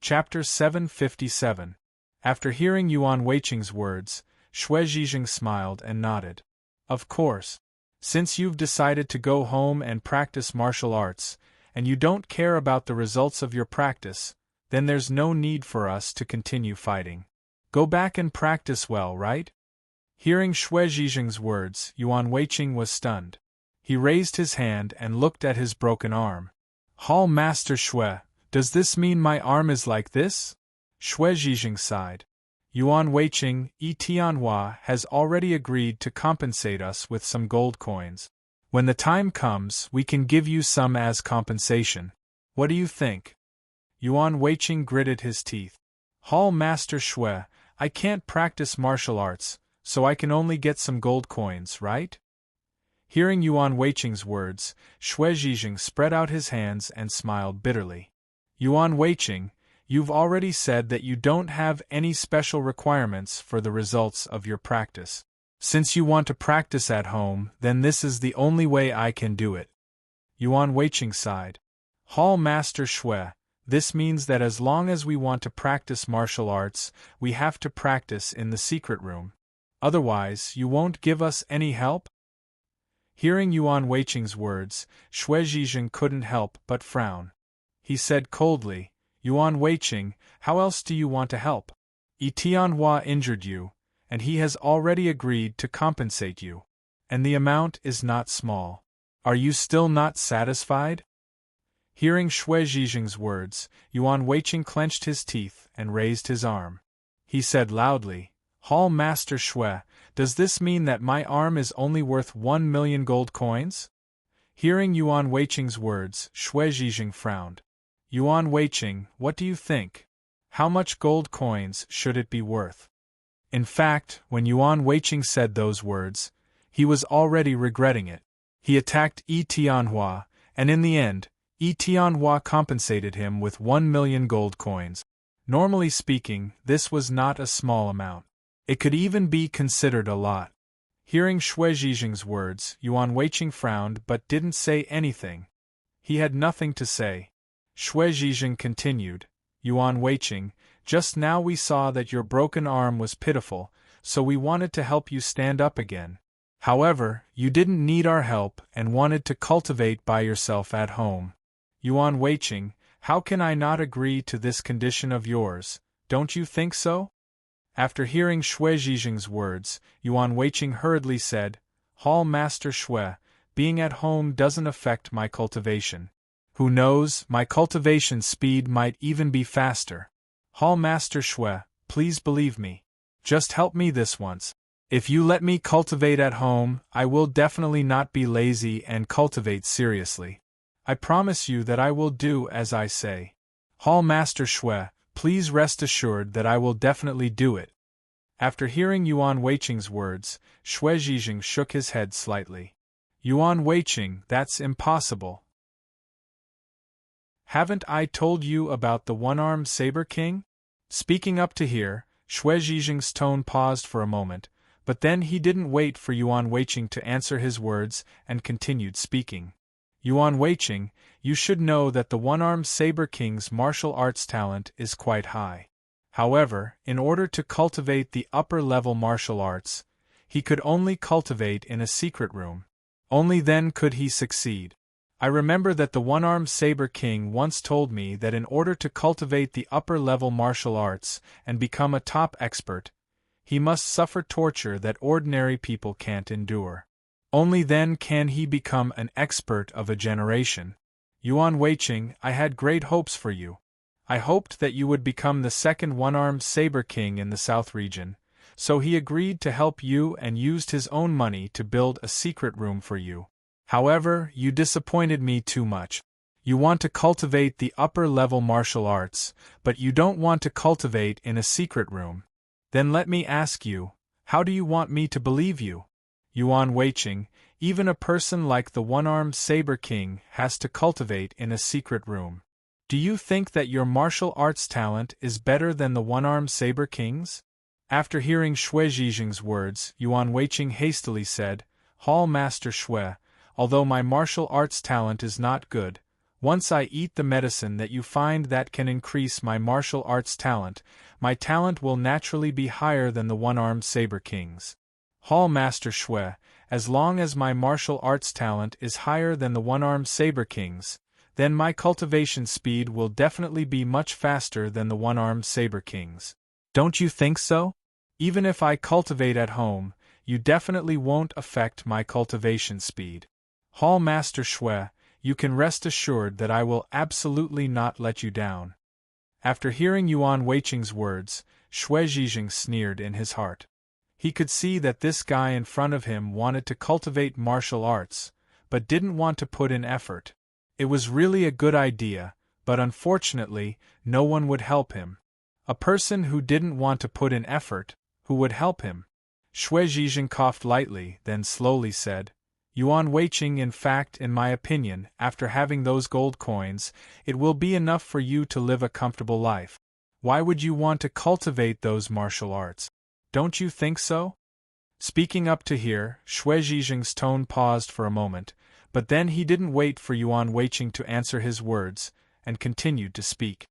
Chapter 757. After hearing Yuan Weiqing's words, Xue Zhizheng smiled and nodded. Of course. Since you've decided to go home and practice martial arts, and you don't care about the results of your practice, then there's no need for us to continue fighting. Go back and practice well, right? Hearing Xue Zhizheng's words, Yuan Weiqing was stunned. He raised his hand and looked at his broken arm. Hall Master Xue, does this mean my arm is like this? Xue Zhizheng sighed. Yuan Weiqing, Tianhua has already agreed to compensate us with some gold coins. When the time comes, we can give you some as compensation. What do you think? Yuan Weiqing gritted his teeth. Hall Master Xue, I can't practice martial arts, so I can only get some gold coins, right? Hearing Yuan Weiqing's words, Xue Zhizheng spread out his hands and smiled bitterly. Yuan Weiqing, you've already said that you don't have any special requirements for the results of your practice. Since you want to practice at home, then this is the only way I can do it. Yuan Weiqing sighed. Hall Master Xue, this means that as long as we want to practice martial arts, we have to practice in the secret room. Otherwise, you won't give us any help? Hearing Yuan Weiqing's words, Xue Zhizheng couldn't help but frown. He said coldly, Yuan Weiqing, how else do you want to help? Tianhua injured you, and he has already agreed to compensate you. And the amount is not small. Are you still not satisfied? Hearing Xue Zhizheng's words, Yuan Weiqing clenched his teeth and raised his arm. He said loudly, Hall Master Xue, does this mean that my arm is only worth 1 million gold coins? Hearing Yuan Weiqing's words, Xue Zhizheng frowned. Yuan Weiqing, what do you think? How much gold coins should it be worth? In fact, when Yuan Weiqing said those words, he was already regretting it. He attacked Tianhua, and in the end, Tianhua compensated him with 1 million gold coins. Normally speaking, this was not a small amount. It could even be considered a lot. Hearing Xue Zhizheng's words, Yuan Weiqing frowned but didn't say anything. He had nothing to say. Xue Zhizheng continued, Yuan Weiqing, just now we saw that your broken arm was pitiful, so we wanted to help you stand up again. However, you didn't need our help and wanted to cultivate by yourself at home. Yuan Weiqing, how can I not agree to this condition of yours, don't you think so? After hearing Xue Zhizheng's words, Yuan Weiqing hurriedly said, Hall Master Xue, being at home doesn't affect my cultivation. Who knows, my cultivation speed might even be faster. Hall Master Xue, please believe me. Just help me this once. If you let me cultivate at home, I will definitely not be lazy and cultivate seriously. I promise you that I will do as I say. Hall Master Xue, please rest assured that I will definitely do it. After hearing Yuan Weiqing's words, Xue Zhizheng shook his head slightly. Yuan Weiqing, that's impossible. Haven't I told you about the one-armed saber king? Speaking up to here, Xue Zhizheng's tone paused for a moment, but then he didn't wait for Yuan Weiqing to answer his words and continued speaking. Yuan Weiqing, you should know that the one-armed saber king's martial arts talent is quite high. However, in order to cultivate the upper-level martial arts, he could only cultivate in a secret room. Only then could he succeed. I remember that the one-armed saber king once told me that in order to cultivate the upper-level martial arts and become a top expert, he must suffer torture that ordinary people can't endure. Only then can he become an expert of a generation. Yuan Weiqing, I had great hopes for you. I hoped that you would become the second one-armed saber king in the South region, so he agreed to help you and used his own money to build a secret room for you. However, you disappointed me too much. You want to cultivate the upper-level martial arts, but you don't want to cultivate in a secret room. Then let me ask you, how do you want me to believe you? Yuan Weiqing, even a person like the one-armed saber king has to cultivate in a secret room. Do you think that your martial arts talent is better than the one-armed saber king's? After hearing Xue Zhizheng's words, Yuan Weiqing hastily said, Hall Master Xue, although my martial arts talent is not good, Once I eat the medicine that you find that can increase my martial arts talent, my talent will naturally be higher than the one-armed saber king's. Hall Master Shui, as long as my martial arts talent is higher than the one-armed saber king's, then my cultivation speed will definitely be much faster than the one-armed saber king's. Don't you think so? Even if I cultivate at home, you definitely won't affect my cultivation speed. Hall Master Shui, you can rest assured that I will absolutely not let you down. After hearing Yuan Weiqing's words, Shui Zhizheng sneered in his heart. He could see that this guy in front of him wanted to cultivate martial arts, but didn't want to put in effort. It was really a good idea, but unfortunately, no one would help him. A person who didn't want to put in effort, who would help him? Shui Zhizheng coughed lightly, then slowly said, Yuan Weiqing, in fact, in my opinion, after having those gold coins, it will be enough for you to live a comfortable life. Why would you want to cultivate those martial arts? Don't you think so? Speaking up to here, Shui Zhizheng's tone paused for a moment, but then he didn't wait for Yuan Weiqing to answer his words, and continued to speak.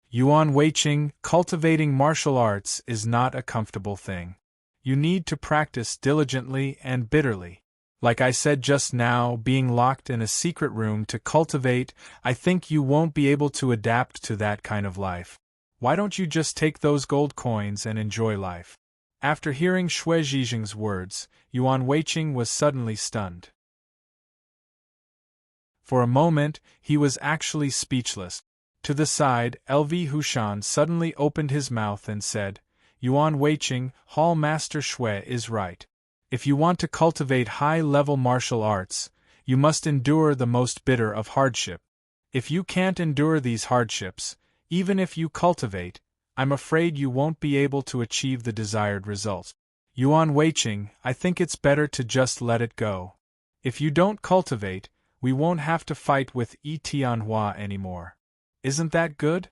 Yuan Weiqing, cultivating martial arts is not a comfortable thing. You need to practice diligently and bitterly. Like I said just now, being locked in a secret room to cultivate, I think you won't be able to adapt to that kind of life. Why don't you just take those gold coins and enjoy life? After hearing Shui Zhizheng's words, Yuan Weiqing was suddenly stunned. For a moment, he was actually speechless. To the side, LV Hushan suddenly opened his mouth and said, Yuan Weiqing, Hall Master Shui is right. If you want to cultivate high-level martial arts, you must endure the most bitter of hardship. If you can't endure these hardships, even if you cultivate, I'm afraid you won't be able to achieve the desired results. Yuan Weiqing, I think it's better to just let it go. If you don't cultivate, we won't have to fight with Tianhua anymore. Isn't that good?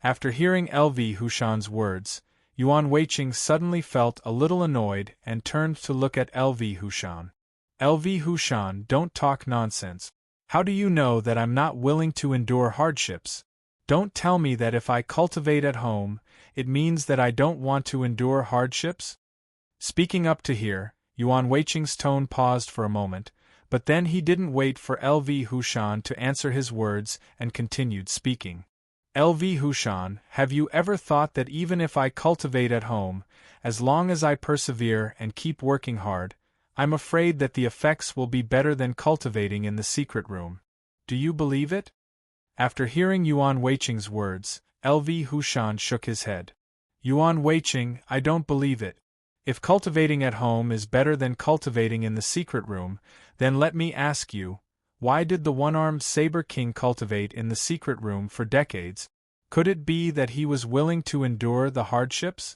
After hearing LV Hushan's words, Yuan Weiqing suddenly felt a little annoyed and turned to look at LV Hushan. LV Hushan, don't talk nonsense. How do you know that I'm not willing to endure hardships? Don't tell me that if I cultivate at home, it means that I don't want to endure hardships? Speaking up to here, Yuan Weiqing's tone paused for a moment, but then he didn't wait for LV Hushan to answer his words and continued speaking. LV Hushan, have you ever thought that even if I cultivate at home, as long as I persevere and keep working hard, I'm afraid that the effects will be better than cultivating in the secret room? Do you believe it? After hearing Yuan Weiqing's words, LV Hushan shook his head. Yuan Weiqing, I don't believe it. If cultivating at home is better than cultivating in the secret room, then let me ask you, why did the one-armed saber king cultivate in the secret room for decades? Could it be that he was willing to endure the hardships?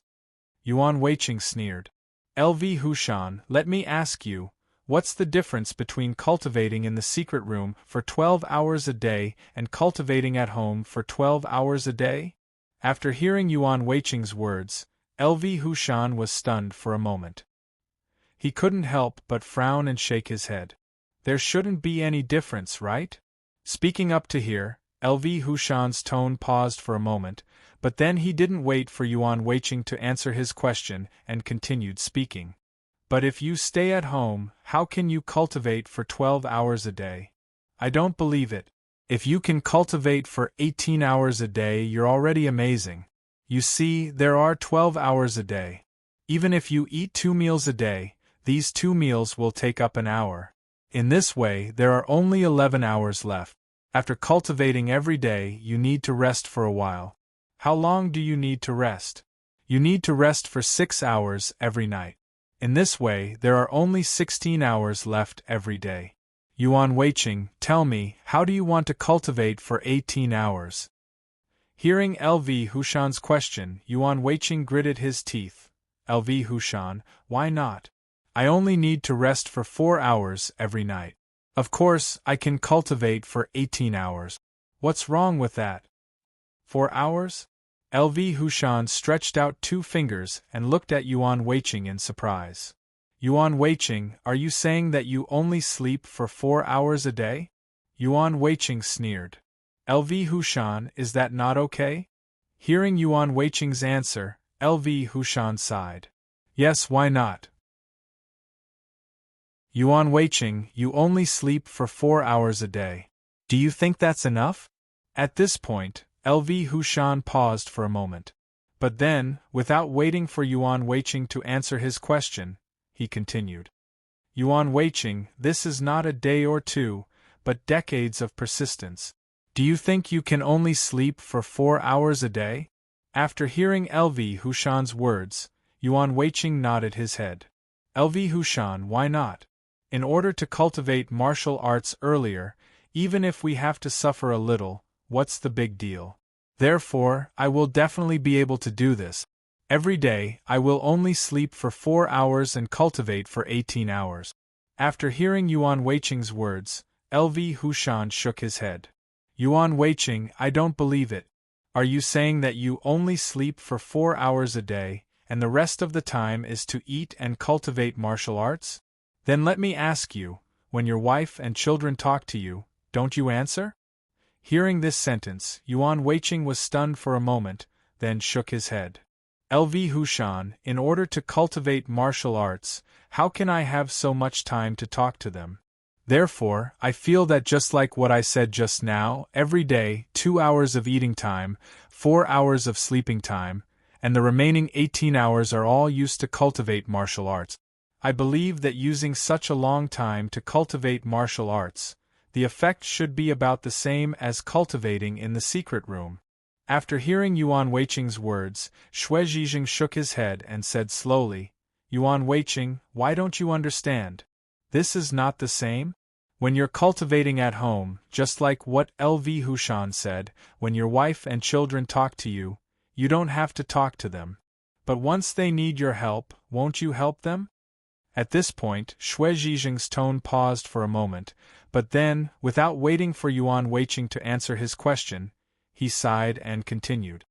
Yuan Weiqing sneered. LV Hushan, let me ask you, what's the difference between cultivating in the secret room for 12 hours a day and cultivating at home for 12 hours a day? After hearing Yuan Weiqing's words, LV Hushan was stunned for a moment. He couldn't help but frown and shake his head. There shouldn't be any difference, right? Speaking up to here, LV Hushan's tone paused for a moment, but then he didn't wait for Yuan Weiqing to answer his question and continued speaking. But if you stay at home, how can you cultivate for 12 hours a day? I don't believe it. If you can cultivate for 18 hours a day, you're already amazing. You see, there are 12 hours a day. Even if you eat 2 meals a day, these 2 meals will take up an hour. In this way, there are only 11 hours left. After cultivating every day, you need to rest for a while. How long do you need to rest? You need to rest for 6 hours every night. In this way, there are only 16 hours left every day. Yuan Weiqing, tell me, how do you want to cultivate for 18 hours? Hearing LV Hushan's question, Yuan Weiqing gritted his teeth. LV Hushan, why not? I only need to rest for 4 hours every night. Of course, I can cultivate for 18 hours. What's wrong with that? 4 hours? LV Hushan stretched out 2 fingers and looked at Yuan Weiqing in surprise. Yuan Weiqing, are you saying that you only sleep for 4 hours a day? Yuan Weiqing sneered. LV Hushan, is that not okay? Hearing Yuan Weiqing's answer, LV Hushan sighed. Yes, why not? Yuan Weiqing, you only sleep for 4 hours a day. Do you think that's enough? At this point, LV Hushan paused for a moment. But then, without waiting for Yuan Weiqing to answer his question, he continued. Yuan Weiqing, this is not a day or two, but decades of persistence. Do you think you can only sleep for 4 hours a day? After hearing LV Hushan's words, Yuan Weiqing nodded his head. LV Hushan, why not? In order to cultivate martial arts earlier, even if we have to suffer a little, what's the big deal? Therefore, I will definitely be able to do this. Every day, I will only sleep for 4 hours and cultivate for 18 hours. After hearing Yuan Weiqing's words, LV Hushan shook his head. Yuan Weiqing, I don't believe it. Are you saying that you only sleep for 4 hours a day, and the rest of the time is to eat and cultivate martial arts? Then let me ask you, when your wife and children talk to you, don't you answer? Hearing this sentence, Yuan Weiqing was stunned for a moment, then shook his head. LV Hushan, in order to cultivate martial arts, how can I have so much time to talk to them? Therefore, I feel that just like what I said just now, every day, 2 hours of eating time, 4 hours of sleeping time, and the remaining 18 hours are all used to cultivate martial arts. I believe that using such a long time to cultivate martial arts, the effect should be about the same as cultivating in the secret room. After hearing Yuan Weiqing's words, Xue Zhijing shook his head and said slowly, Yuan Weiqing, why don't you understand? This is not the same? When you're cultivating at home, just like what LV Hushan said, when your wife and children talk to you, you don't have to talk to them. But once they need your help, won't you help them? At this point, Xue Zhijing's tone paused for a moment, but then, without waiting for Yuan Weiqing to answer his question, he sighed and continued.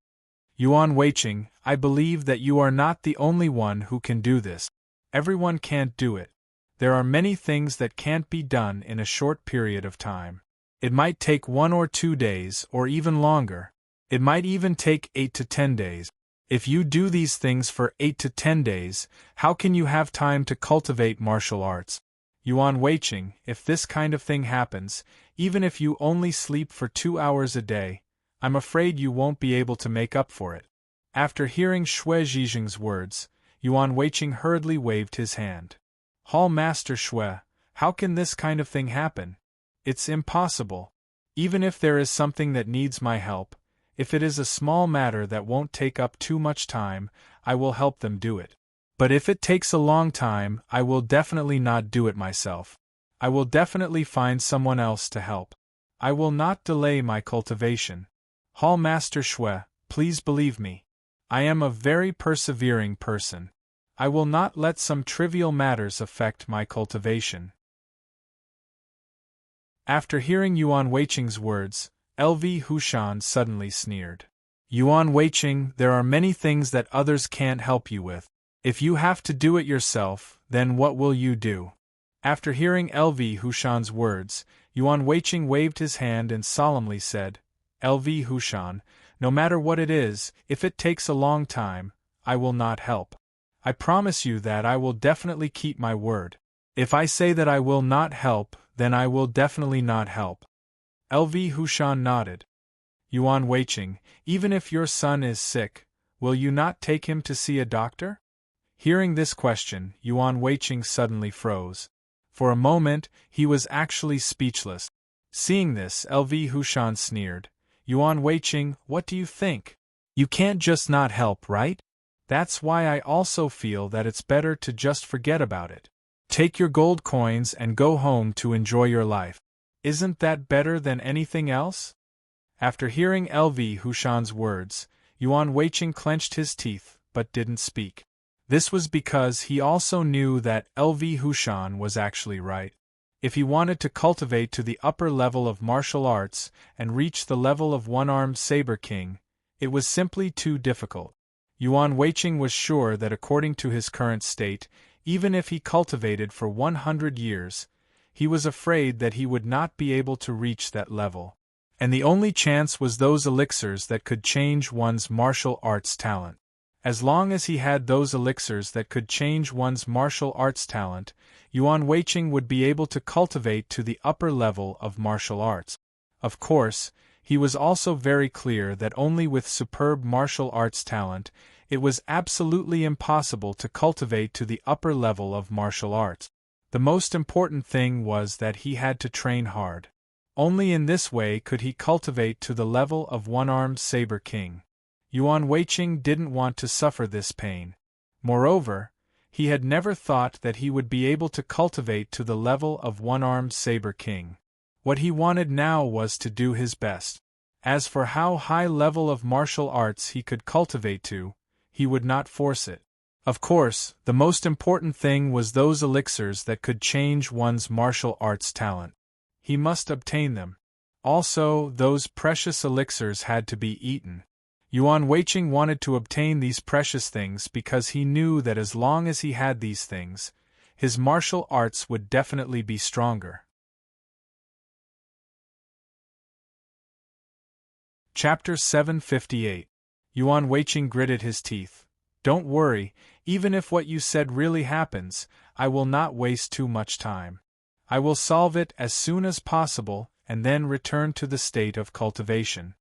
Yuan Weiqing, I believe that you are not the only one who can do this. Everyone can't do it. There are many things that can't be done in a short period of time. It might take 1 or 2 days, or even longer. It might even take 8 to 10 days. If you do these things for 8 to 10 days, how can you have time to cultivate martial arts? Yuan Weiqing, if this kind of thing happens, even if you only sleep for 2 hours a day, I'm afraid you won't be able to make up for it. After hearing Xue Zhijing's words, Yuan Weiqing hurriedly waved his hand. Hall Master Xue, how can this kind of thing happen? It's impossible. Even if there is something that needs my help, if it is a small matter that won't take up too much time, I will help them do it. But if it takes a long time, I will definitely not do it myself. I will definitely find someone else to help. I will not delay my cultivation. Hall Master Xue, please believe me. I am a very persevering person. I will not let some trivial matters affect my cultivation. After hearing Yuan Weiqing's words, LV Hushan suddenly sneered. Yuan Weiqing, there are many things that others can't help you with. If you have to do it yourself, then what will you do? After hearing LV Hushan's words, Yuan Weiqing waved his hand and solemnly said, LV Hushan, no matter what it is, if it takes a long time, I will not help. I promise you that I will definitely keep my word. If I say that I will not help, then I will definitely not help. LV Hushan nodded. Yuan Weiqing, even if your son is sick, will you not take him to see a doctor? Hearing this question, Yuan Weiqing suddenly froze. For a moment, he was actually speechless. Seeing this, LV Hushan sneered. Yuan Weiqing, what do you think? You can't just not help, right? That's why I also feel that it's better to just forget about it. Take your gold coins and go home to enjoy your life. Isn't that better than anything else? After hearing LV Hushan's words, Yuan Weiqing clenched his teeth, but didn't speak. This was because he also knew that LV Hushan was actually right. If he wanted to cultivate to the upper level of martial arts and reach the level of one-armed saber king, it was simply too difficult. Yuan Weiqing was sure that according to his current state, even if he cultivated for 100 years, he was afraid that he would not be able to reach that level. And the only chance was those elixirs that could change one's martial arts talent. As long as he had those elixirs that could change one's martial arts talent, Yuan Weiqing would be able to cultivate to the upper level of martial arts. Of course, he was also very clear that only with superb martial arts talent, it was absolutely impossible to cultivate to the upper level of martial arts. The most important thing was that he had to train hard. Only in this way could he cultivate to the level of one-armed saber king. Yuan Weiqing didn't want to suffer this pain. Moreover, he had never thought that he would be able to cultivate to the level of one-armed saber king. What he wanted now was to do his best. As for how high level of martial arts he could cultivate to, he would not force it. Of course, the most important thing was those elixirs that could change one's martial arts talent. He must obtain them. Also, those precious elixirs had to be eaten. Yuan Weiqing wanted to obtain these precious things because he knew that as long as he had these things, his martial arts would definitely be stronger. Chapter 758. Yuan Weiqing gritted his teeth. Don't worry, even if what you said really happens, I will not waste too much time. I will solve it as soon as possible and then return to the state of cultivation.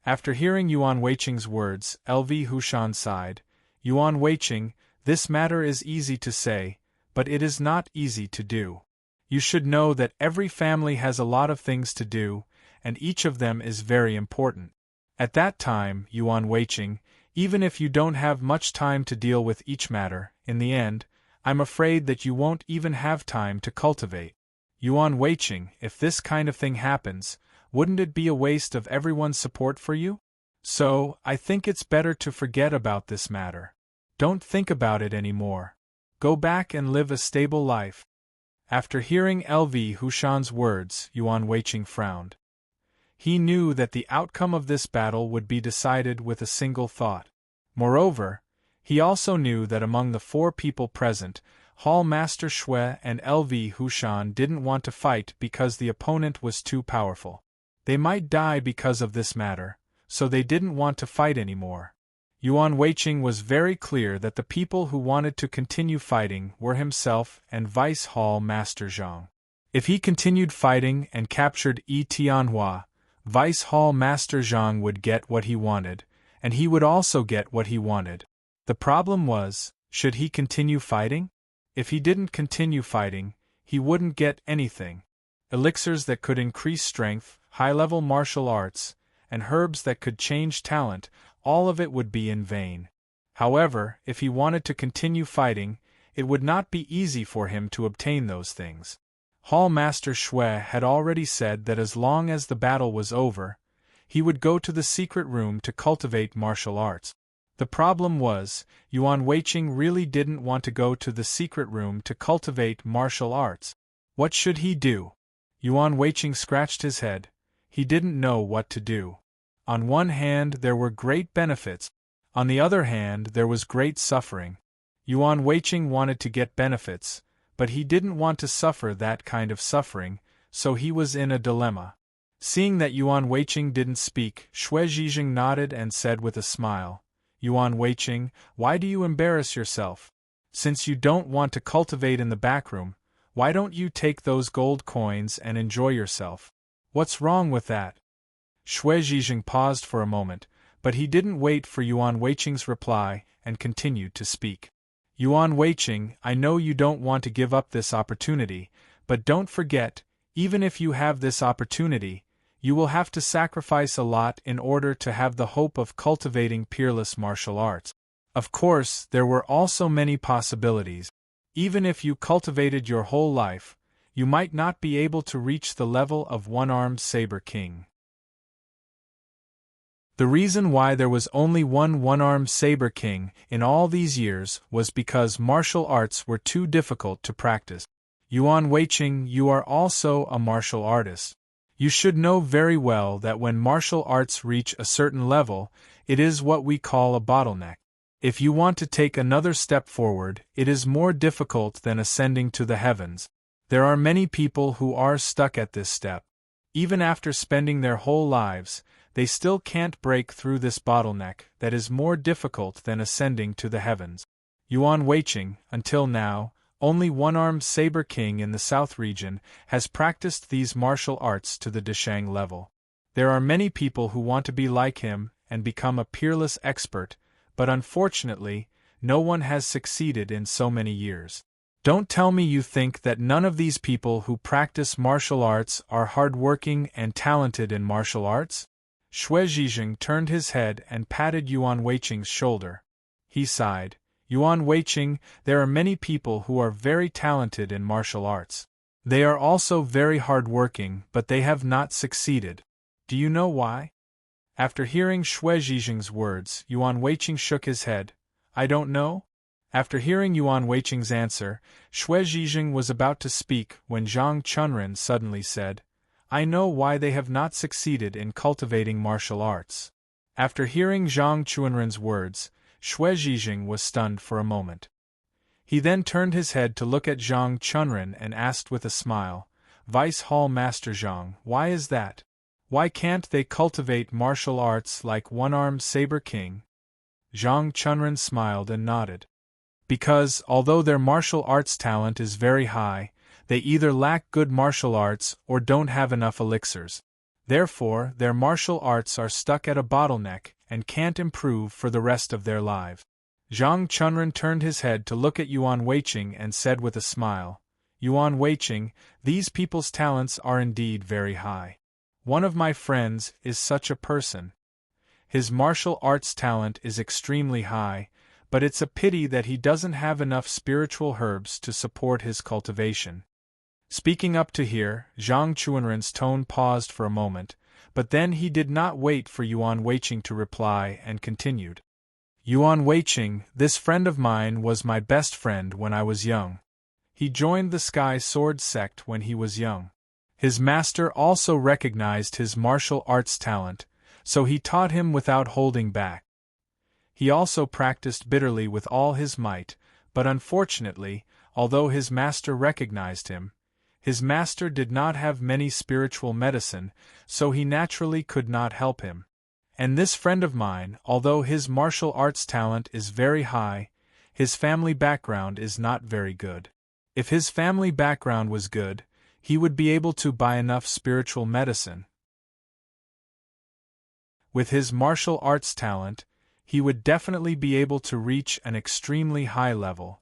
After hearing Yuan Weiqing's words, LV Hushan sighed. Yuan Weiqing, this matter is easy to say, but it is not easy to do. You should know that every family has a lot of things to do, and each of them is very important. At that time, Yuan Weiqing, even if you don't have much time to deal with each matter, in the end, I'm afraid that you won't even have time to cultivate. Yuan Weiqing, if this kind of thing happens, wouldn't it be a waste of everyone's support for you? So, I think it's better to forget about this matter. Don't think about it anymore. Go back and live a stable life. After hearing LV Hushan's words, Yuan Weiqing frowned. He knew that the outcome of this battle would be decided with a single thought. Moreover, he also knew that among the 4 people present, Hall Master Shui and LV Hushan didn't want to fight because the opponent was too powerful. They might die because of this matter, so they didn't want to fight anymore. Yuan Weiqing was very clear that the people who wanted to continue fighting were himself and Vice Hall Master Zhang. If he continued fighting and captured Yi Tianhua, Vice Hall Master Zhang would get what he wanted, and he would also get what he wanted. The problem was, should he continue fighting? If he didn't continue fighting, he wouldn't get anything. Elixirs that could increase strength, high-level martial arts, and herbs that could change talent, all of it would be in vain. However, if he wanted to continue fighting, it would not be easy for him to obtain those things. Hall Master Shui had already said that as long as the battle was over, he would go to the secret room to cultivate martial arts. The problem was, Yuan Weiqing really didn't want to go to the secret room to cultivate martial arts. What should he do? Yuan Weiqing scratched his head. He didn't know what to do. On one hand there were great benefits, on the other hand there was great suffering. Yuan Weiqing wanted to get benefits, but he didn't want to suffer that kind of suffering, so he was in a dilemma. Seeing that Yuan Weiqing didn't speak, Shui Zhijing nodded and said with a smile, Yuan Weiqing, why do you embarrass yourself? Since you don't want to cultivate in the back room, why don't you take those gold coins and enjoy yourself? What's wrong with that? Shui Zhijing paused for a moment, but he didn't wait for Yuan Weiqing's reply and continued to speak. Yuan Weiqing, I know you don't want to give up this opportunity, but don't forget, even if you have this opportunity, you will have to sacrifice a lot in order to have the hope of cultivating peerless martial arts. Of course, there were also many possibilities. Even if you cultivated your whole life, you might not be able to reach the level of one-armed saber king. The reason why there was only one-armed saber king in all these years was because martial arts were too difficult to practice. Yuan Weiqing, you are also a martial artist. You should know very well that when martial arts reach a certain level, it is what we call a bottleneck. If you want to take another step forward, it is more difficult than ascending to the heavens. There are many people who are stuck at this step. Even after spending their whole lives, they still can't break through this bottleneck that is more difficult than ascending to the heavens. Yuan Weiqing, until now, only one-armed saber king in the south region, has practiced these martial arts to the Dashang level. There are many people who want to be like him and become a peerless expert, but unfortunately, no one has succeeded in so many years. Don't tell me you think that none of these people who practice martial arts are hardworking and talented in martial arts? Xue Zhizheng turned his head and patted Yuan Weiqing's shoulder. He sighed. Yuan Weiqing, there are many people who are very talented in martial arts. They are also very hardworking, but they have not succeeded. Do you know why? After hearing Xue Zhizheng's words, Yuan Weiqing shook his head. I don't know? After hearing Yuan Weiqing's answer, Xue Zhizheng was about to speak when Zhang Chunren suddenly said, I know why they have not succeeded in cultivating martial arts. After hearing Zhang Chunren's words, Xue Zhizheng was stunned for a moment. He then turned his head to look at Zhang Chunren and asked with a smile, Vice Hall Master Zhang, why is that? Why can't they cultivate martial arts like one-armed saber king? Zhang Chunren smiled and nodded. Because, although their martial arts talent is very high, they either lack good martial arts or don't have enough elixirs. Therefore, their martial arts are stuck at a bottleneck and can't improve for the rest of their lives. Zhang Chunren turned his head to look at Yuan Weiqing and said with a smile, Yuan Weiqing, these people's talents are indeed very high. One of my friends is such a person. His martial arts talent is extremely high, but it's a pity that he doesn't have enough spiritual herbs to support his cultivation. Speaking up to here, Zhang Chunren's tone paused for a moment, but then he did not wait for Yuan Weiqing to reply and continued. Yuan Weiqing, this friend of mine was my best friend when I was young. He joined the Sky Sword sect when he was young. His master also recognized his martial arts talent, so he taught him without holding back. He also practiced bitterly with all his might, but unfortunately, although his master recognized him, his master did not have many spiritual medicine, so he naturally could not help him. And this friend of mine, although his martial arts talent is very high, his family background is not very good. If his family background was good, he would be able to buy enough spiritual medicine. With his martial arts talent, he would definitely be able to reach an extremely high level.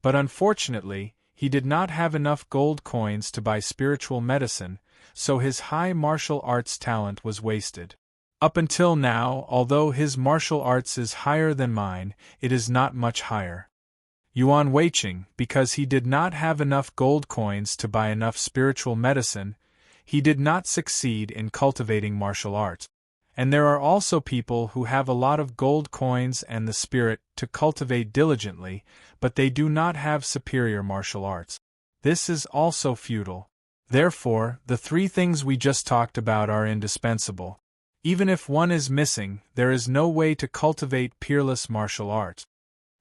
But unfortunately, he did not have enough gold coins to buy spiritual medicine, so his high martial arts talent was wasted. Up until now, although his martial arts is higher than mine, it is not much higher. Yuan Weiqing, because he did not have enough gold coins to buy enough spiritual medicine, he did not succeed in cultivating martial arts. And there are also people who have a lot of gold coins and the spirit to cultivate diligently, but they do not have superior martial arts. This is also futile. Therefore, the three things we just talked about are indispensable. Even if one is missing, there is no way to cultivate peerless martial arts.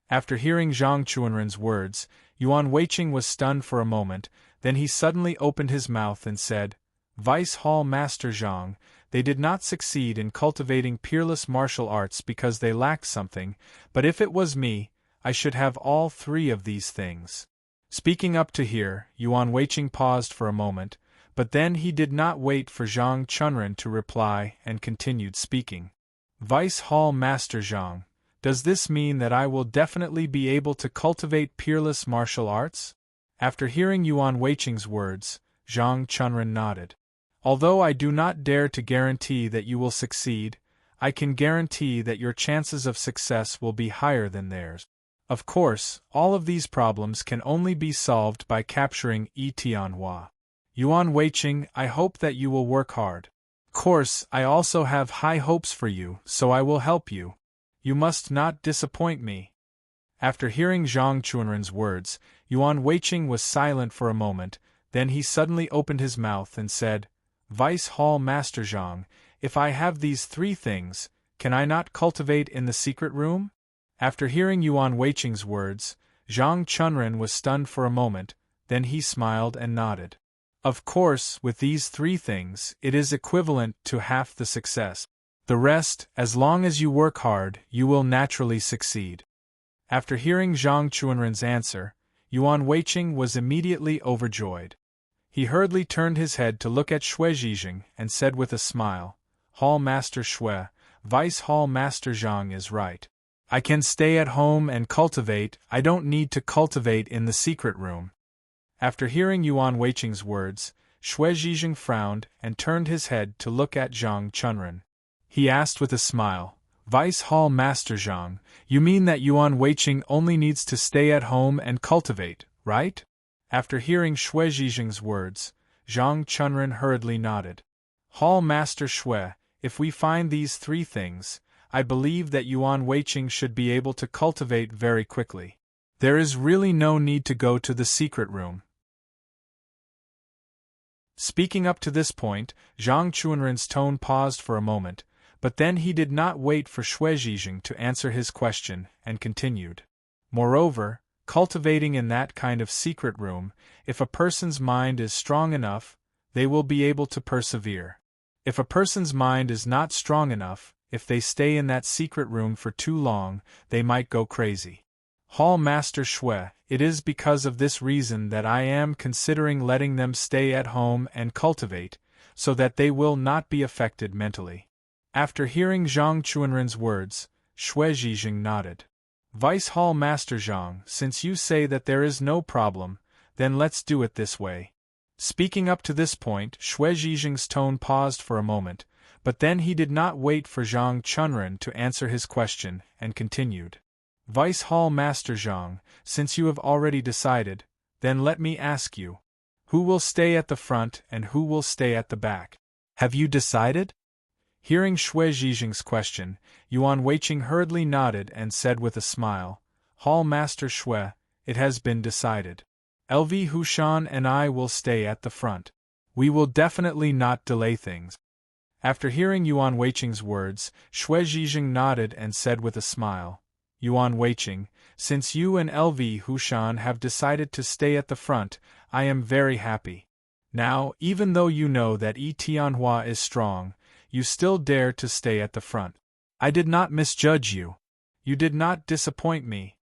After hearing Zhang Chunren's words, Yuan Weiqing was stunned for a moment, then he suddenly opened his mouth and said, Vice Hall Master Zhang, they did not succeed in cultivating peerless martial arts because they lacked something, but if it was me, I should have all three of these things. Speaking up to here, Yuan Weiqing paused for a moment, but then he did not wait for Zhang Chunren to reply and continued speaking. Vice Hall Master Zhang, does this mean that I will definitely be able to cultivate peerless martial arts? After hearing Yuan Weiqing's words, Zhang Chunren nodded. Although I do not dare to guarantee that you will succeed, I can guarantee that your chances of success will be higher than theirs. Of course, all of these problems can only be solved by capturing Tianhua. Yuan Weiqing, I hope that you will work hard. Of course, I also have high hopes for you, so I will help you. You must not disappoint me. After hearing Zhang Chunren's words, Yuan Weiqing was silent for a moment, then he suddenly opened his mouth and said, Vice Hall Master Zhang, if I have these three things, can I not cultivate in the secret room? After hearing Yuan Weiqing's words, Zhang Chunren was stunned for a moment, then he smiled and nodded. Of course, with these three things, it is equivalent to half the success. The rest, as long as you work hard, you will naturally succeed. After hearing Zhang Chuanren's answer, Yuan Weiqing was immediately overjoyed. He hurriedly turned his head to look at Shui Zhijing and said with a smile, Hall Master Shui, Vice Hall Master Zhang is right. I can stay at home and cultivate, I don't need to cultivate in the secret room. After hearing Yuan Weiqing's words, Shui Zhijing frowned and turned his head to look at Zhang Chunren. He asked with a smile, Vice Hall Master Zhang, you mean that Yuan Weiqing only needs to stay at home and cultivate, right? After hearing Shui Zhijing's words, Zhang Chunren hurriedly nodded. Hall Master Shui, if we find these three things, I believe that Yuan Weiqing should be able to cultivate very quickly. There is really no need to go to the secret room. Speaking up to this point, Zhang Chuanren's tone paused for a moment, but then he did not wait for Shui Zhijing to answer his question, and continued. Moreover, cultivating in that kind of secret room, if a person's mind is strong enough, they will be able to persevere. If a person's mind is not strong enough, if they stay in that secret room for too long, they might go crazy. Hall Master Shui, it is because of this reason that I am considering letting them stay at home and cultivate, so that they will not be affected mentally. After hearing Zhang Chuanren's words, Shui Zhijing nodded. Vice Hall Master Zhang, since you say that there is no problem, then let's do it this way. Speaking up to this point, Shui Zhijing's tone paused for a moment, but then he did not wait for Zhang Chunren to answer his question, and continued. Vice Hall Master Zhang, since you have already decided, then let me ask you. Who will stay at the front and who will stay at the back? Have you decided? Hearing Shui Zhijing's question, Yuan Weiqing hurriedly nodded and said with a smile, Hall Master Shui, it has been decided. LV Hushan and I will stay at the front. We will definitely not delay things. After hearing Yuan Weiqing's words, Shui Zhijing nodded and said with a smile, Yuan Weiqing, since you and LV Hushan have decided to stay at the front, I am very happy. Now, even though you know that Yi Tianhua is strong, you still dare to stay at the front. I did not misjudge you. You did not disappoint me.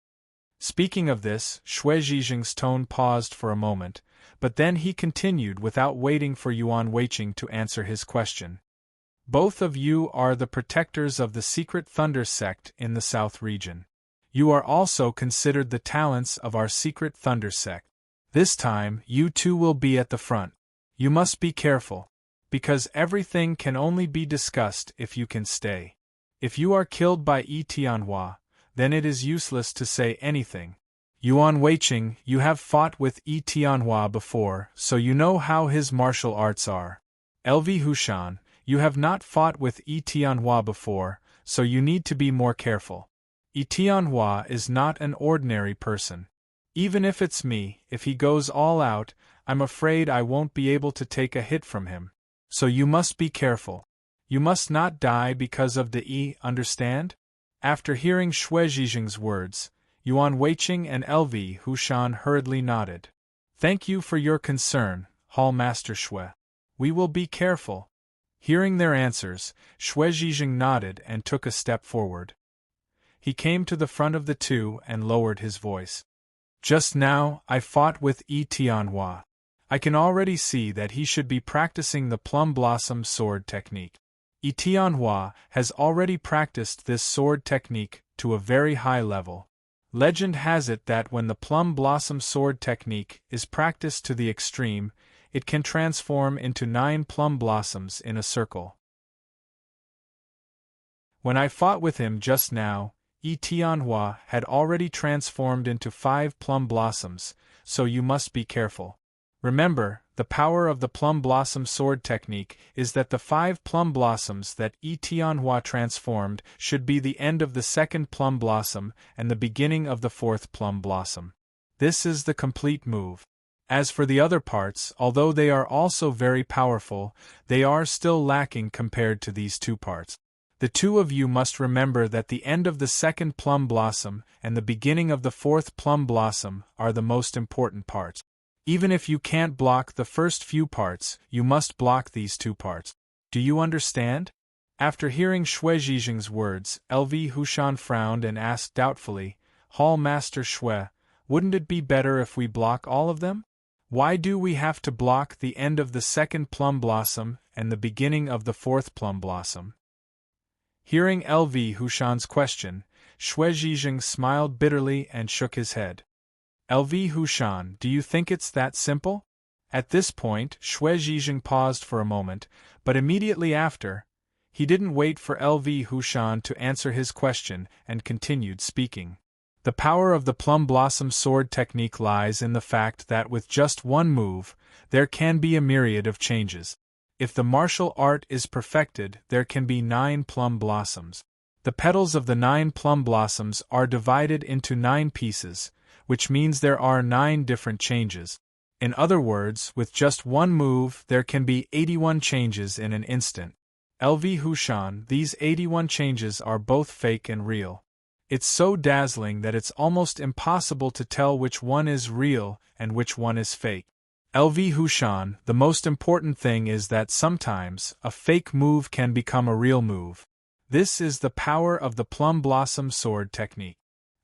Speaking of this, Shui Zhijing's tone paused for a moment, but then he continued without waiting for Yuan Weiqing to answer his question. Both of you are the protectors of the secret Thunder sect in the South region. You are also considered the talents of our secret Thunder sect. This time, you two will be at the front. You must be careful, because everything can only be discussed if you can stay. If you are killed by Yi Tianhua, then it is useless to say anything. Yuan Weiqing, you have fought with Yi Tianhua before, so you know how his martial arts are. LV Hushan, you have not fought with Yi Tianhua before, so you need to be more careful. Yi Tianhua is not an ordinary person. Even if it's me, if he goes all out, I'm afraid I won't be able to take a hit from him. So you must be careful. You must not die because of the Yi, understand? After hearing Shui Zhijing's words, Yuan Weiqing and LV Hushan hurriedly nodded. Thank you for your concern, Hall Master Shui. We will be careful. Hearing their answers, Shui Zhijing nodded and took a step forward. He came to the front of the two and lowered his voice. Just now, I fought with Yi Tianhua. I can already see that he should be practicing the plum blossom sword technique. Yi Tianhua has already practiced this sword technique to a very high level. Legend has it that when the plum blossom sword technique is practiced to the extreme, it can transform into 9 plum blossoms in a circle. When I fought with him just now, Yi Tianhua had already transformed into 5 plum blossoms, so you must be careful. Remember, the power of the plum blossom sword technique is that the 5 plum blossoms that Yi Tianhua transformed should be the end of the 2nd plum blossom and the beginning of the 4th plum blossom. This is the complete move. As for the other parts, although they are also very powerful, they are still lacking compared to these 2 parts. The two of you must remember that the end of the 2nd plum blossom and the beginning of the 4th plum blossom are the most important parts. Even if you can't block the first few parts, you must block these two parts. Do you understand? After hearing Xue Zhizheng's words, LV Hushan frowned and asked doubtfully, Hall Master Xue, wouldn't it be better if we block all of them? Why do we have to block the end of the second plum blossom and the beginning of the fourth plum blossom? Hearing LV Hushan's question, Xue Zhizheng smiled bitterly and shook his head. LV Hushan, do you think it's that simple? At this point, Xue Zhizheng paused for a moment, but immediately after, he didn't wait for LV Hushan to answer his question and continued speaking. The power of the plum blossom sword technique lies in the fact that with just one move, there can be a myriad of changes. If the martial art is perfected, there can be 9 plum blossoms. The petals of the 9 plum blossoms are divided into 9 pieces, which means there are 9 different changes. In other words, with just one move, there can be 81 changes in an instant. LV Hushan, these 81 changes are both fake and real. It's so dazzling that it's almost impossible to tell which one is real and which one is fake. LV Hushan, the most important thing is that sometimes, a fake move can become a real move. This is the power of the plum blossom sword technique.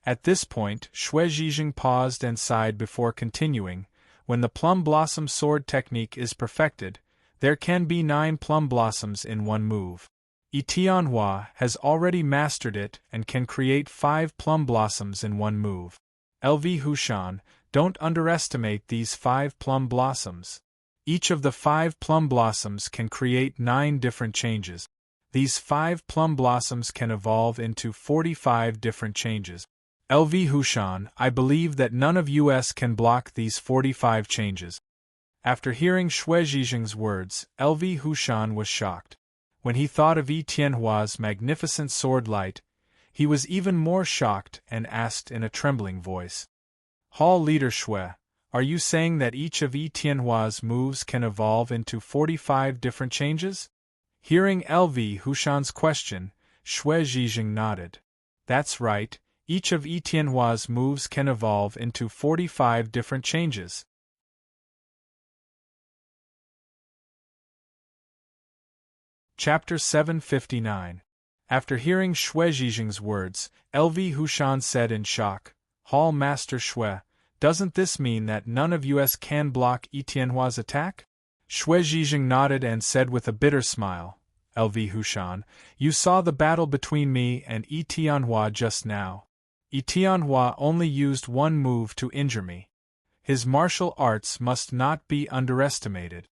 At this point, Xue Zhizheng paused and sighed before continuing. When the plum blossom sword technique is perfected, there can be 9 plum blossoms in one move. Yi Tianhua has already mastered it and can create 5 plum blossoms in one move. LV Hushan, don't underestimate these 5 plum blossoms. Each of the 5 plum blossoms can create 9 different changes. These 5 plum blossoms can evolve into 45 different changes. LV Hushan, I believe that none of us can block these 45 changes. After hearing Xue Zhizheng's words, LV Hushan was shocked. When he thought of Yi Tianhua's magnificent sword light, he was even more shocked and asked in a trembling voice. Hall Leader Xue, are you saying that each of Yi Tianhua's moves can evolve into 45 different changes? Hearing LV Hushan's question, Xue Zhizheng nodded. That's right, each of Yi Tianhua's moves can evolve into 45 different changes. Chapter 759. After hearing Xue Zhizheng's words, LV Hushan said in shock, Hall Master Xue, doesn't this mean that none of us can block Yi Tianhua's attack? Xue Zhizheng nodded and said with a bitter smile, LV Hushan, you saw the battle between me and Yi Tianhua just now. Yi Tianhua only used one move to injure me. His martial arts must not be underestimated.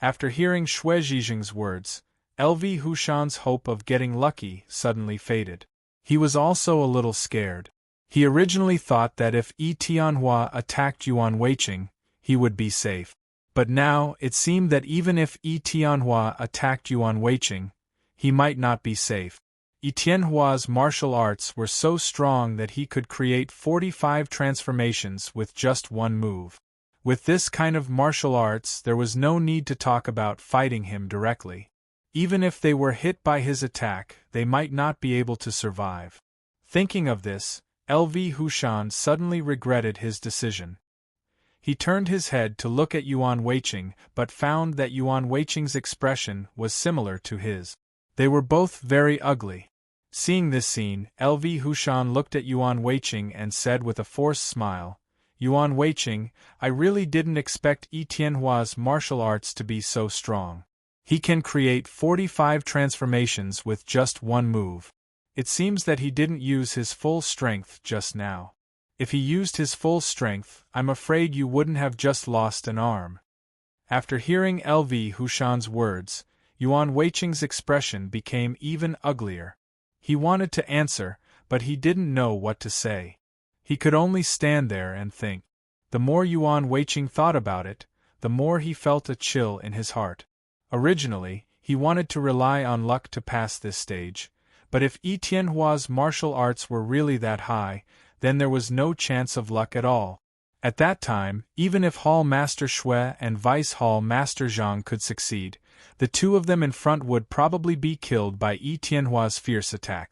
After hearing Xue Zhizheng's words, LV Hushan's hope of getting lucky suddenly faded. He was also a little scared. He originally thought that if Yi Tianhua attacked Yuan Weiqing, he would be safe. But now, it seemed that even if Yi Tianhua attacked Yuan Weiqing, he might not be safe. Yi Tianhua's martial arts were so strong that he could create 45 transformations with just one move. With this kind of martial arts, there was no need to talk about fighting him directly. Even if they were hit by his attack, they might not be able to survive. Thinking of this, LV Hushan suddenly regretted his decision. He turned his head to look at Yuan Weiqing, but found that Yuan Weiqing's expression was similar to his. They were both very ugly. Seeing this scene, LV Hushan looked at Yuan Weiqing and said with a forced smile, Yuan Weiqing, I really didn't expect Yi Tianhua's martial arts to be so strong. He can create 45 transformations with just one move. It seems that he didn't use his full strength just now. If he used his full strength, I'm afraid you wouldn't have just lost an arm. After hearing LV Hushan's words, Yuan Weiqing's expression became even uglier. He wanted to answer, but he didn't know what to say. He could only stand there and think. The more Yuan Weiqing thought about it, the more he felt a chill in his heart. Originally, he wanted to rely on luck to pass this stage, but if Yi Tianhua's martial arts were really that high, then there was no chance of luck at all. At that time, even if Hall Master Xue and Vice Hall Master Zhang could succeed, the two of them in front would probably be killed by Yi Tianhua's fierce attack.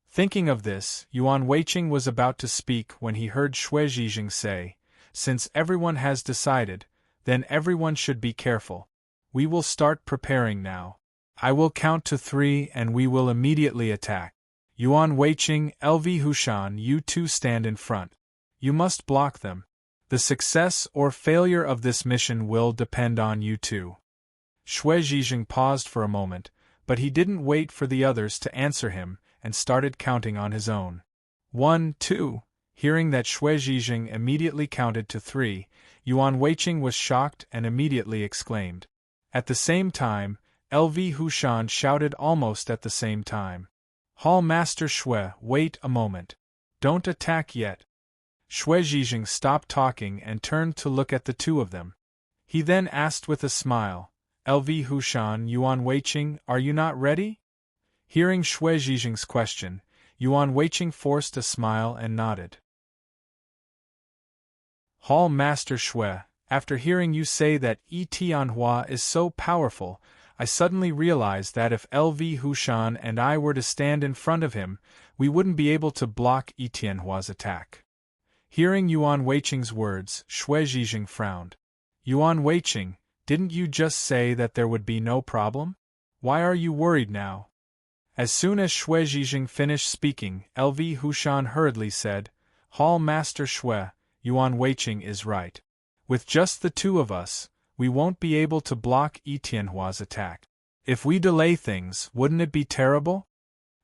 Thinking of this, Yuan Weiqing was about to speak when he heard Xue Zhizheng say, Since everyone has decided, then everyone should be careful. We will start preparing now. I will count to 3 and we will immediately attack. Yuan Weiqing, LV Hushan, you two stand in front. You must block them. The success or failure of this mission will depend on you two. Shui Zhizheng paused for a moment, but he didn't wait for the others to answer him and started counting on his own. 1, 2. Hearing that Shui Zhizheng immediately counted to 3, Yuan Weiqing was shocked and immediately exclaimed. At the same time, LV Hushan shouted almost at the same time. Hall Master Shui, wait a moment. Don't attack yet. Shui Zhizheng stopped talking and turned to look at the two of them. He then asked with a smile, LV Hushan, Yuan Weiqing, are you not ready? Hearing Shui Zhizheng's question, Yuan Weiqing forced a smile and nodded. Hall Master Shui, after hearing you say that Tianhua is so powerful, I suddenly realized that if LV Hushan and I were to stand in front of him, we wouldn't be able to block Tianhua's attack. Hearing Yuan Weiqing's words, Shui Zhizheng frowned. Yuan Weiqing, didn't you just say that there would be no problem? Why are you worried now? As soon as Shui Zhizheng finished speaking, LV Hushan hurriedly said, Hall Master Shui, Yuan Weiqing is right. With just the two of us, we won't be able to block Tianhua's attack. If we delay things, wouldn't it be terrible?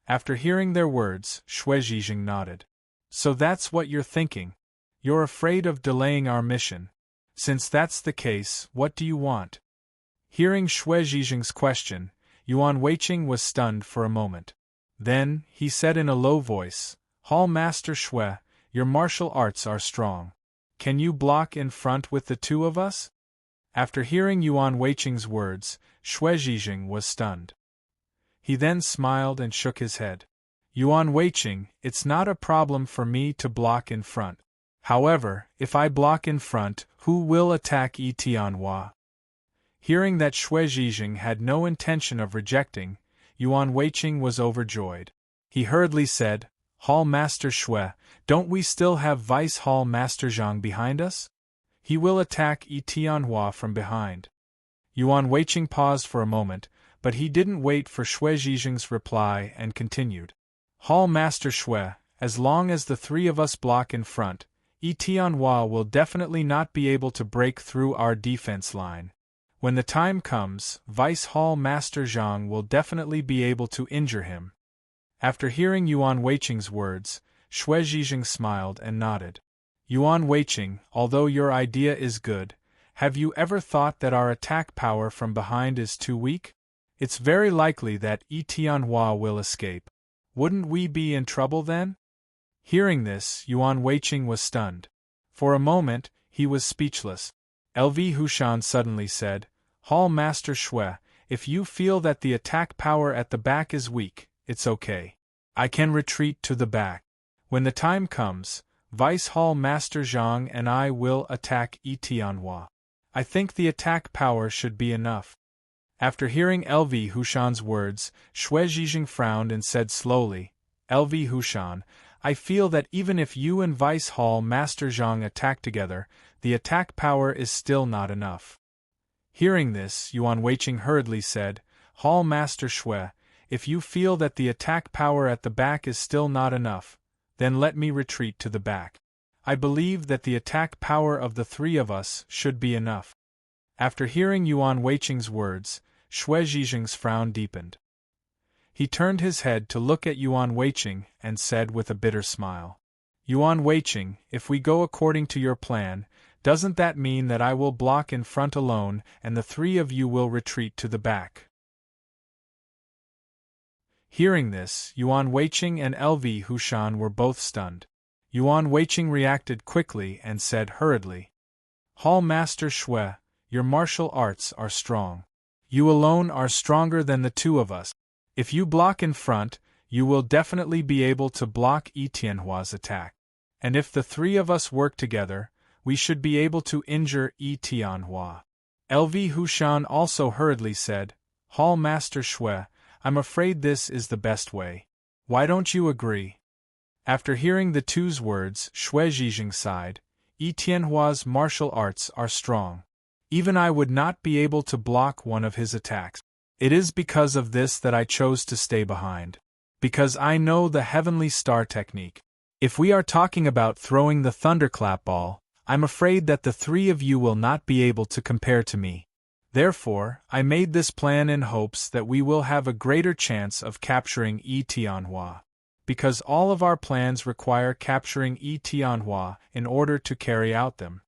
After hearing their words, Shui Zhizheng nodded. So that's what you're thinking. You're afraid of delaying our mission. Since that's the case, what do you want? Hearing Shui Zhizheng's question, Yuan Weiqing was stunned for a moment. Then, he said in a low voice, Hall Master Shui, your martial arts are strong. Can you block in front with the two of us? After hearing Yuan Weiqing's words, Shui Zhizheng was stunned. He then smiled and shook his head. Yuan Weiqing, it's not a problem for me to block in front. However, if I block in front, who will attack Tianhua? Hearing that Shui Zhizheng had no intention of rejecting, Yuan Weiqing was overjoyed. He hurriedly said, Hall Master Shui, don't we still have Vice Hall Master Zhang behind us? He will attack Tianhua from behind. Yuan Weiqing paused for a moment, but he didn't wait for Shui Zhizheng's reply and continued. Hall Master Shui, as long as the three of us block in front, Tianhua will definitely not be able to break through our defense line. When the time comes, Vice Hall Master Zhang will definitely be able to injure him. After hearing Yuan Weiqing's words, Shui Zhizheng smiled and nodded. Yuan Weiqing, although your idea is good, have you ever thought that our attack power from behind is too weak? It's very likely that Tianhua will escape. Wouldn't we be in trouble then? Hearing this, Yuan Weiqing was stunned. For a moment, he was speechless. LV Hushan suddenly said, Hall Master Shui, if you feel that the attack power at the back is weak, it's okay. I can retreat to the back. When the time comes, Vice Hall Master Zhang and I will attack Tianhua. I think the attack power should be enough. After hearing LV Hushan's words, Shui Zhizheng frowned and said slowly, LV Hushan, I feel that even if you and Vice Hall Master Zhang attack together, the attack power is still not enough. Hearing this, Yuan Weiqing hurriedly said, Hall Master Shui, if you feel that the attack power at the back is still not enough, then let me retreat to the back. I believe that the attack power of the three of us should be enough. After hearing Yuan Weiqing's words, Shui Zhizheng's frown deepened. He turned his head to look at Yuan Weiqing and said with a bitter smile, Yuan Weiqing, if we go according to your plan, doesn't that mean that I will block in front alone and the three of you will retreat to the back? Hearing this, Yuan Weiqing and LV Hushan were both stunned. Yuan Weiqing reacted quickly and said hurriedly, Hall Master Shui, your martial arts are strong. You alone are stronger than the two of us. If you block in front, you will definitely be able to block Tianhua's attack. And if the three of us work together, we should be able to injure Tianhua. LV Hushan also hurriedly said, Hall Master Shui, I'm afraid this is the best way. Why don't you agree? After hearing the two's words, Shui Zhizheng sighed. Tianhua's martial arts are strong. Even I would not be able to block one of his attacks. It is because of this that I chose to stay behind. Because I know the heavenly star technique. If we are talking about throwing the thunderclap ball, I'm afraid that the three of you will not be able to compare to me. Therefore, I made this plan in hopes that we will have a greater chance of capturing Tianhua. Because all of our plans require capturing Tianhua in order to carry out them.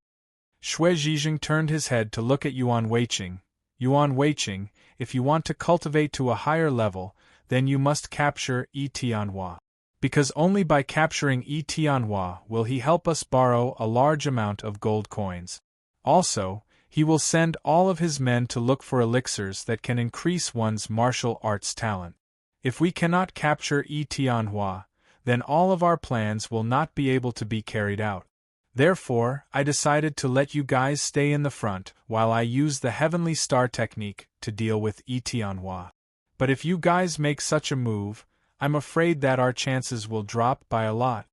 Xue Zhizheng turned his head to look at Yuan Weiqing. Yuan Weiqing, if you want to cultivate to a higher level, then you must capture Tianhua. Because only by capturing Tianhua will he help us borrow a large amount of gold coins. Also, he will send all of his men to look for elixirs that can increase one's martial arts talent. If we cannot capture Tianhua, then all of our plans will not be able to be carried out. Therefore, I decided to let you guys stay in the front while I use the heavenly star technique to deal with Tianhua. But if you guys make such a move, I'm afraid that our chances will drop by a lot.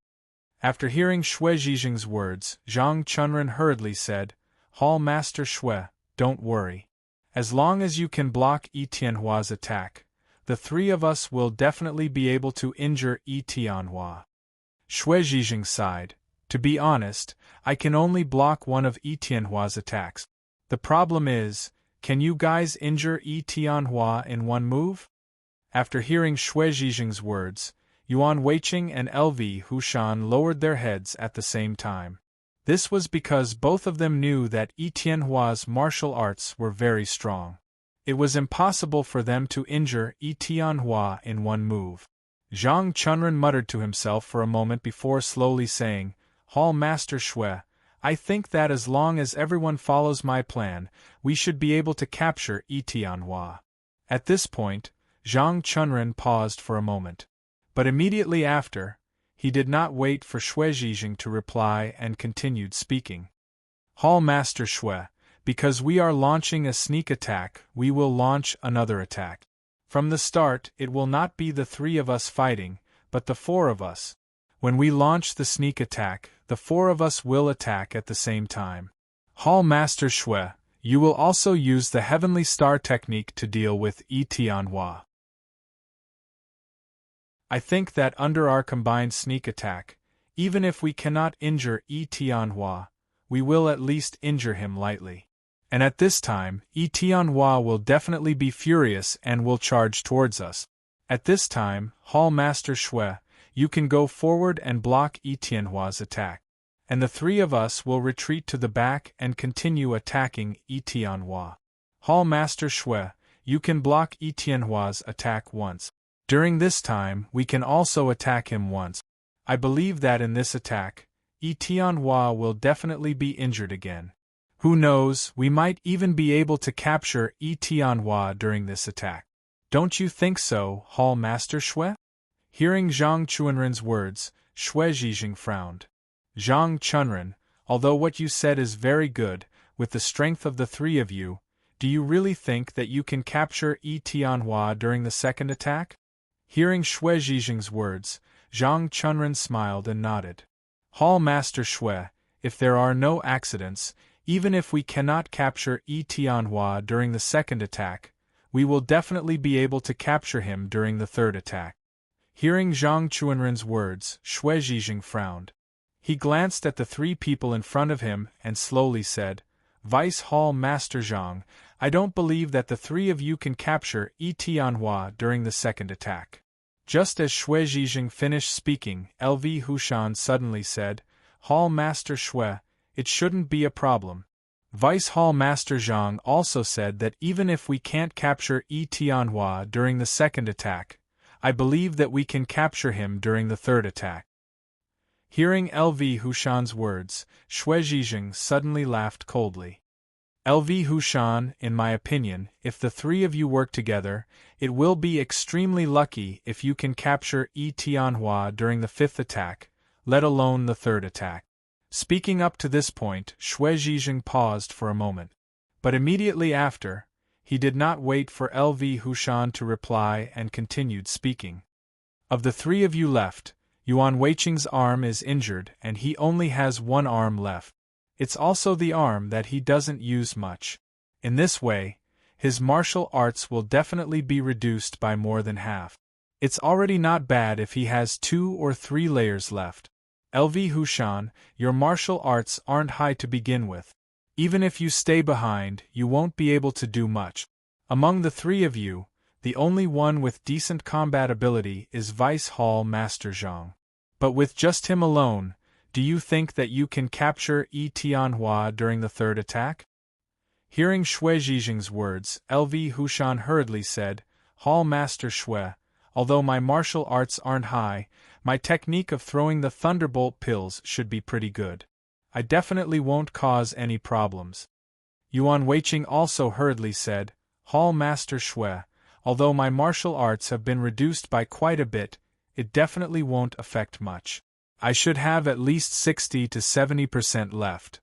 After hearing Xue Zhizheng's words, Zhang Chunren hurriedly said, Hall Master Xue, don't worry. As long as you can block Tianhua's attack, the three of us will definitely be able to injure Tianhua. Xue Zhizheng sighed. To be honest, I can only block one of Tianhua's attacks. The problem is, can you guys injure Tianhua in one move? After hearing Xue Zhizheng's words, Yuan Weiqing and LV Hushan lowered their heads at the same time. This was because both of them knew that Tianhua's martial arts were very strong. It was impossible for them to injure Tianhua in one move. Zhang Chunren muttered to himself for a moment before slowly saying, Hall Master Xue, I think that as long as everyone follows my plan, we should be able to capture Tianhua. At this point, Zhang Chunren paused for a moment. But immediately after, he did not wait for Xue Zhizheng to reply and continued speaking. Hall Master Xue, because we are launching a sneak attack, we will launch another attack. From the start, it will not be the three of us fighting, but the four of us. When we launch the sneak attack, the four of us will attack at the same time. Hall Master Xue, you will also use the heavenly star technique to deal with Tianhua. I think that under our combined sneak attack, even if we cannot injure Tianhua, we will at least injure him lightly. And at this time, Tianhua will definitely be furious and will charge towards us. At this time, Hall Master Xue, you can go forward and block Tianhua's attack. And the three of us will retreat to the back and continue attacking Tianhua. Hall Master Xue, you can block Tianhua's attack once. During this time, we can also attack him once. I believe that in this attack, Tianhua will definitely be injured again. Who knows, we might even be able to capture Tianhua during this attack. Don't you think so, Hall Master Xue? Hearing Zhang Chunren's words, Xue Zhizheng frowned. Zhang Chunren, although what you said is very good, with the strength of the three of you, do you really think that you can capture Tianhua during the second attack? Hearing Xue Zhizheng's words, Zhang Chunren smiled and nodded. Hall Master Xue, if there are no accidents, even if we cannot capture Tianhua during the second attack, we will definitely be able to capture him during the third attack. Hearing Zhang Chunren's words, Xue Zhizheng frowned. He glanced at the three people in front of him and slowly said, Vice Hall Master Zhang, I don't believe that the three of you can capture Tianhua during the second attack. Just as Xue Zhizheng finished speaking, LV Hushan suddenly said, Hall Master Xue, it shouldn't be a problem. Vice Hall Master Zhang also said that even if we can't capture Tianhua during the second attack, I believe that we can capture him during the third attack. Hearing LV Hushan's words, Xue Zhizheng suddenly laughed coldly. LV Hushan, in my opinion, if the three of you work together, it will be extremely lucky if you can capture Tianhua during the fifth attack, let alone the third attack. Speaking up to this point, Xue Zhizheng paused for a moment. But immediately after, he did not wait for LV Hushan to reply and continued speaking. Of the three of you left, Yuan Weiqing's arm is injured and he only has one arm left. It's also the arm that he doesn't use much. In this way, his martial arts will definitely be reduced by more than half. It's already not bad if he has 2 or 3 layers left. LV Hushan, your martial arts aren't high to begin with. Even if you stay behind, you won't be able to do much. Among the 3 of you, the only one with decent combat ability is Vice Hall Master Zhang. But with just him alone, do you think that you can capture Yi Tianhua during the 3rd attack? Hearing Shui Zhizheng's words, LV Hushan hurriedly said, Hall Master Shui, although my martial arts aren't high, my technique of throwing the thunderbolt pills should be pretty good. I definitely won't cause any problems. Yuan Weiqing also hurriedly said, Hall Master Shui, although my martial arts have been reduced by quite a bit, it definitely won't affect much. I should have at least 60 to 70% left.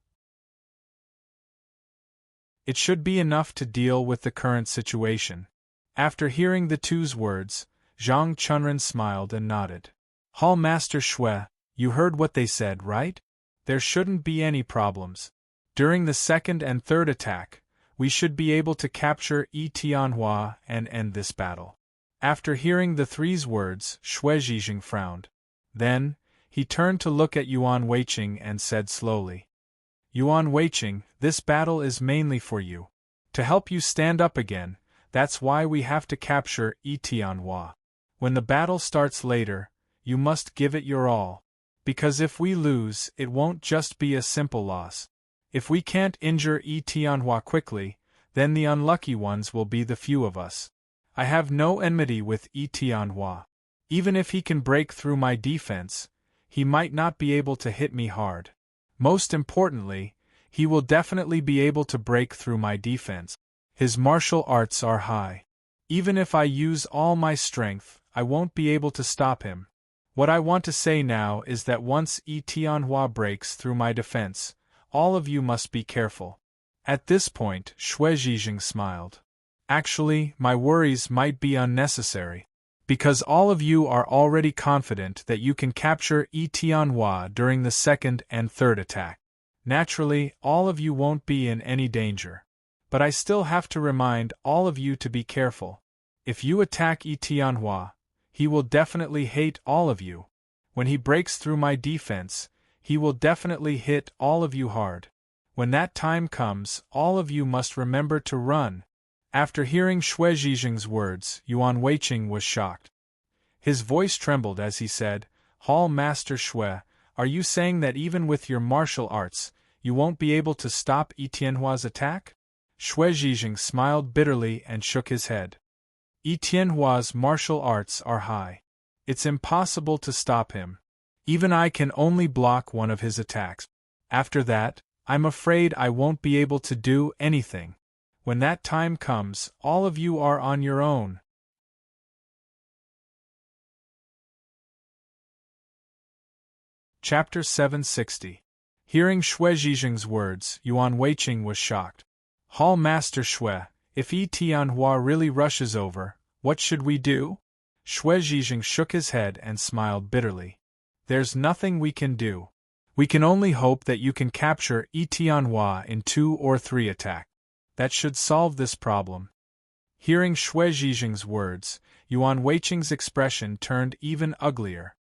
It should be enough to deal with the current situation. After hearing the two's words, Zhang Chunren smiled and nodded. Hall Master Shui, you heard what they said, right? There shouldn't be any problems. During the 2nd and 3rd attack, we should be able to capture Yi Tianhua and end this battle. After hearing the 3's words, Shui Zhizheng frowned. Then, he turned to look at Yuan Weiqing and said slowly, Yuan Weiqing, this battle is mainly for you. To help you stand up again, that's why we have to capture Yi Tianhua. When the battle starts later, you must give it your all. Because if we lose, it won't just be a simple loss. If we can't injure Yi Tianhua quickly, then the unlucky ones will be the few of us. I have no enmity with Yi Tianhua. Even if he can break through my defense, he might not be able to hit me hard. Most importantly, he will definitely be able to break through my defense. His martial arts are high. Even if I use all my strength, I won't be able to stop him. What I want to say now is that once Yi Tianhua breaks through my defense, all of you must be careful. At this point, Shui Zhizheng smiled. Actually, my worries might be unnecessary. Because all of you are already confident that you can capture Yi Tianhua during the 2nd and 3rd attack. Naturally, all of you won't be in any danger. But I still have to remind all of you to be careful. If you attack Yi Tianhua, he will definitely hate all of you. When he breaks through my defense, he will definitely hit all of you hard. When that time comes, all of you must remember to run. After hearing Shui Zhizheng's words, Yuan Weiqing was shocked. His voice trembled as he said, Hall Master Shui, are you saying that even with your martial arts, you won't be able to stop Yi Tianhua's attack? Shui Zhizheng smiled bitterly and shook his head. Yi Tianhua's martial arts are high. It's impossible to stop him. Even I can only block one of his attacks. After that, I'm afraid I won't be able to do anything. When that time comes, all of you are on your own. Chapter 760. Hearing Shui Zhizheng's words, Yuan Weiqing was shocked. Hall Master Shui, if Yi Tianhua really rushes over, what should we do? Shui Zhizheng shook his head and smiled bitterly. There's nothing we can do. We can only hope that you can capture Yi Tianhua in 2 or 3 attacks. That should solve this problem. Hearing Shui Zhizheng's words, Yuan Weiqing's expression turned even uglier.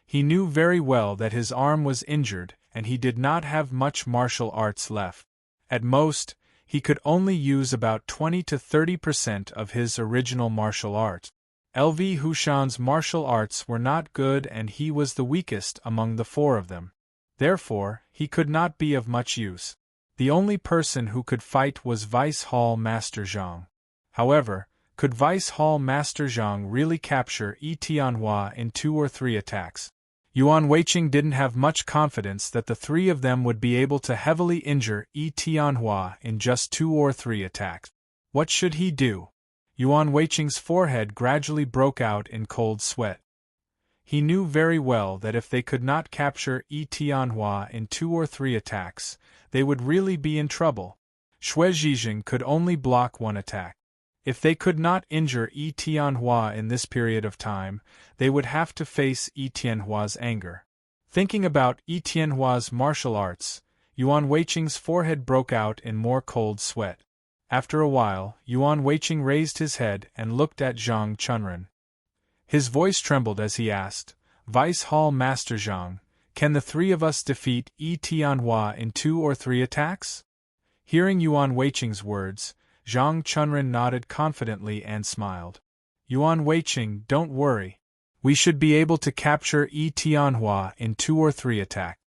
He knew very well that his arm was injured and he did not have much martial arts left. At most, he could only use about 20 to 30% of his original martial art. LV Hushan's martial arts were not good and he was the weakest among the 4 of them. Therefore, he could not be of much use. The only person who could fight was Vice Hall Master Zhang. However, could Vice Hall Master Zhang really capture Yi Tianhua in 2 or 3 attacks? Yuan Weiqing didn't have much confidence that the 3 of them would be able to heavily injure Yi Tianhua in just 2 or 3 attacks. What should he do? Yuan Weiqing's forehead gradually broke out in cold sweat. He knew very well that if they could not capture Yi Tianhua in 2 or 3 attacks, they would really be in trouble. Shui Zhizheng could only block 1 attack. If they could not injure Yi Tianhua in this period of time, they would have to face Yi Tianhua's anger. Thinking about Yi Tianhua's martial arts, Yuan Weiqing's forehead broke out in more cold sweat. After a while, Yuan Weiqing raised his head and looked at Zhang Chunren. His voice trembled as he asked, Vice Hall Master Zhang, can the three of us defeat Tianhua in 2 or 3 attacks? Hearing Yuan Weiqing's words, Zhang Chunren nodded confidently and smiled. Yuan Weiqing, don't worry. We should be able to capture Tianhua in 2 or 3 attacks.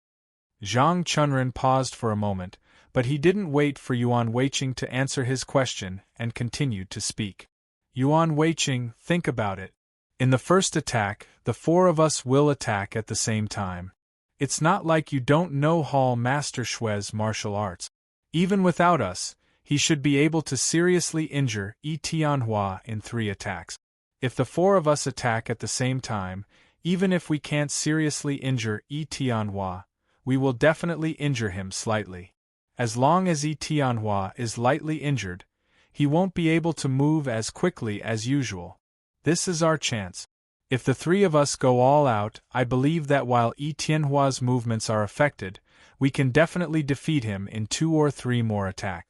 Zhang Chunren paused for a moment, but he didn't wait for Yuan Weiqing to answer his question and continued to speak. Yuan Weiqing, think about it. In the first attack, the 4 of us will attack at the same time. It's not like you don't know Hall Master Shue's martial arts. Even without us, he should be able to seriously injure Tianhua in 3 attacks. If the 4 of us attack at the same time, even if we can't seriously injure Tianhua, we will definitely injure him slightly. As long as Tianhua is lightly injured, he won't be able to move as quickly as usual. This is our chance. If the 3 of us go all out, I believe that while Tianhua's movements are affected, we can definitely defeat him in 2 or 3 more attacks.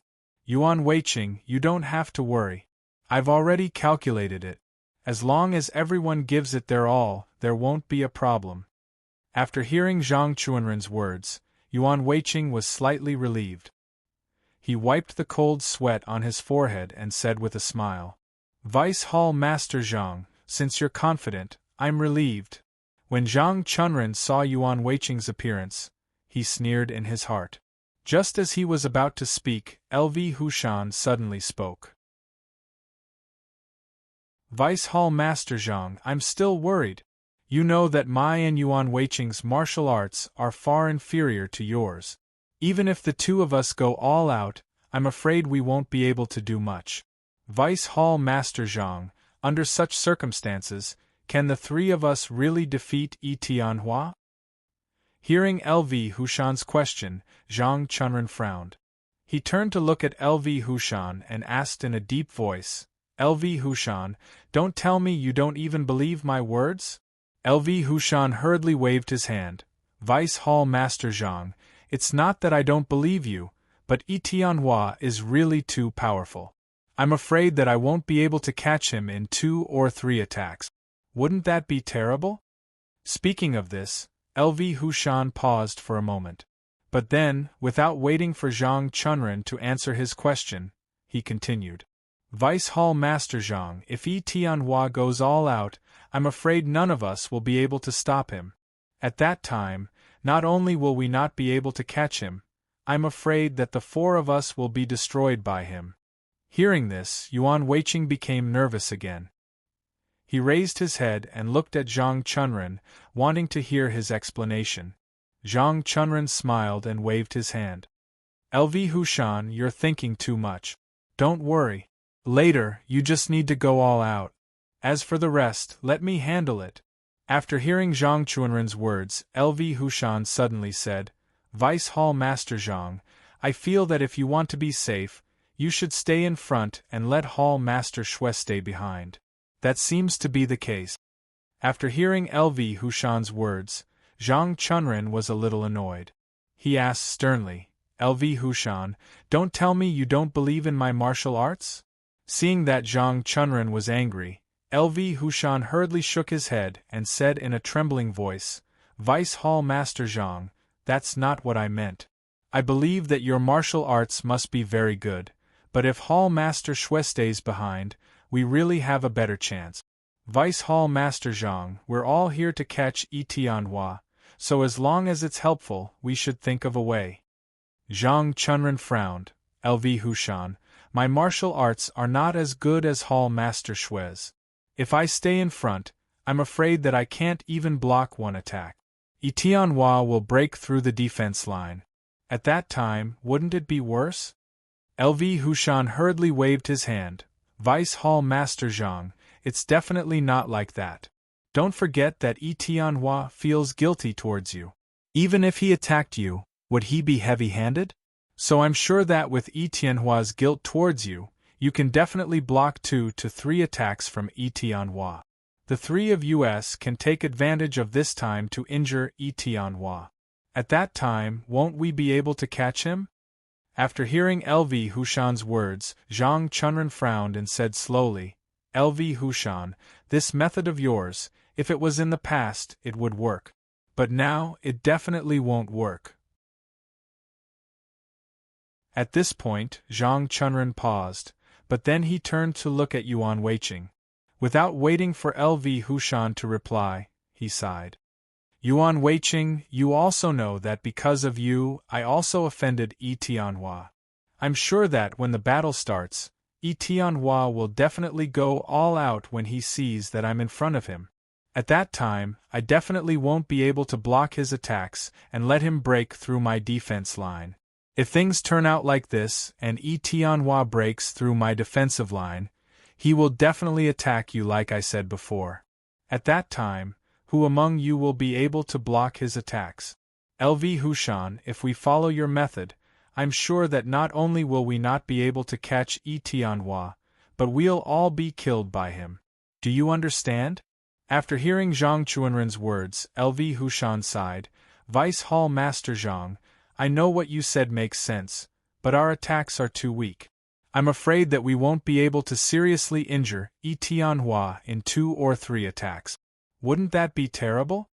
Yuan Weiqing, you don't have to worry. I've already calculated it. As long as everyone gives it their all, there won't be a problem. After hearing Zhang Chunren's words, Yuan Weiqing was slightly relieved. He wiped the cold sweat on his forehead and said with a smile, Vice Hall Master Zhang, since you're confident, I'm relieved. When Zhang Chunren saw Yuan Weiqing's appearance, he sneered in his heart. Just as he was about to speak, LV Hushan suddenly spoke. Vice Hall Master Zhang, I'm still worried. You know that my and Yuan Weiqing's martial arts are far inferior to yours. Even if the 2 of us go all out, I'm afraid we won't be able to do much. Vice Hall Master Zhang, under such circumstances, can the 3 of us really defeat Tianhua? Hearing LV Hushan's question, Zhang Chunren frowned. He turned to look at LV Hushan and asked in a deep voice, LV Hushan, don't tell me you don't even believe my words? LV Hushan hurriedly waved his hand. Vice Hall Master Zhang, it's not that I don't believe you, but Tianhua is really too powerful. I'm afraid that I won't be able to catch him in 2 or 3 attacks. Wouldn't that be terrible? Speaking of this, LV Hushan paused for a moment. But then, without waiting for Zhang Chunren to answer his question, he continued. Vice Hall Master Zhang, if Tianhua goes all out, I'm afraid none of us will be able to stop him. At that time, not only will we not be able to catch him, I'm afraid that the 4 of us will be destroyed by him. Hearing this, Yuan Weiqing became nervous again. He raised his head and looked at Zhang Chunren, wanting to hear his explanation. Zhang Chunren smiled and waved his hand. LV Hushan, you're thinking too much. Don't worry. Later, you just need to go all out. As for the rest, let me handle it. After hearing Zhang Chunren's words, LV Hushan suddenly said, Vice Hall Master Zhang, I feel that if you want to be safe, you should stay in front and let Hall Master Shue stay behind. That seems to be the case. After hearing LV Hushan's words, Zhang Chunren was a little annoyed. He asked sternly, LV Hushan, don't tell me you don't believe in my martial arts? Seeing that Zhang Chunren was angry, LV Hushan hurriedly shook his head and said in a trembling voice, Vice Hall Master Zhang, that's not what I meant. I believe that your martial arts must be very good, but if Hall Master Shue stays behind, we really have a better chance. Vice Hall Master Zhang, we're all here to catch Tianhua, so as long as it's helpful, we should think of a way. Zhang Chunren frowned. LV Hushan, my martial arts are not as good as Hall Master Shue's. If I stay in front, I'm afraid that I can't even block one attack. Tianhua will break through the defense line. At that time, wouldn't it be worse? LV Hushan hurriedly waved his hand. Vice Hall Master Zhang, it's definitely not like that. Don't forget that Tianhua feels guilty towards you. Even if he attacked you, would he be heavy-handed? So I'm sure that with Tianhua's guilt towards you, you can definitely block 2 to 3 attacks from Tianhua. The 3 of us can take advantage of this time to injure Tianhua. At that time, won't we be able to catch him? After hearing LV Hushan's words, Zhang Chunren frowned and said slowly, LV Hushan, this method of yours, if it was in the past, it would work. But now, it definitely won't work. At this point, Zhang Chunren paused, but then he turned to look at Yuan Weiqing. Without waiting for LV Hushan to reply, he sighed. Yuan Weiqing, you also know that because of you, I also offended Yi Tianhua. I'm sure that when the battle starts, Yi Tianhua will definitely go all out when he sees that I'm in front of him. At that time, I definitely won't be able to block his attacks and let him break through my defense line. If things turn out like this, and Yi Tianhua breaks through my defensive line, he will definitely attack you like I said before. At that time, who among you will be able to block his attacks? LV Hushan, if we follow your method, I'm sure that not only will we not be able to catch Yi Tianhua, but we'll all be killed by him. Do you understand? After hearing Zhang Chunren's words, LV Hushan sighed, Vice Hall Master Zhang, I know what you said makes sense, but our attacks are too weak. I'm afraid that we won't be able to seriously injure Yi Tianhua in 2 or 3 attacks. Wouldn't that be terrible?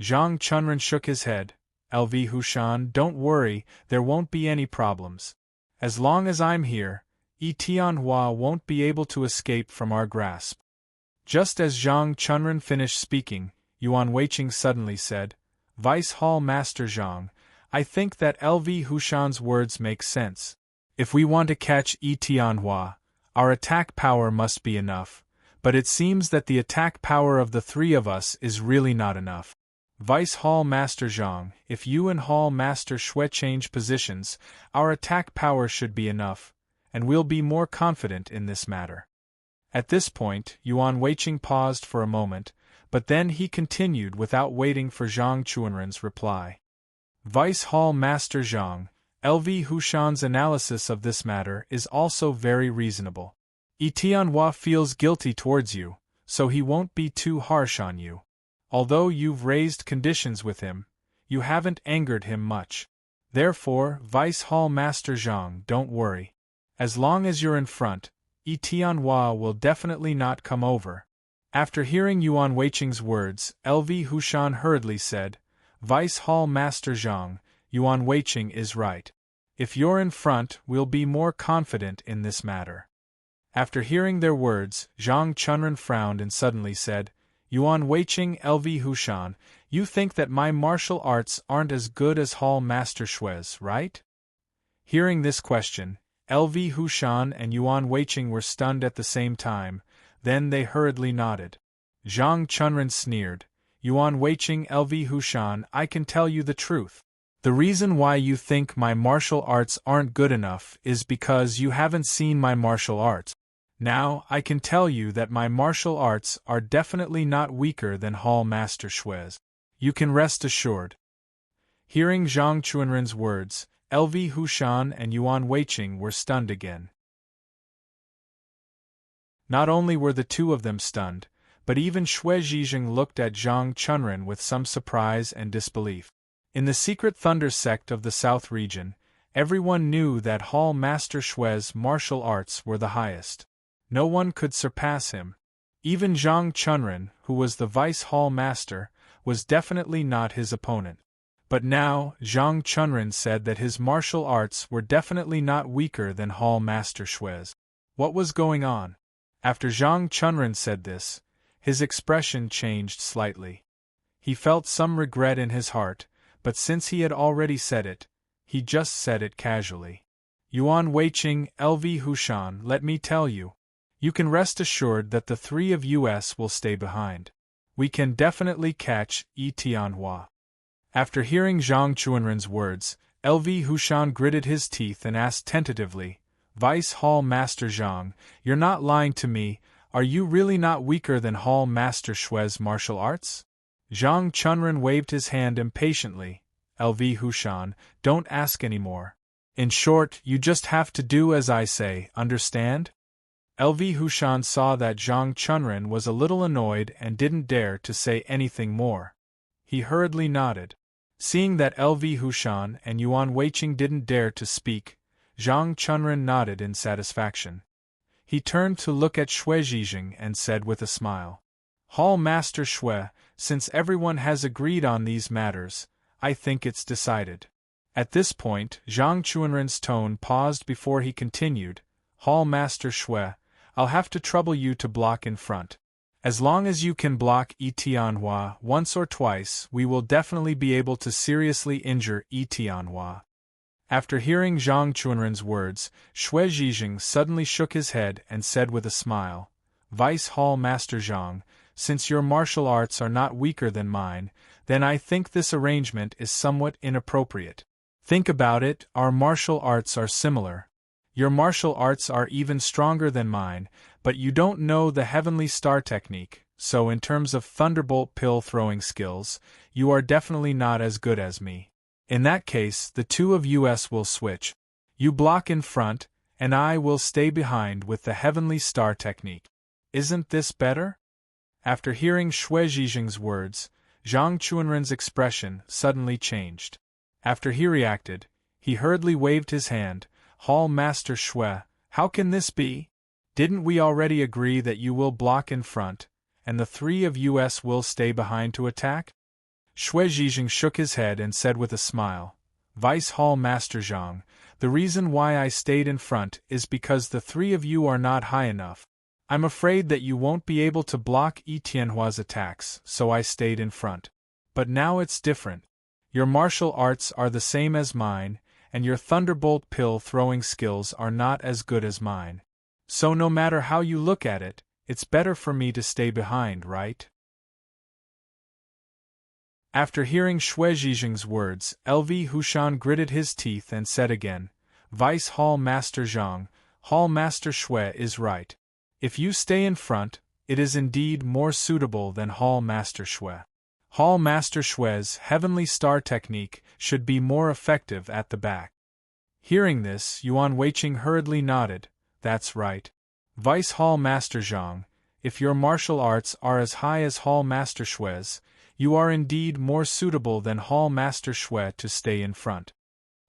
Zhang Chunren shook his head. LV Hushan, don't worry, there won't be any problems. As long as I'm here, Yi Tianhua won't be able to escape from our grasp. Just as Zhang Chunren finished speaking, Yuan Weiqing suddenly said, Vice Hall Master Zhang, I think that LV Hushan's words make sense. If we want to catch Yi Tianhua, our attack power must be enough. But it seems that the attack power of the 3 of us is really not enough. Vice Hall Master Zhang, if you and Hall Master Shui change positions, our attack power should be enough, and we'll be more confident in this matter. At this point, Yuan Weiqing paused for a moment, but then he continued without waiting for Zhang Chunren's reply. Vice Hall Master Zhang, LV Hushan's analysis of this matter is also very reasonable. Yi Tianhua feels guilty towards you, so he won't be too harsh on you. Although you've raised conditions with him, you haven't angered him much. Therefore, Vice Hall Master Zhang, don't worry. As long as you're in front, Yi Tianhua will definitely not come over. After hearing Yuan Weiqing's words, LV Hushan hurriedly said, Vice Hall Master Zhang, Yuan Weiqing is right. If you're in front, we'll be more confident in this matter. After hearing their words, Zhang Chunren frowned and suddenly said, Yuan Weiqing, LV Hushan, you think that my martial arts aren't as good as Hall Master Shui's, right? Hearing this question, LV Hushan and Yuan Weiqing were stunned at the same time, then they hurriedly nodded. Zhang Chunren sneered, Yuan Weiqing, LV Hushan, I can tell you the truth. The reason why you think my martial arts aren't good enough is because you haven't seen my martial arts. Now, I can tell you that my martial arts are definitely not weaker than Hall Master Shui's. You can rest assured. Hearing Zhang Chunren's words, LV Hushan and Yuan Weiqing were stunned again. Not only were the 2 of them stunned, but even Shui Zhizheng looked at Zhang Chunren with some surprise and disbelief. In the secret thunder sect of the South region, everyone knew that Hall Master Shui's martial arts were the highest. No one could surpass him. Even Zhang Chunren, who was the Vice Hall Master, was definitely not his opponent. But now, Zhang Chunren said that his martial arts were definitely not weaker than Hall Master Shui's. What was going on? After Zhang Chunren said this, his expression changed slightly. He felt some regret in his heart, but since he had already said it, he just said it casually. Yuan Weiqing, LV Hushan, let me tell you. You can rest assured that the 3 of us will stay behind. We can definitely catch Yi Tianhua. After hearing Zhang Chunren's words, LV Hushan gritted his teeth and asked tentatively, Vice Hall Master Zhang, you're not lying to me, are you really not weaker than Hall Master Shui's martial arts? Zhang Chunren waved his hand impatiently. LV Hushan, don't ask any more. In short, you just have to do as I say, understand? LV Hushan saw that Zhang Chunren was a little annoyed and didn't dare to say anything more. He hurriedly nodded. Seeing that LV Hushan and Yuan Weiqing didn't dare to speak, Zhang Chunren nodded in satisfaction. He turned to look at Xue Zhijing and said with a smile, Hall Master Xue, since everyone has agreed on these matters, I think it's decided. At this point, Zhang Chunren's tone paused before he continued, Hall Master Xue, I'll have to trouble you to block in front. As long as you can block Yi Tianhua once or twice, we will definitely be able to seriously injure Yi Tianhua. After hearing Zhang Chunren's words, Xue Zhijing suddenly shook his head and said with a smile, Vice Hall Master Zhang, since your martial arts are not weaker than mine, then I think this arrangement is somewhat inappropriate. Think about it, our martial arts are similar. Your martial arts are even stronger than mine, but you don't know the Heavenly Star technique, so in terms of thunderbolt pill throwing skills, you are definitely not as good as me. In that case, the two of us will switch. You block in front, and I will stay behind with the Heavenly Star technique. Isn't this better? After hearing Xue Zhijing's words, Zhang Chunren's expression suddenly changed. After he reacted, he hurriedly waved his hand, Hall Master Xue, how can this be? Didn't we already agree that you will block in front, and the three of us will stay behind to attack? Xue Zhijing shook his head and said with a smile, Vice Hall Master Zhang, the reason why I stayed in front is because the three of you are not high enough. I'm afraid that you won't be able to block Yi Tianhua's attacks, so I stayed in front. But now it's different. Your martial arts are the same as mine, and your thunderbolt pill throwing skills are not as good as mine. So no matter how you look at it, it's better for me to stay behind, right? After hearing Xue Zhijing's words, LV Hushan gritted his teeth and said again, Vice Hall Master Zhang, Hall Master Xue is right. If you stay in front, it is indeed more suitable than Hall Master Xue. Hall Master Xue's Heavenly Star technique should be more effective at the back. Hearing this, Yuan Weiqing hurriedly nodded, That's right. Vice Hall Master Zhang, if your martial arts are as high as Hall Master Xue's, you are indeed more suitable than Hall Master Xue to stay in front.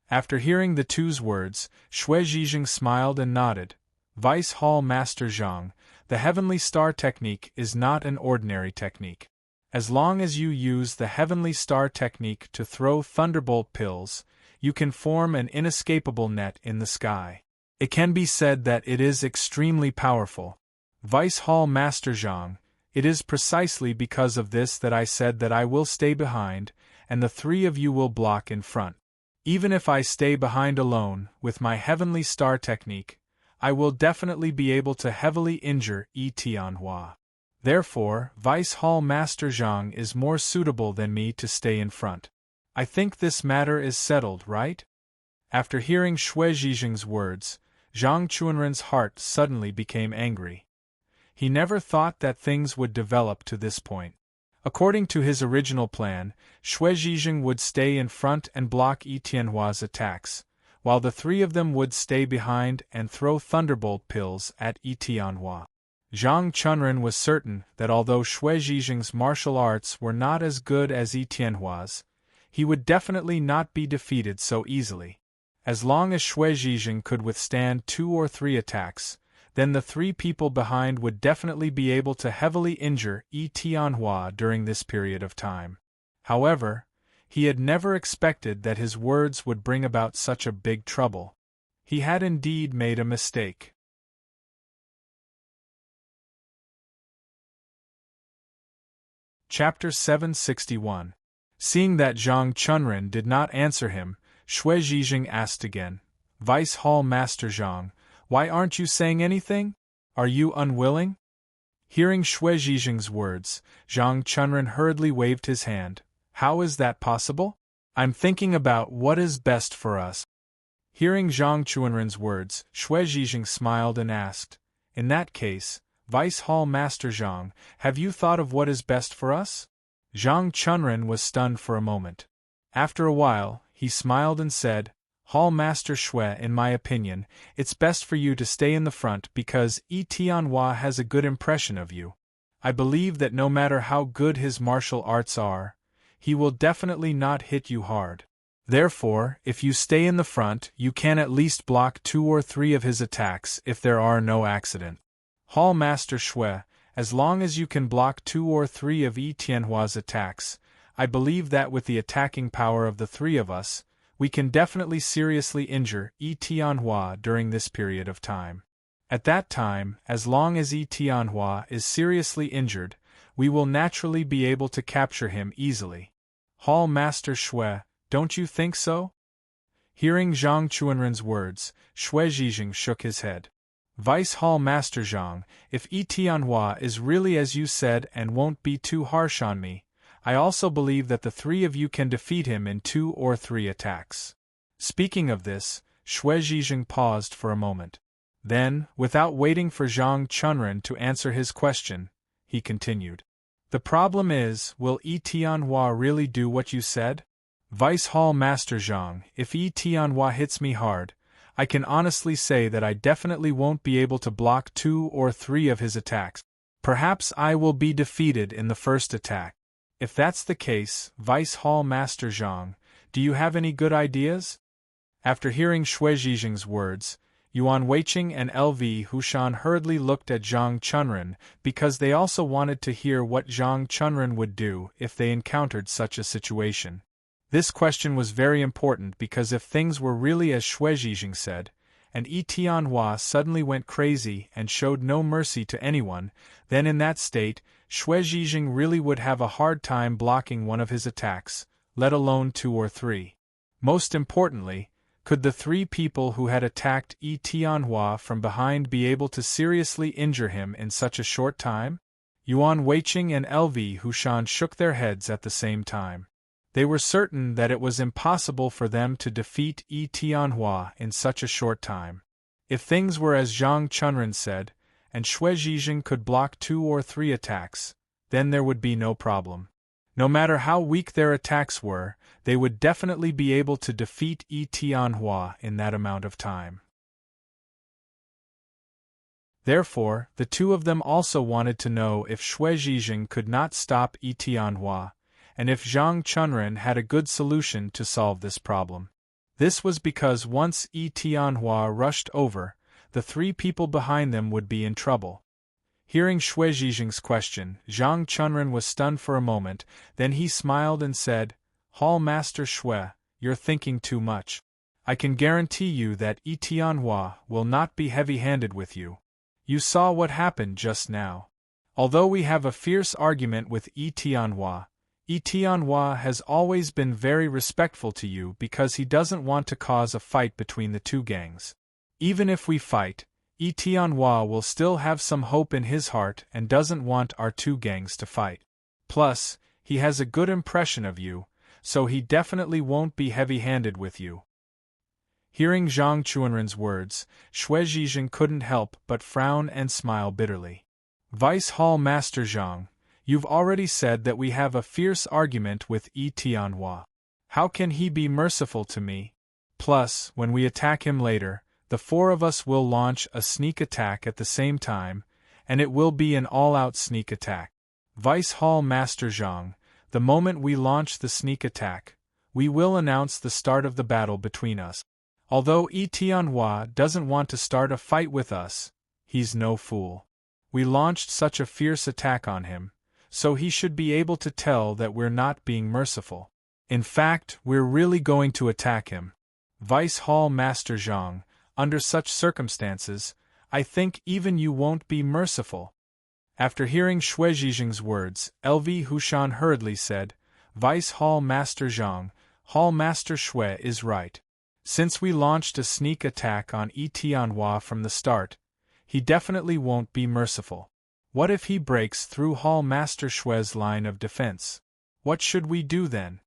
After hearing the two's words, Xue Zhijing smiled and nodded, Vice Hall Master Zhang, the Heavenly Star technique is not an ordinary technique. As long as you use the Heavenly Star technique to throw thunderbolt pills, you can form an inescapable net in the sky. It can be said that it is extremely powerful. Vice Hall Master Zhang, it is precisely because of this that I said that I will stay behind, and the three of you will block in front. Even if I stay behind alone, with my Heavenly Star technique, I will definitely be able to heavily injure Yi Tianhua. Therefore, Vice Hall Master Zhang is more suitable than me to stay in front. I think this matter is settled, right? After hearing Xue Zhijing's words, Zhang Chunren's heart suddenly became angry. He never thought that things would develop to this point. According to his original plan, Xue Zhijing would stay in front and block Yi Tianhua's attacks, while the three of them would stay behind and throw thunderbolt pills at Yi Tianhua. Zhang Chunren was certain that although Xue Zhijing's martial arts were not as good as Yi Tianhua's, he would definitely not be defeated so easily. As long as Xue Zhijing could withstand 2 or 3 attacks, then the 3 people behind would definitely be able to heavily injure Yi Tianhua during this period of time. However, he had never expected that his words would bring about such a big trouble. He had indeed made a mistake. Chapter 761. Seeing that Zhang Chunren did not answer him, Xue Zhijing asked again, Vice Hall Master Zhang, why aren't you saying anything? Are you unwilling? Hearing Xue Zhijing's words, Zhang Chunren hurriedly waved his hand. How is that possible? I'm thinking about what is best for us. Hearing Zhang Chunren's words, Xue Zhijing smiled and asked, In that case, Vice Hall Master Zhang, have you thought of what is best for us? Zhang Chunren was stunned for a moment. After a while, he smiled and said, Hall Master Xue, in my opinion, it's best for you to stay in the front because Yi Tianhua has a good impression of you. I believe that no matter how good his martial arts are, he will definitely not hit you hard. Therefore, if you stay in the front, you can at least block 2 or 3 of his attacks if there are no accidents. Hall Master Shui, as long as you can block 2 or 3 of Yi Tianhua's attacks, I believe that with the attacking power of the 3 of us, we can definitely seriously injure Yi Tianhua during this period of time. At that time, as long as Yi Tianhua is seriously injured, we will naturally be able to capture him easily. Hall Master Shui, don't you think so? Hearing Zhang Chuanren's words, Shui Zhijing shook his head. Vice Hall Master Zhang, if Yi Tianhua is really as you said and won't be too harsh on me, I also believe that the 3 of you can defeat him in 2 or 3 attacks. Speaking of this, Shui Zhijing paused for a moment. Then, without waiting for Zhang Chunren to answer his question, he continued. The problem is, will Yi Tianhua really do what you said? Vice Hall Master Zhang, if Yi Tianhua hits me hard, I can honestly say that I definitely won't be able to block 2 or 3 of his attacks. Perhaps I will be defeated in the first attack. If that's the case, Vice Hall Master Zhang, do you have any good ideas? After hearing Shui Zhijing's words, Yuan Weiqing and LV Hushan hurriedly looked at Zhang Chunren because they also wanted to hear what Zhang Chunren would do if they encountered such a situation. This question was very important because if things were really as Shui Zhijing said, and Yi Tianhua suddenly went crazy and showed no mercy to anyone, then in that state, Shui Zhijing really would have a hard time blocking one of his attacks, let alone 2 or 3. Most importantly, could the 3 people who had attacked Yi Tianhua from behind be able to seriously injure him in such a short time? Yuan Weiqing and LV Hushan shook their heads at the same time. They were certain that it was impossible for them to defeat Yi Tianhua in such a short time. If things were as Zhang Chunren said, and Shui Zhijing could block 2 or 3 attacks, then there would be no problem. No matter how weak their attacks were, they would definitely be able to defeat Yi Tianhua in that amount of time. Therefore, the 2 of them also wanted to know if Shui Zhijing could not stop Yi Tianhua, and if Zhang Chunren had a good solution to solve this problem. This was because once Yi Tianhua rushed over, the 3 people behind them would be in trouble. Hearing Shui Zhijing's question, Zhang Chunren was stunned for a moment, then he smiled and said, Hall Master Shui, you're thinking too much. I can guarantee you that Yi Tianhua will not be heavy-handed with you. You saw what happened just now. Although we have a fierce argument with Yi Tianhua has always been very respectful to you because he doesn't want to cause a fight between the 2 gangs. Even if we fight, Yi Tianhua will still have some hope in his heart and doesn't want our 2 gangs to fight. Plus, he has a good impression of you, so he definitely won't be heavy-handed with you. Hearing Zhang Chuanren's words, Shui Zhijing couldn't help but frown and smile bitterly. Vice Hall Master Zhang, you've already said that we have a fierce argument with Yi Tianhua. How can he be merciful to me? Plus, when we attack him later, the 4 of us will launch a sneak attack at the same time, and it will be an all-out sneak attack. Vice Hall Master Zhang, the moment we launch the sneak attack, we will announce the start of the battle between us. Although Yi Tianhua doesn't want to start a fight with us, he's no fool. We launched such a fierce attack on him, so he should be able to tell that we're not being merciful. In fact, we're really going to attack him. Vice Hall Master Zhang, under such circumstances, I think even you won't be merciful. After hearing Shui Zhijing's words, LV Hushan hurriedly said, Vice Hall Master Zhang, Hall Master Shui is right. Since we launched a sneak attack on Yi Tianhua from the start, he definitely won't be merciful. What if he breaks through Hall Master Shui's line of defense? What should we do then?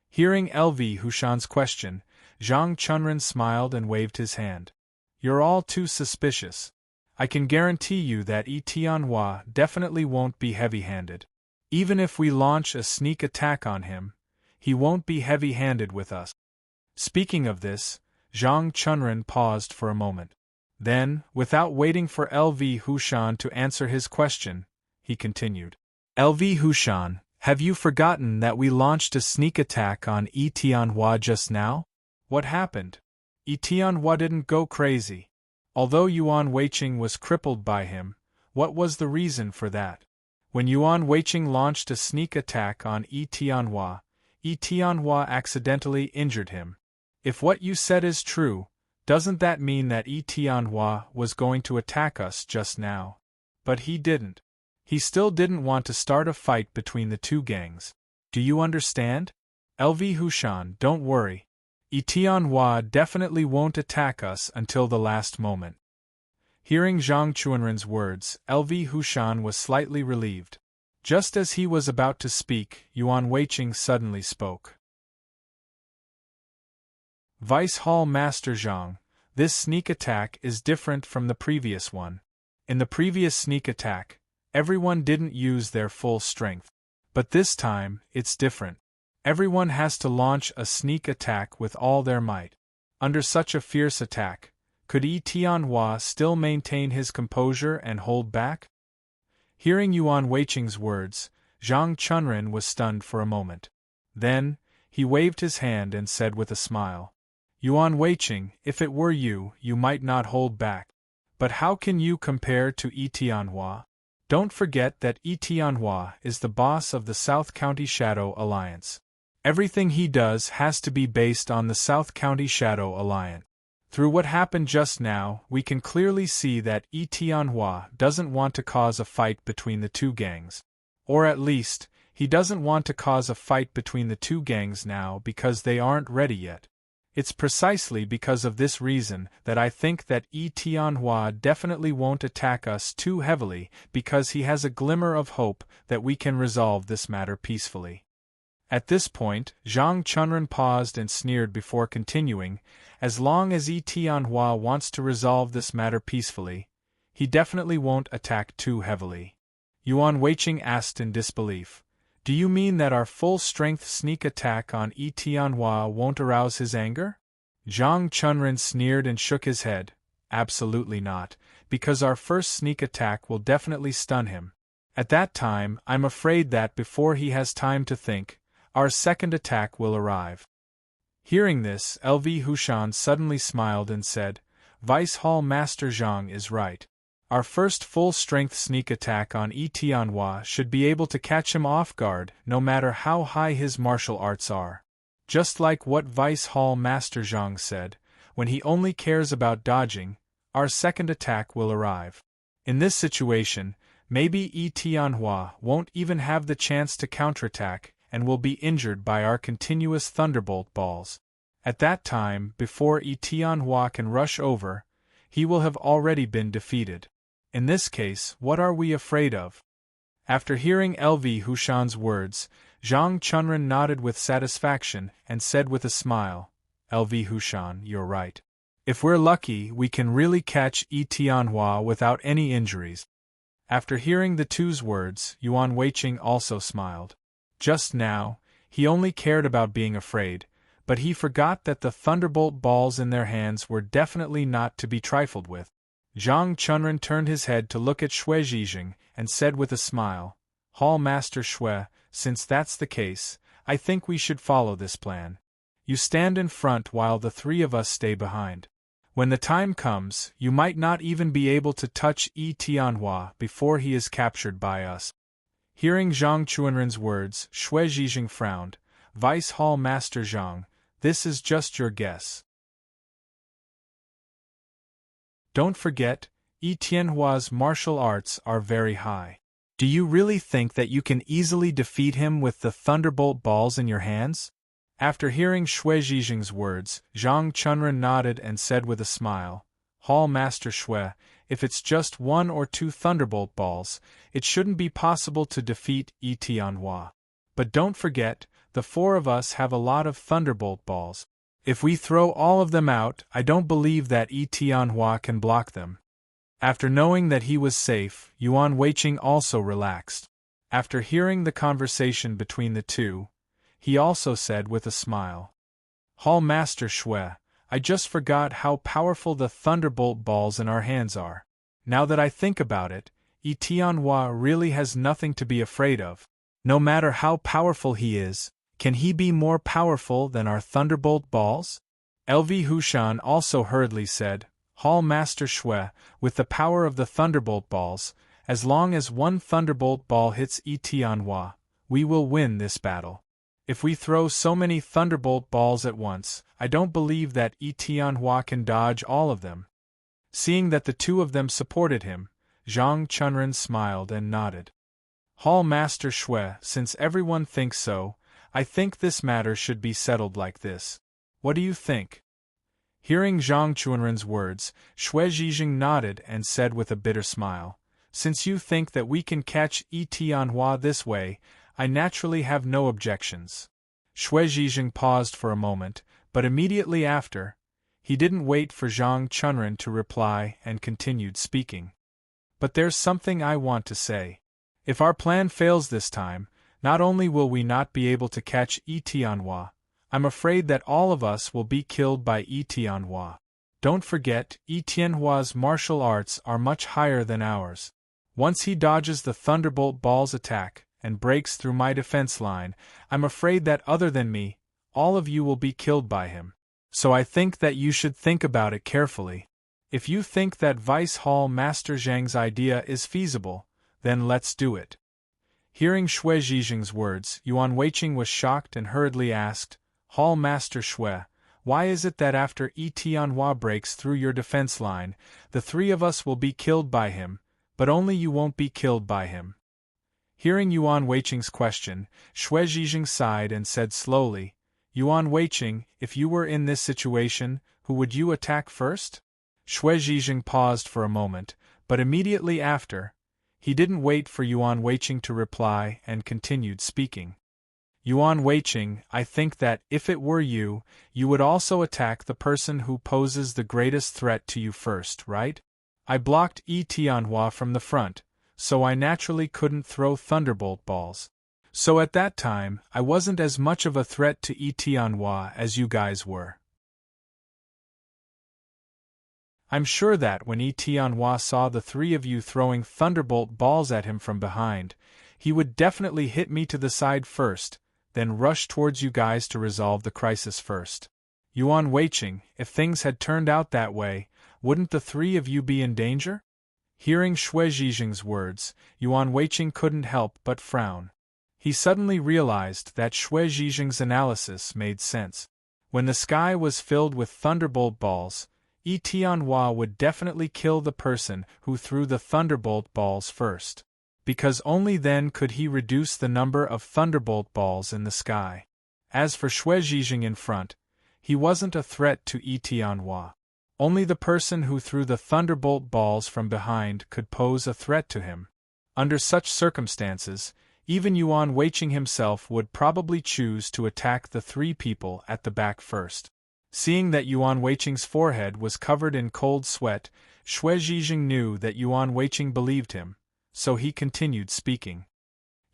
Hearing LV Hushan's question, Zhang Chunren smiled and waved his hand. You're all too suspicious. I can guarantee you that Yi Tianhua definitely won't be heavy-handed. Even if we launch a sneak attack on him, he won't be heavy-handed with us. Speaking of this, Zhang Chunren paused for a moment. Then, without waiting for LV Hushan to answer his question, he continued. LV Hushan, Have you forgotten that we launched a sneak attack on Tianhua just now? What happened? Tianhua didn't go crazy. Although Yuan Weiqing was crippled by him, what was the reason for that? When Yuan Weiqing launched a sneak attack on Tianhua accidentally injured him. If what you said is true, doesn't that mean that Tianhua was going to attack us just now? But he didn't. He still didn't want to start a fight between the two gangs. Do you understand? LV Hushan, don't worry. Tianhua definitely won't attack us until the last moment. Hearing Zhang Chuanren's words, LV Hushan was slightly relieved. Just as he was about to speak, Yuan Weiqing suddenly spoke. Vice Hall Master Zhang, this sneak attack is different from the previous one. In the previous sneak attack, everyone didn't use their full strength. But this time, it's different. Everyone has to launch a sneak attack with all their might. Under such a fierce attack, could Tianhua still maintain his composure and hold back? Hearing Yuan Weiqing's words, Zhang Chunren was stunned for a moment. Then, he waved his hand and said with a smile, Yuan Weiqing, if it were you, you might not hold back. But how can you compare to Tianhua? Don't forget that Tianhua is the boss of the South County Shadow Alliance. Everything he does has to be based on the South County Shadow Alliance. Through what happened just now, we can clearly see that Tianhua doesn't want to cause a fight between the two gangs. Or at least, he doesn't want to cause a fight between the two gangs now because they aren't ready yet. It's precisely because of this reason that I think that Tianhua definitely won't attack us too heavily, because he has a glimmer of hope that we can resolve this matter peacefully. At this point, Zhang Chunren paused and sneered before continuing, as long as Tianhua wants to resolve this matter peacefully, he definitely won't attack too heavily. Yuan Weiqing asked in disbelief, do you mean that our full-strength sneak attack on Tianhua won't arouse his anger? Zhang Chunren sneered and shook his head, absolutely not, because our first sneak attack will definitely stun him. At that time, I'm afraid that before he has time to think, our second attack will arrive. Hearing this, LV Hushan suddenly smiled and said, Vice Hall Master Zhang is right. Our first full-strength sneak attack on Tianhua should be able to catch him off guard, no matter how high his martial arts are. Just like what Vice Hall Master Zhang said, when he only cares about dodging, our second attack will arrive. In this situation, maybe Tianhua won't even have the chance to counterattack, and will be injured by our continuous thunderbolt balls. At that time, before Tianhua can rush over, he will have already been defeated. In this case, what are we afraid of? After hearing LV Hushan's words, Zhang Chunren nodded with satisfaction and said with a smile, LV Hushan, you're right. If we're lucky, we can really catch Tianhua without any injuries. After hearing the two's words, Yuan Weiqing also smiled. Just now, he only cared about being afraid, but he forgot that the thunderbolt balls in their hands were definitely not to be trifled with. Zhang Chunren turned his head to look at Xue Zhijing and said with a smile, Hall Master Xue, since that's the case, I think we should follow this plan. You stand in front while the three of us stay behind. When the time comes, you might not even be able to touch Tianhua before he is captured by us. Hearing Zhang Chuanren's words, Xue Zhijing frowned. Vice Hall Master Zhang, this is just your guess. Don't forget, Tianhua's martial arts are very high. Do you really think that you can easily defeat him with the thunderbolt balls in your hands? After hearing Xue Zhijing's words, Zhang Chunren nodded and said with a smile, Hall Master Xue, if it's just one or two thunderbolt balls, it shouldn't be possible to defeat Tianhua. But don't forget, the four of us have a lot of thunderbolt balls. If we throw all of them out, I don't believe that Tianhua can block them. After knowing that he was safe, Yuan Weiqing also relaxed. After hearing the conversation between the two, he also said with a smile, Hall Master Xue, I just forgot how powerful the thunderbolt balls in our hands are. Now that I think about it, Tianhua really has nothing to be afraid of. No matter how powerful he is, can he be more powerful than our thunderbolt balls? LV Hushan also hurriedly said, Hall Master Shui, with the power of the thunderbolt balls, as long as one thunderbolt ball hits Tianhua, we will win this battle. If we throw so many thunderbolt balls at once, I don't believe that Tianhua can dodge all of them. Seeing that the two of them supported him, Zhang Chunren smiled and nodded. Hall Master Shui, since everyone thinks so, I think this matter should be settled like this. What do you think? Hearing Zhang Chunren's words, Shui Zhijing nodded and said with a bitter smile, Since you think that we can catch Tianhua this way, I naturally have no objections. Shui Zhijing paused for a moment, but immediately after, he didn't wait for Zhang Chunren to reply and continued speaking. But there's something I want to say. If our plan fails this time, not only will we not be able to catch Tianhua, I'm afraid that all of us will be killed by Tianhua. Don't forget, Tianhua's martial arts are much higher than ours. Once he dodges the thunderbolt ball's attack and breaks through my defense line, I'm afraid that other than me, all of you will be killed by him. So I think that you should think about it carefully. If you think that Vice Hall Master Zhang's idea is feasible, then let's do it. Hearing Shui Zhijing's words, Yuan Weiqing was shocked and hurriedly asked, Hall Master Shui, why is it that after Tianhua breaks through your defense line, the three of us will be killed by him, but only you won't be killed by him? Hearing Yuan Weiqing's question, Shui Zhijing sighed and said slowly, Yuan Weiqing, if you were in this situation, who would you attack first? Shui Zhijing paused for a moment, but immediately after, he didn't wait for Yuan Weiqing to reply and continued speaking. Yuan Weiqing, I think that, if it were you, you would also attack the person who poses the greatest threat to you first, right? I blocked Tianhua from the front, so I naturally couldn't throw thunderbolt balls. So at that time, I wasn't as much of a threat to Tianhua as you guys were. I'm sure that when Tianhua saw the three of you throwing thunderbolt balls at him from behind, he would definitely hit me to the side first, then rush towards you guys to resolve the crisis first. Yuan Weiqing, if things had turned out that way, wouldn't the three of you be in danger? Hearing Shui Zhijing's words, Yuan Weiqing couldn't help but frown. He suddenly realized that Shui Zhijing's analysis made sense. When the sky was filled with thunderbolt balls, Tianhua would definitely kill the person who threw the thunderbolt balls first, because only then could he reduce the number of thunderbolt balls in the sky. As for Shui Zhijing in front, he wasn't a threat to Tianhua. Only the person who threw the thunderbolt balls from behind could pose a threat to him. Under such circumstances, even Yuan Weiqing himself would probably choose to attack the three people at the back first. Seeing that Yuan Weiqing's forehead was covered in cold sweat, Shui Zhijing knew that Yuan Weiqing believed him, so he continued speaking.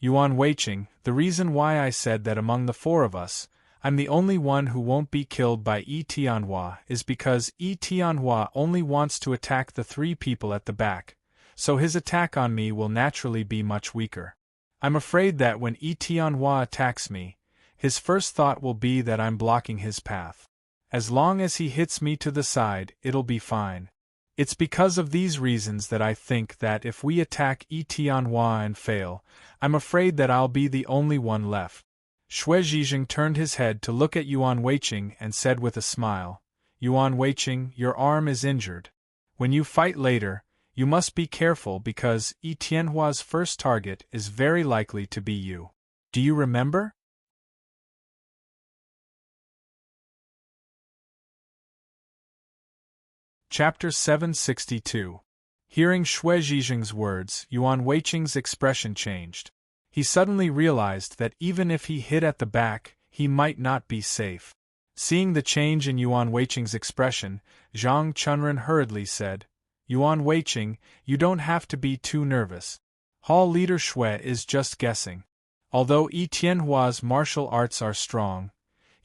Yuan Weiqing, the reason why I said that among the four of us, I'm the only one who won't be killed by Tianhua is because Tianhua only wants to attack the three people at the back, so his attack on me will naturally be much weaker. I'm afraid that when Tianhua attacks me, his first thought will be that I'm blocking his path. As long as he hits me to the side, it'll be fine. It's because of these reasons that I think that if we attack Tianhua and fail, I'm afraid that I'll be the only one left. Shui Zhijing turned his head to look at Yuan Weiqing and said with a smile, Yuan Weiqing, your arm is injured. When you fight later, you must be careful because Tianhua's first target is very likely to be you. Do you remember? Chapter 762. Hearing Shui Zhijing's words, Yuan Weiqing's expression changed. He suddenly realized that even if he hit at the back, he might not be safe. Seeing the change in Yuan Weiqing's expression, Zhang Chunren hurriedly said, Yuan Weiqing, you don't have to be too nervous. Hall Leader Shui is just guessing. Although Tianhua's martial arts are strong,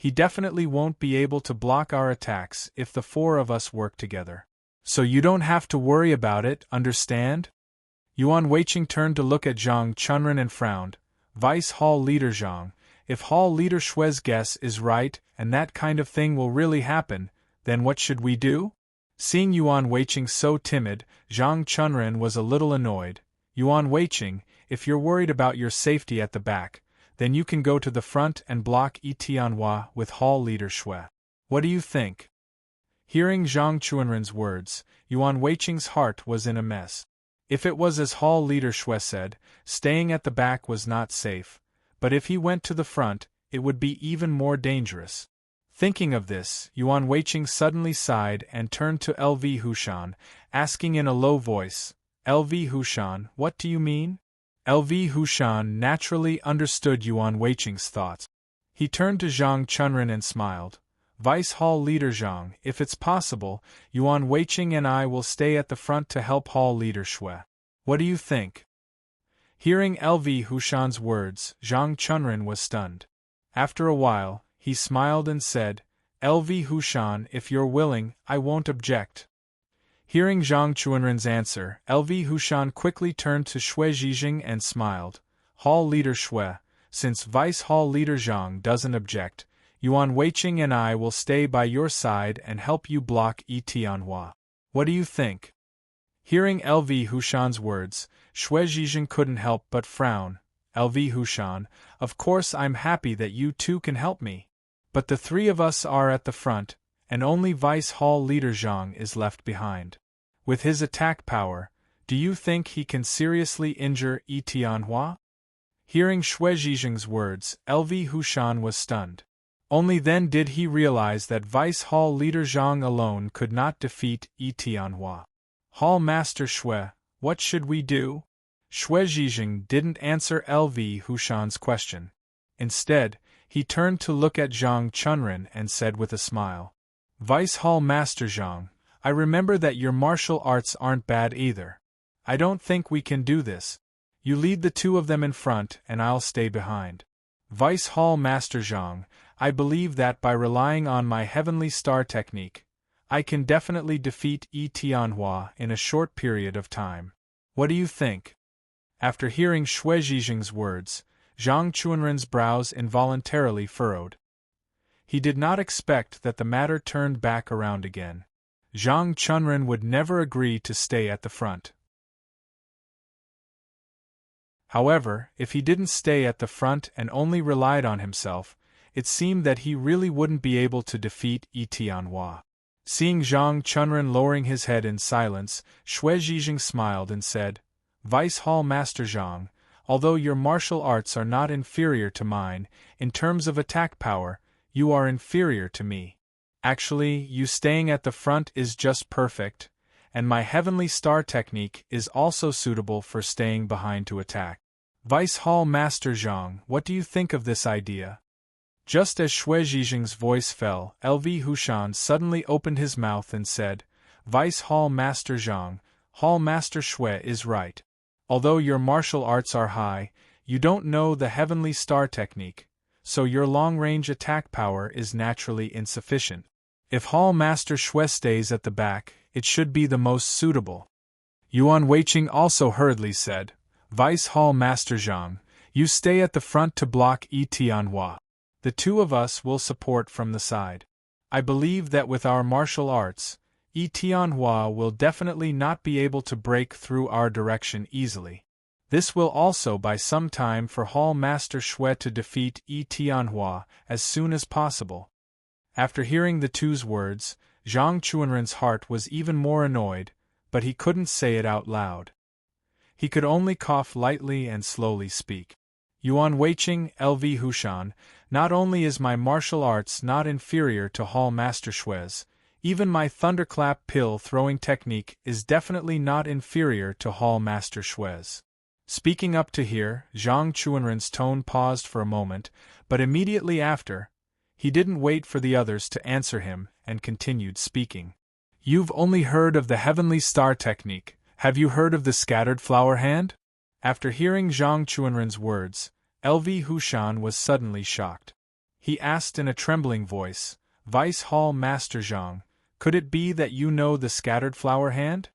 he definitely won't be able to block our attacks if the four of us work together. So you don't have to worry about it, understand? Yuan Weiqing turned to look at Zhang Chunren and frowned, Vice Hall Leader Zhang, if Hall Leader Shue's guess is right and that kind of thing will really happen, then what should we do? Seeing Yuan Weiqing so timid, Zhang Chunren was a little annoyed. Yuan Weiqing, if you're worried about your safety at the back, then you can go to the front and block Tianhua with Hall Leader Shui. What do you think? Hearing Zhang Chunren's words, Yuan Weiqing's heart was in a mess. If it was as Hall Leader Shui said, staying at the back was not safe, but if he went to the front, it would be even more dangerous. Thinking of this, Yuan Weiqing suddenly sighed and turned to LV Hushan, asking in a low voice, LV Hushan, what do you mean? LV Hushan naturally understood Yuan Weiqing's thoughts. He turned to Zhang Chunren and smiled. Vice Hall Leader Zhang, if it's possible, Yuan Weiqing and I will stay at the front to help Hall Leader Shui. What do you think? Hearing LV Hushan's words, Zhang Chunren was stunned. After a while, he smiled and said, LV Hushan, if you're willing, I won't object. Hearing Zhang Chunren's answer, LV Hushan quickly turned to Shui Zhijing and smiled. Hall Leader Shui, since Vice Hall Leader Zhang doesn't object, Yuan Weiqing and I will stay by your side and help you block Tianhua. What do you think? Hearing LV Hushan's words, Shui Zhijing couldn't help but frown. LV Hushan, of course I'm happy that you two can help me. But the three of us are at the front, and only Vice Hall Leader Zhang is left behind. With his attack power, do you think he can seriously injure Tianhua? Hearing Shui Zhijing's words, LV Hushan was stunned. Only then did he realize that Vice Hall Leader Zhang alone could not defeat Tianhua. Hall Master Shui, what should we do? Shui Zhijing didn't answer LV Hushan's question. Instead, he turned to look at Zhang Chunren and said with a smile, Vice Hall Master Zhang, I remember that your martial arts aren't bad either. I don't think we can do this. You lead the two of them in front and I'll stay behind. Vice Hall Master Zhang, I believe that by relying on my Heavenly Star technique, I can definitely defeat Tianhua in a short period of time. What do you think? After hearing Shui Zhijing's words, Zhang Chunren's brows involuntarily furrowed. He did not expect that the matter turned back around again. Zhang Chunren would never agree to stay at the front. However, if he didn't stay at the front and only relied on himself, it seemed that he really wouldn't be able to defeat Tianhua. Seeing Zhang Chunren lowering his head in silence, Shui Zhijing smiled and said, Vice Hall Master Zhang, although your martial arts are not inferior to mine, in terms of attack power, you are inferior to me. Actually, you staying at the front is just perfect, and my Heavenly Star technique is also suitable for staying behind to attack. Vice Hall Master Zhang, what do you think of this idea? Just as Shui Zhijing's voice fell, LV Hushan suddenly opened his mouth and said, Vice Hall Master Zhang, Hall Master Shui is right. Although your martial arts are high, you don't know the Heavenly Star technique, so your long-range attack power is naturally insufficient. If Hall Master Shui stays at the back, it should be the most suitable. Yuan Weiqing also hurriedly said, Vice Hall Master Zhang, you stay at the front to block Tianhua. The two of us will support from the side. I believe that with our martial arts, Tianhua will definitely not be able to break through our direction easily. This will also buy some time for Hall Master Shui to defeat Tianhua as soon as possible. After hearing the two's words, Zhang Chunren's heart was even more annoyed, but he couldn't say it out loud. He could only cough lightly and slowly speak. Yuan Weiqing, LV Hushan, not only is my martial arts not inferior to Hall Master Shui's, even my thunderclap pill-throwing technique is definitely not inferior to Hall Master Shui's. Speaking up to here, Zhang Chunren's tone paused for a moment, but immediately after, he didn't wait for the others to answer him and continued speaking. You've only heard of the Heavenly Star technique. Have you heard of the Scattered Flower Hand? After hearing Zhang Chunren's words, LV Hushan was suddenly shocked. He asked in a trembling voice, Vice Hall Master Zhang, could it be that you know the Scattered Flower Hand?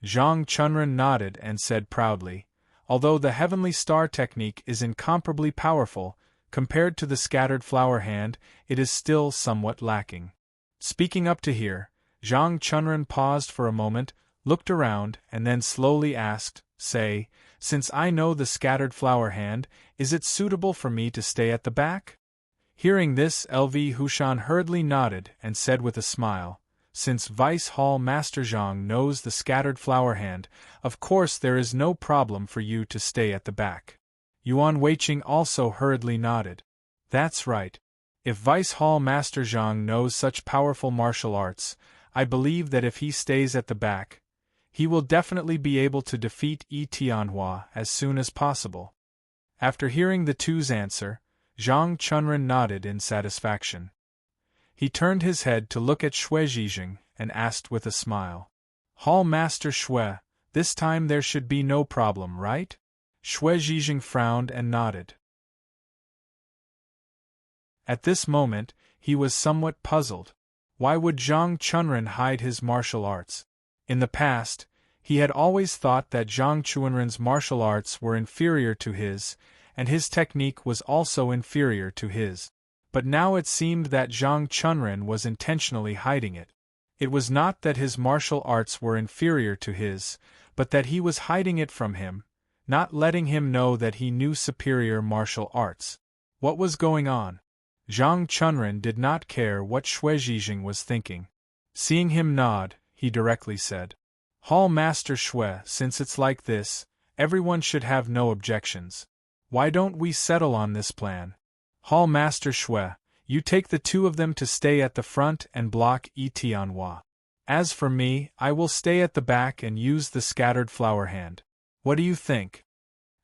Zhang Chunren nodded and said proudly, although the heavenly star technique is incomparably powerful, compared to the scattered flower hand, it is still somewhat lacking. Speaking up to here, Zhang Chunren paused for a moment, looked around, and then slowly asked, "Say, since I know the scattered flower hand, is it suitable for me to stay at the back?" Hearing this, LV Hushan hurriedly nodded and said with a smile, "Since Vice Hall Master Zhang knows the scattered flower hand, of course there is no problem for you to stay at the back." Yuan Weiqing also hurriedly nodded. "That's right. If Vice Hall Master Zhang knows such powerful martial arts, I believe that if he stays at the back, he will definitely be able to defeat Yi Tianhua as soon as possible." After hearing the two's answer, Zhang Chunren nodded in satisfaction. He turned his head to look at Xue Zhizheng and asked with a smile, "Hall Master Xue, this time there should be no problem, right?" Xue Zhizheng frowned and nodded. At this moment, he was somewhat puzzled. Why would Zhang Chunren hide his martial arts? In the past, he had always thought that Zhang Chunren's martial arts were inferior to his, and his technique was also inferior to his. But now it seemed that Zhang Chunren was intentionally hiding it. It was not that his martial arts were inferior to his, but that he was hiding it from him, not letting him know that he knew superior martial arts. What was going on? Zhang Chunren did not care what Xue Zhizheng was thinking. Seeing him nod, he directly said, "Hall Master Xue, since it's like this, everyone should have no objections. Why don't we settle on this plan? Hall Master Xue, you take the two of them to stay at the front and block Yi Tianhua. As for me, I will stay at the back and use the scattered flower hand. What do you think?"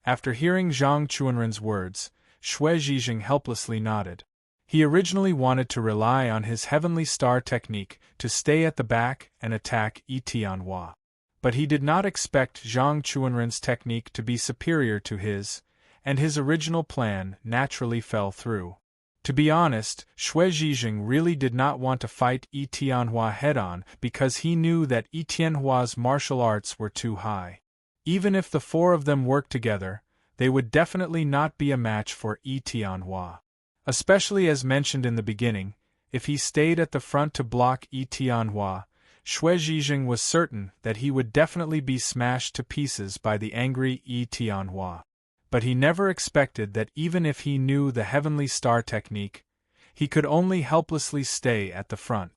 After hearing Zhang Chunren's words, Xue Zhizheng helplessly nodded. He originally wanted to rely on his heavenly star technique to stay at the back and attack Yi Tianhua. But he did not expect Zhang Chunren's technique to be superior to his, and his original plan naturally fell through. To be honest, Xue Zhizheng really did not want to fight Yi Tianhua head-on because he knew that Yi Tianhua's martial arts were too high. Even if the four of them worked together, they would definitely not be a match for Yi Tianhua. Especially as mentioned in the beginning, if he stayed at the front to block Yi Tianhua, Xue Zhizheng was certain that he would definitely be smashed to pieces by the angry Yi Tianhua. But he never expected that even if he knew the heavenly star technique, he could only helplessly stay at the front.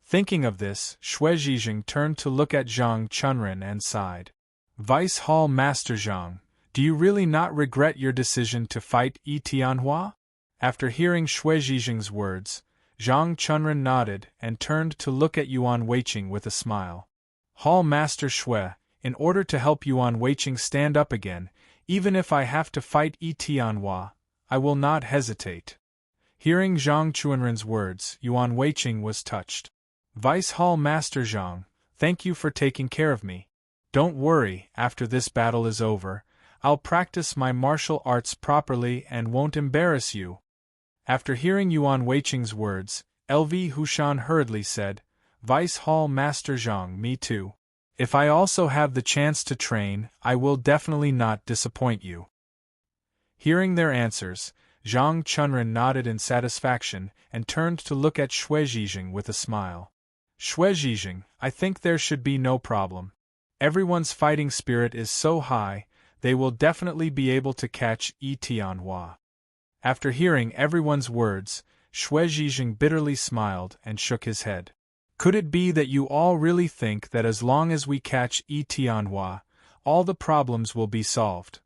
Thinking of this, Xue Zhizheng turned to look at Zhang Chunren and sighed. "Vice Hall Master Zhang, do you really not regret your decision to fight Yi Tianhua?" After hearing Xue Zhizheng's words, Zhang Chunren nodded and turned to look at Yuan Weiqing with a smile. "Hall Master Xue, in order to help Yuan Weiqing stand up again, even if I have to fight Yi Tianhua, I will not hesitate." Hearing Zhang Chunren's words, Yuan Weiqing was touched. "Vice Hall Master Zhang, thank you for taking care of me. Don't worry, after this battle is over, I'll practice my martial arts properly and won't embarrass you." After hearing Yuan Weiqing's words, LV Hushan hurriedly said, "Vice Hall Master Zhang, me too. If I also have the chance to train, I will definitely not disappoint you." Hearing their answers, Zhang Chunren nodded in satisfaction and turned to look at Xue Zhizheng with a smile. "Xue Zhizheng, I think there should be no problem. Everyone's fighting spirit is so high, they will definitely be able to catch Yi Tianhua." After hearing everyone's words, Xue Zhizheng bitterly smiled and shook his head. "Could it be that you all really think that as long as we catch Yi Tianhua, all the problems will be solved?"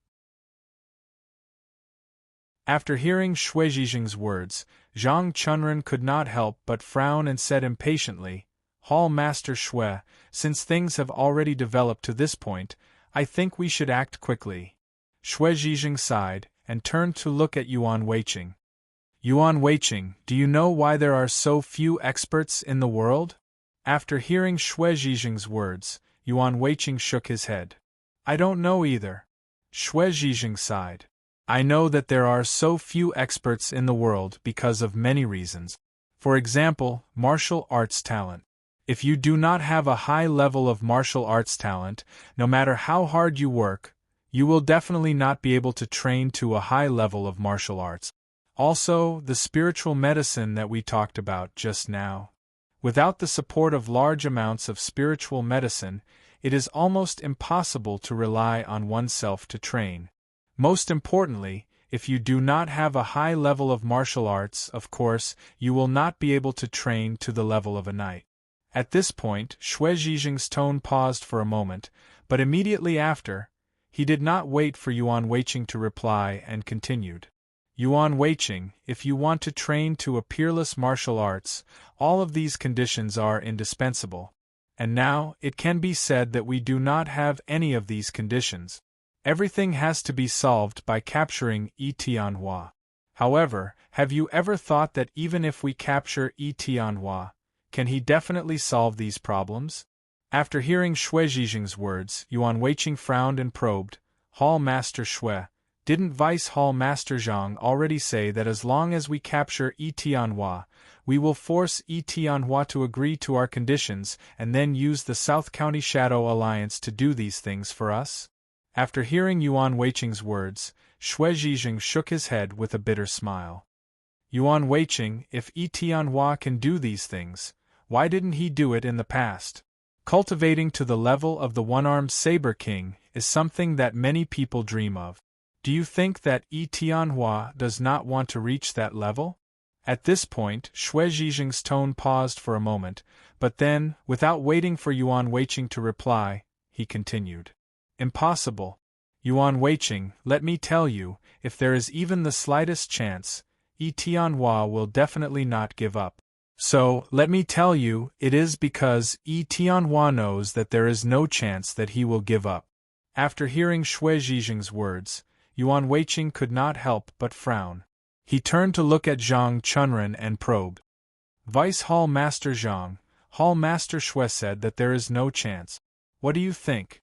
After hearing Xue Zhizheng's words, Zhang Chunren could not help but frown and said impatiently, "Hall Master Xue, since things have already developed to this point, I think we should act quickly." Xue Zhizheng sighed and turned to look at Yuan Weiqing. "Yuan Weiqing, do you know why there are so few experts in the world?" After hearing Xue Zhizheng's words, Yuan Weiqing shook his head. "I don't know either." Xue Zhizheng sighed. "I know that there are so few experts in the world because of many reasons. For example, martial arts talent. If you do not have a high level of martial arts talent, no matter how hard you work, you will definitely not be able to train to a high level of martial arts. Also, the spiritual medicine that we talked about just now. Without the support of large amounts of spiritual medicine, it is almost impossible to rely on oneself to train. Most importantly, if you do not have a high level of martial arts, of course, you will not be able to train to the level of a knight. At this point, Xue Zhizheng's tone paused for a moment, but immediately after, he did not wait for Yuan Weiqing to reply and continued. Yuan Weiqing, if you want to train to a peerless martial arts, all of these conditions are indispensable. And now, it can be said that we do not have any of these conditions. Everything has to be solved by capturing Yi Tianhua. However, have you ever thought that even if we capture Yi Tianhua, can he definitely solve these problems? After hearing Xue Zhizheng's words, Yuan Weiqing frowned and probed. Hall Master Xue, didn't Vice Hall Master Zhang already say that as long as we capture Yi Tianhua, we will force Yi Tianhua to agree to our conditions and then use the South County Shadow Alliance to do these things for us? After hearing Yuan Weiqing's words, Xue Zhizheng shook his head with a bitter smile. Yuan Weiqing, if Yi Tianhua can do these things, why didn't he do it in the past? Cultivating to the level of the one-armed Saber King is something that many people dream of. Do you think that Yi Tianhua does not want to reach that level? At this point, Xue Zhizheng's tone paused for a moment, but then, without waiting for Yuan Weiqing to reply, he continued. Impossible. Yuan Weiqing, let me tell you, if there is even the slightest chance, Yi Tianhua will definitely not give up. So, let me tell you, it is because Yi Tianhua knows that there is no chance that he will give up. After hearing Xue Zhizheng's words, Yuan Weiqing could not help but frown. He turned to look at Zhang Chunren and probed. Vice Hall Master Zhang, Hall Master Xue said that there is no chance. What do you think?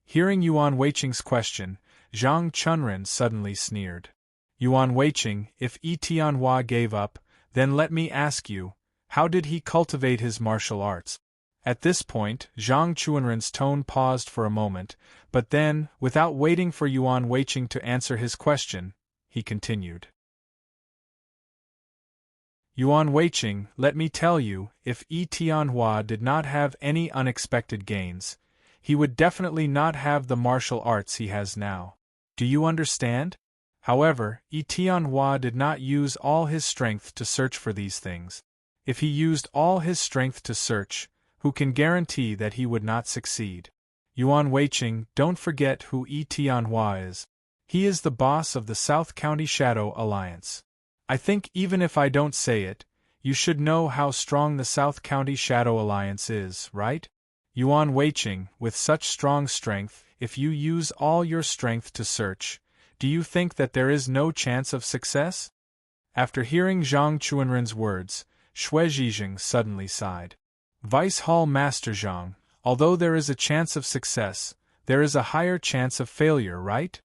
Hearing Yuan Weiqing's question, Zhang Chunren suddenly sneered. Yuan Weiqing, if Yi Tianhua gave up, then let me ask you, how did he cultivate his martial arts? At this point, Zhang Chunren's tone paused for a moment, but then, without waiting for Yuan Weiqing to answer his question, he continued. Yuan Weiqing, let me tell you, if Yi Tianhua did not have any unexpected gains, he would definitely not have the martial arts he has now. Do you understand? However, Yi Tianhua did not use all his strength to search for these things. If he used all his strength to search, who can guarantee that he would not succeed? Yuan Weiqing, don't forget who Yi Tianhua is. He is the boss of the South County Shadow Alliance. I think even if I don't say it, you should know how strong the South County Shadow Alliance is, right? Yuan Weiqing, with such strong strength, if you use all your strength to search, do you think that there is no chance of success? After hearing Zhang Chunren's words, Xue Zhizheng suddenly sighed. Vice Hall Master Zhang, although there is a chance of success, there is a higher chance of failure, right?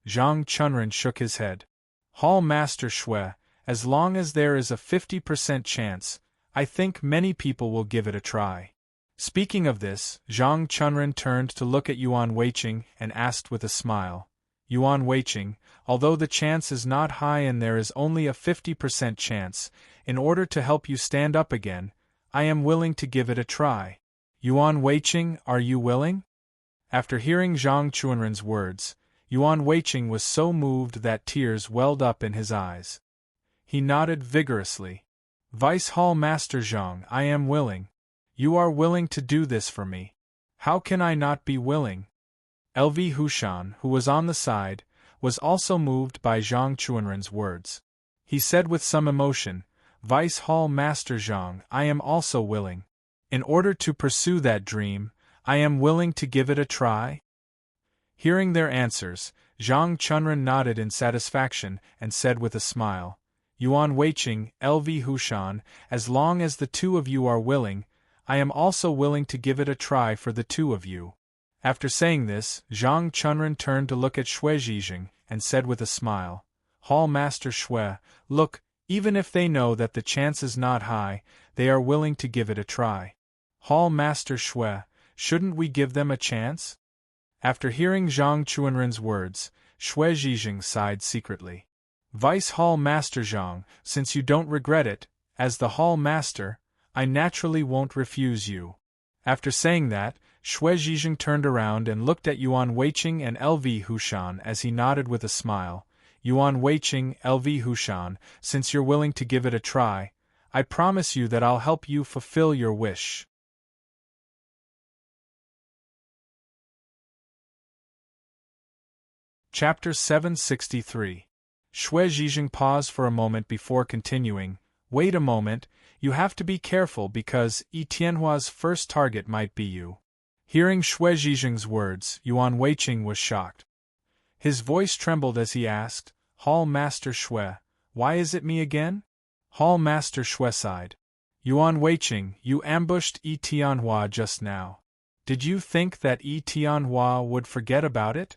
Zhang Chunren shook his head. Hall Master Xue, as long as there is a 50% chance, I think many people will give it a try. Speaking of this, Zhang Chunren turned to look at Yuan Weiqing and asked with a smile. Yuan Weiqing, although the chance is not high and there is only a 50% chance, in order to help you stand up again, I am willing to give it a try. Yuan Weiqing, are you willing? After hearing Zhang Chunren's words, Yuan Weiqing was so moved that tears welled up in his eyes. He nodded vigorously. Vice Hall Master Zhang, I am willing. You are willing to do this for me. How can I not be willing? LV Hushan, who was on the side, was also moved by Zhang Chunren's words. He said with some emotion, Vice Hall Master Zhang, I am also willing. In order to pursue that dream, I am willing to give it a try. Hearing their answers, Zhang Chunren nodded in satisfaction and said with a smile, Yuan Weiqing, LV Hushan, as long as the two of you are willing, I am also willing to give it a try for the two of you. After saying this, Zhang Chunren turned to look at Xue Zhizheng and said with a smile, Hall Master Xue, look, even if they know that the chance is not high, they are willing to give it a try. Hall Master Xue, shouldn't we give them a chance? After hearing Zhang Chuanren's words, Xue Zhizheng sighed secretly. Vice Hall Master Zhang, since you don't regret it, as the Hall Master, I naturally won't refuse you. After saying that, Xue Zhizheng turned around and looked at Yuan Weiqing and LV Hushan as he nodded with a smile. Yuan Weiqing, LV Hushan, since you're willing to give it a try, I promise you that I'll help you fulfill your wish. Chapter 763. Xue Zhizheng paused for a moment before continuing. Wait a moment, you have to be careful because Yi Tianhua's first target might be you. Hearing Xue Zhizheng's words, Yuan Weiqing was shocked. His voice trembled as he asked, Hall Master Xue, why is it me again? Hall Master Xue sighed. Yuan Weiqing, you ambushed Yi Tianhua just now. Did you think that Yi Tianhua would forget about it?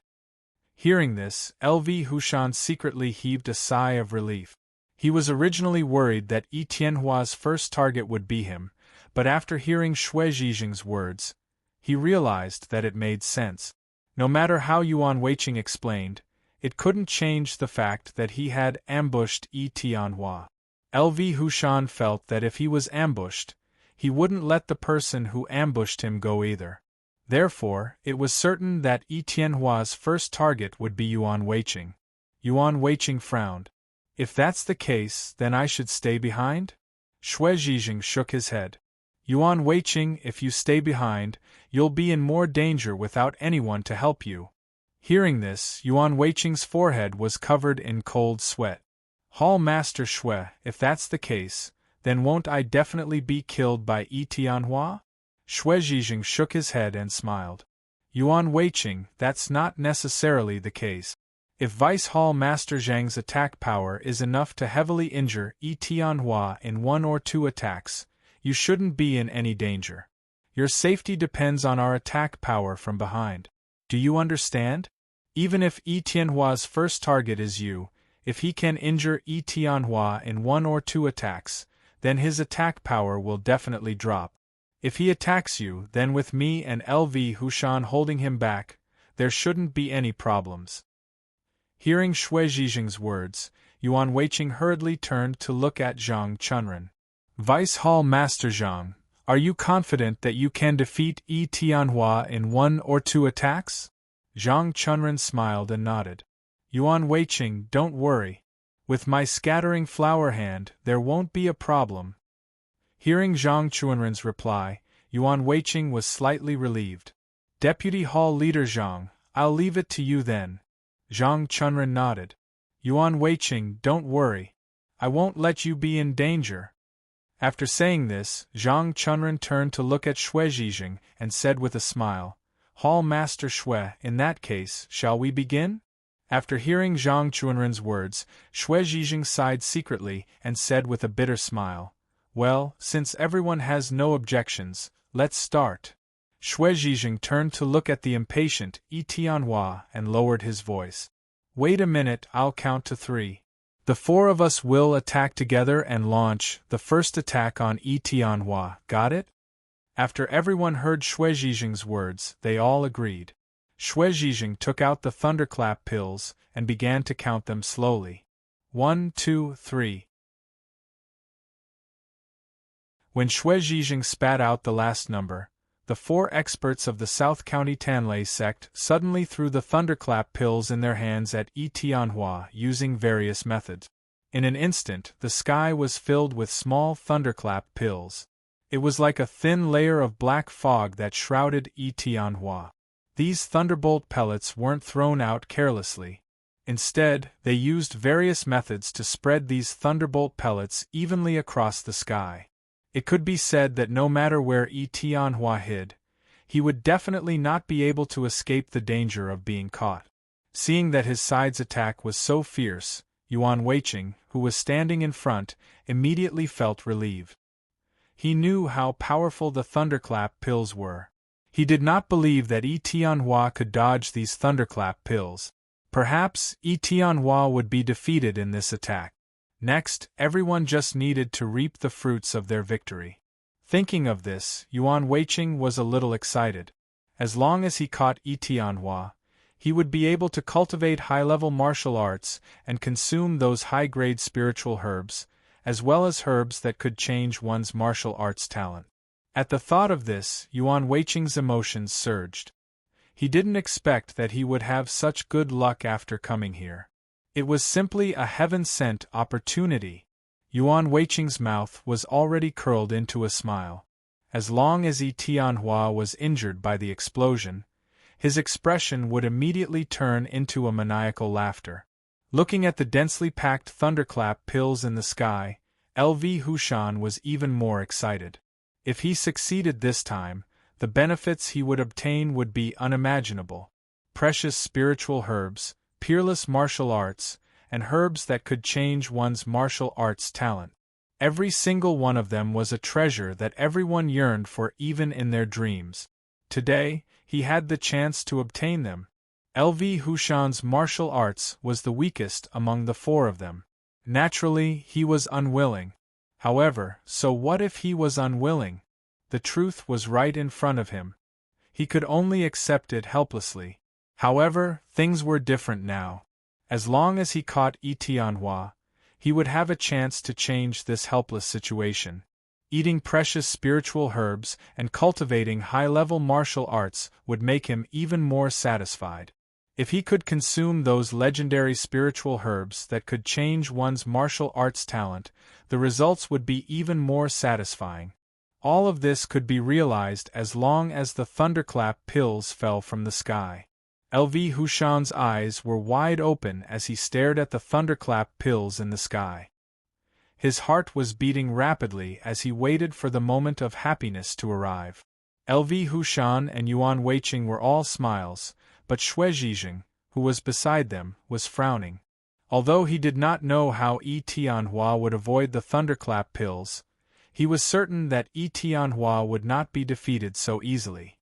Hearing this, LV Hushan secretly heaved a sigh of relief. He was originally worried that Yi Tianhua's first target would be him, but after hearing Xue Zhizheng's words, he realized that it made sense. No matter how Yuan Weiqing explained, it couldn't change the fact that he had ambushed Yi Tianhua. LV Hushan felt that if he was ambushed, he wouldn't let the person who ambushed him go either. Therefore, it was certain that Yi Tianhua's first target would be Yuan Weiqing. Yuan Weiqing frowned. If that's the case, then I should stay behind? Xue Zhizheng shook his head. Yuan Weiqing, if you stay behind, you'll be in more danger without anyone to help you. Hearing this, Yuan Weiqing's forehead was covered in cold sweat. Hall Master Xue, if that's the case, then won't I definitely be killed by Yi Tianhua? Xue Zhizheng shook his head and smiled. Yuan Weiqing, that's not necessarily the case. If Vice Hall Master Zhang's attack power is enough to heavily injure Yi Tianhua in 1 or 2 attacks, you shouldn't be in any danger. Your safety depends on our attack power from behind. Do you understand? Even if Yi Tianhua's first target is you, if he can injure Yi Tianhua in 1 or 2 attacks, then his attack power will definitely drop. If he attacks you, then with me and LV Hushan holding him back, there shouldn't be any problems. Hearing Xue Zhizheng's words, Yuan Weiqing hurriedly turned to look at Zhang Chunren. Vice Hall Master Zhang, are you confident that you can defeat Yi Tianhua in 1 or 2 attacks? Zhang Chunren smiled and nodded. Yuan Weiqing, don't worry. With my scattering flower hand, there won't be a problem. Hearing Zhang Chuanren's reply, Yuan Weiqing was slightly relieved. Deputy Hall Leader Zhang, I'll leave it to you then. Zhang Chunren nodded. Yuan Weiqing, don't worry. I won't let you be in danger. After saying this, Zhang Chunren turned to look at Xue Zhizheng and said with a smile, Hall Master Xue, in that case, shall we begin? After hearing Zhang Chuanren's words, Xue Zhizheng sighed secretly and said with a bitter smile, Well, since everyone has no objections, let's start. Xue Zhizheng turned to look at the impatient Yi Tianhua and lowered his voice. Wait a minute, I'll count to 3. The 4 of us will attack together and launch the first attack on Yi Tianhua, got it? After everyone heard Xue Zhizheng's words, they all agreed. Xue Zhizheng took out the thunderclap pills and began to count them slowly. 1, 2, 3. When Xue Zhizheng spat out the last number, the 4 experts of the South County Tanlei sect suddenly threw the thunderclap pills in their hands at Yi Tianhua using various methods. In an instant, the sky was filled with small thunderclap pills. It was like a thin layer of black fog that shrouded Yi Tianhua. These thunderbolt pellets weren't thrown out carelessly. Instead, they used various methods to spread these thunderbolt pellets evenly across the sky. It could be said that no matter where Yi Tianhua hid, he would definitely not be able to escape the danger of being caught. Seeing that his side's attack was so fierce, Yuan Weiqing, who was standing in front, immediately felt relieved. He knew how powerful the thunderclap pills were. He did not believe that Yi Tianhua could dodge these thunderclap pills. Perhaps Yi Tianhua would be defeated in this attack. Next, everyone just needed to reap the fruits of their victory. Thinking of this, Yuan Weiqing was a little excited. As long as he caught Tianhua, he would be able to cultivate high-level martial arts and consume those high-grade spiritual herbs, as well as herbs that could change one's martial arts talent. At the thought of this, Yuan Weiqing's emotions surged. He didn't expect that he would have such good luck after coming here. It was simply a heaven-sent opportunity. Yuan Weiqing's mouth was already curled into a smile. As long as Tianhua was injured by the explosion, his expression would immediately turn into a maniacal laughter. Looking at the densely packed thunderclap pills in the sky, LV Hushan was even more excited. If he succeeded this time, the benefits he would obtain would be unimaginable. Precious spiritual herbs, peerless martial arts, and herbs that could change one's martial arts talent. Every single one of them was a treasure that everyone yearned for even in their dreams. Today, he had the chance to obtain them. LV Hushan's martial arts was the weakest among the four of them. Naturally, he was unwilling. However, so what if he was unwilling? The truth was right in front of him. He could only accept it helplessly. However, things were different now. As long as he caught Tianhua, he would have a chance to change this helpless situation. Eating precious spiritual herbs and cultivating high-level martial arts would make him even more satisfied. If he could consume those legendary spiritual herbs that could change one's martial arts talent, the results would be even more satisfying. All of this could be realized as long as the thunderclap pills fell from the sky. LV Hushan's eyes were wide open as he stared at the thunderclap pills in the sky. His heart was beating rapidly as he waited for the moment of happiness to arrive. LV Hushan and Yuan Weiqing were all smiles, but Xue Zhizheng, who was beside them, was frowning. Although he did not know how Tianhua would avoid the thunderclap pills, he was certain that Tianhua would not be defeated so easily.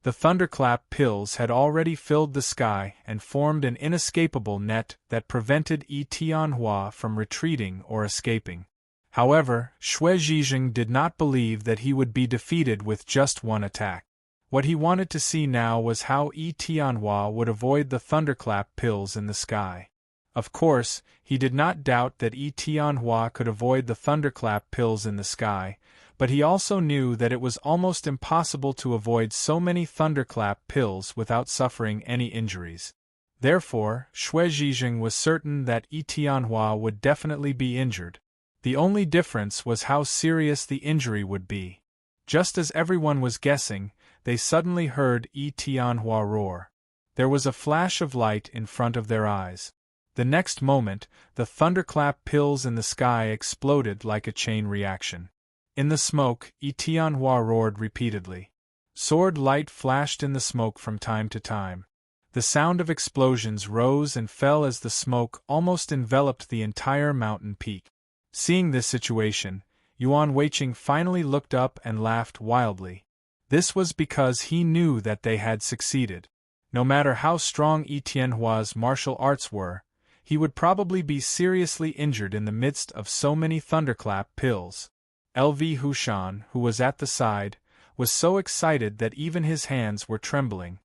The thunderclap pills had already filled the sky and formed an inescapable net that prevented Tianhua from retreating or escaping. However, Xue Zhizheng did not believe that he would be defeated with just one attack. What he wanted to see now was how Tianhua would avoid the thunderclap pills in the sky. Of course, he did not doubt that Tianhua could avoid the thunderclap pills in the sky, but he also knew that it was almost impossible to avoid so many thunderclap pills without suffering any injuries. Therefore, Xue Zhizheng was certain that Tianhua would definitely be injured. The only difference was how serious the injury would be. Just as everyone was guessing, they suddenly heard Tianhua roar. There was a flash of light in front of their eyes. The next moment, the thunderclap pills in the sky exploded like a chain reaction. In the smoke, Tianhua roared repeatedly. Sword light flashed in the smoke from time to time. The sound of explosions rose and fell as the smoke almost enveloped the entire mountain peak. Seeing this situation, Yuan Weiqing finally looked up and laughed wildly. This was because he knew that they had succeeded. No matter how strong Tianhua's martial arts were, he would probably be seriously injured in the midst of so many thunderclap pills. LV Hushan, who was at the side, was so excited that even his hands were trembling.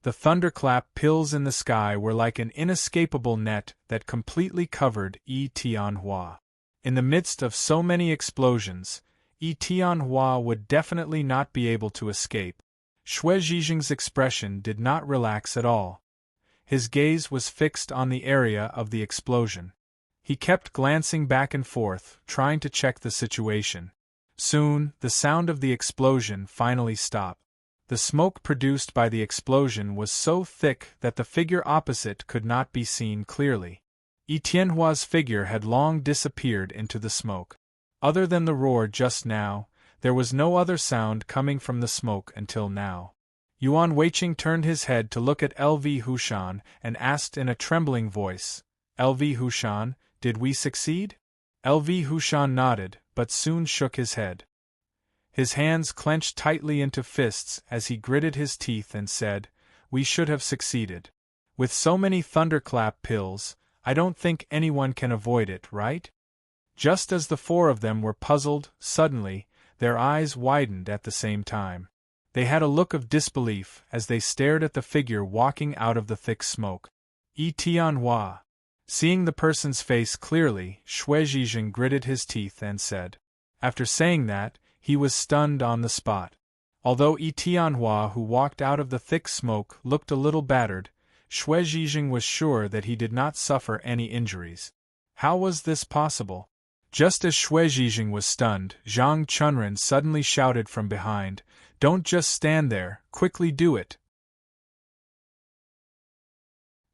The thunderclap pills in the sky were like an inescapable net that completely covered Tianhua. In the midst of so many explosions, Tianhua would definitely not be able to escape. Xue Zhizheng's expression did not relax at all. His gaze was fixed on the area of the explosion. He kept glancing back and forth, trying to check the situation. Soon, the sound of the explosion finally stopped. The smoke produced by the explosion was so thick that the figure opposite could not be seen clearly. Tianhua's figure had long disappeared into the smoke. Other than the roar just now, there was no other sound coming from the smoke until now. Yuan Weiqing turned his head to look at LV Hushan and asked in a trembling voice, "LV Hushan, did we succeed?" LV Hushan nodded, but soon shook his head. His hands clenched tightly into fists as he gritted his teeth and said, "We should have succeeded. With so many thunderclap pills, I don't think anyone can avoid it, right?" Just as the four of them were puzzled, suddenly, Their eyes widened at the same time. They had a look of disbelief as they stared at the figure walking out of the thick smoke. Tianhua. Seeing the person's face clearly, Shui Zhizhen gritted his teeth and said. After saying that, he was stunned on the spot. Although Tianhua, who walked out of the thick smoke, looked a little battered, Shui Zhizhen was sure that he did not suffer any injuries. How was this possible? Just as Shui Zhizhen was stunned, Zhang Chunren suddenly shouted from behind, "Don't just stand there, quickly do it!"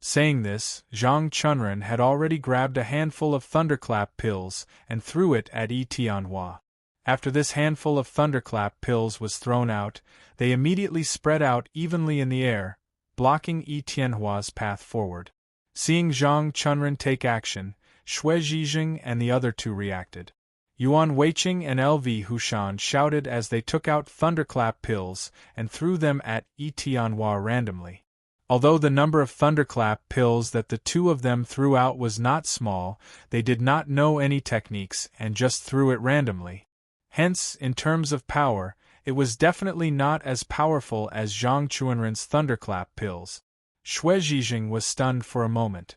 Saying this, Zhang Chunren had already grabbed a handful of thunderclap pills and threw it at Tianhua. After this handful of thunderclap pills was thrown out, they immediately spread out evenly in the air, blocking Tianhua's path forward. Seeing Zhang Chunren take action, Shui Zhizhen and the other two reacted. Yuan Weiqing and LV Hushan shouted as they took out thunderclap pills and threw them at Tianhua randomly. Although the number of thunderclap pills that the two of them threw out was not small, they did not know any techniques and just threw it randomly. Hence, in terms of power, it was definitely not as powerful as Zhang Chunren's thunderclap pills. Shui Zhizhen was stunned for a moment.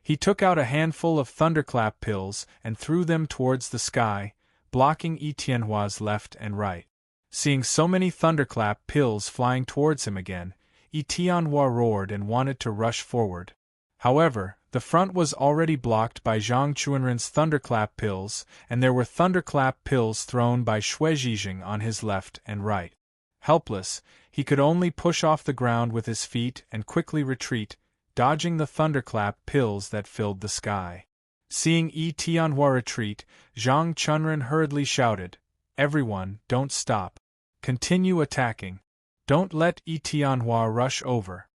He took out a handful of thunderclap pills and threw them towards the sky, blocking Tianhua's left and right. Seeing so many thunderclap pills flying towards him again, Tianhua roared and wanted to rush forward. However, the front was already blocked by Zhang Chunren's thunderclap pills, and there were thunderclap pills thrown by Shui Zhizhen on his left and right. Helpless, he could only push off the ground with his feet and quickly retreat, dodging the thunderclap pills that filled the sky. Seeing Tianhua retreat, Zhang Chunren hurriedly shouted, "Everyone, don't stop. Continue attacking. Don't let Tianhua rush over."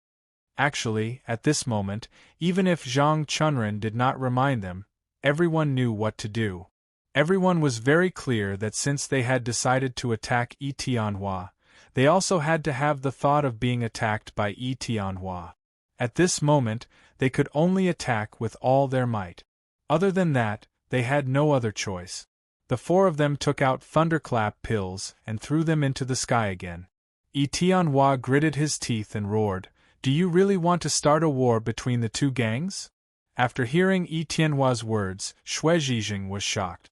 Actually, at this moment, even if Zhang Chunren did not remind them, everyone knew what to do. Everyone was very clear that since they had decided to attack Tianhua, they also had to have the thought of being attacked by Tianhua. At this moment, they could only attack with all their might. Other than that, they had no other choice. The four of them took out thunderclap pills and threw them into the sky again. Tianhua gritted his teeth and roared, "Do you really want to start a war between the two gangs?" After hearing Tianhua's words, Shui Zhizhen was shocked.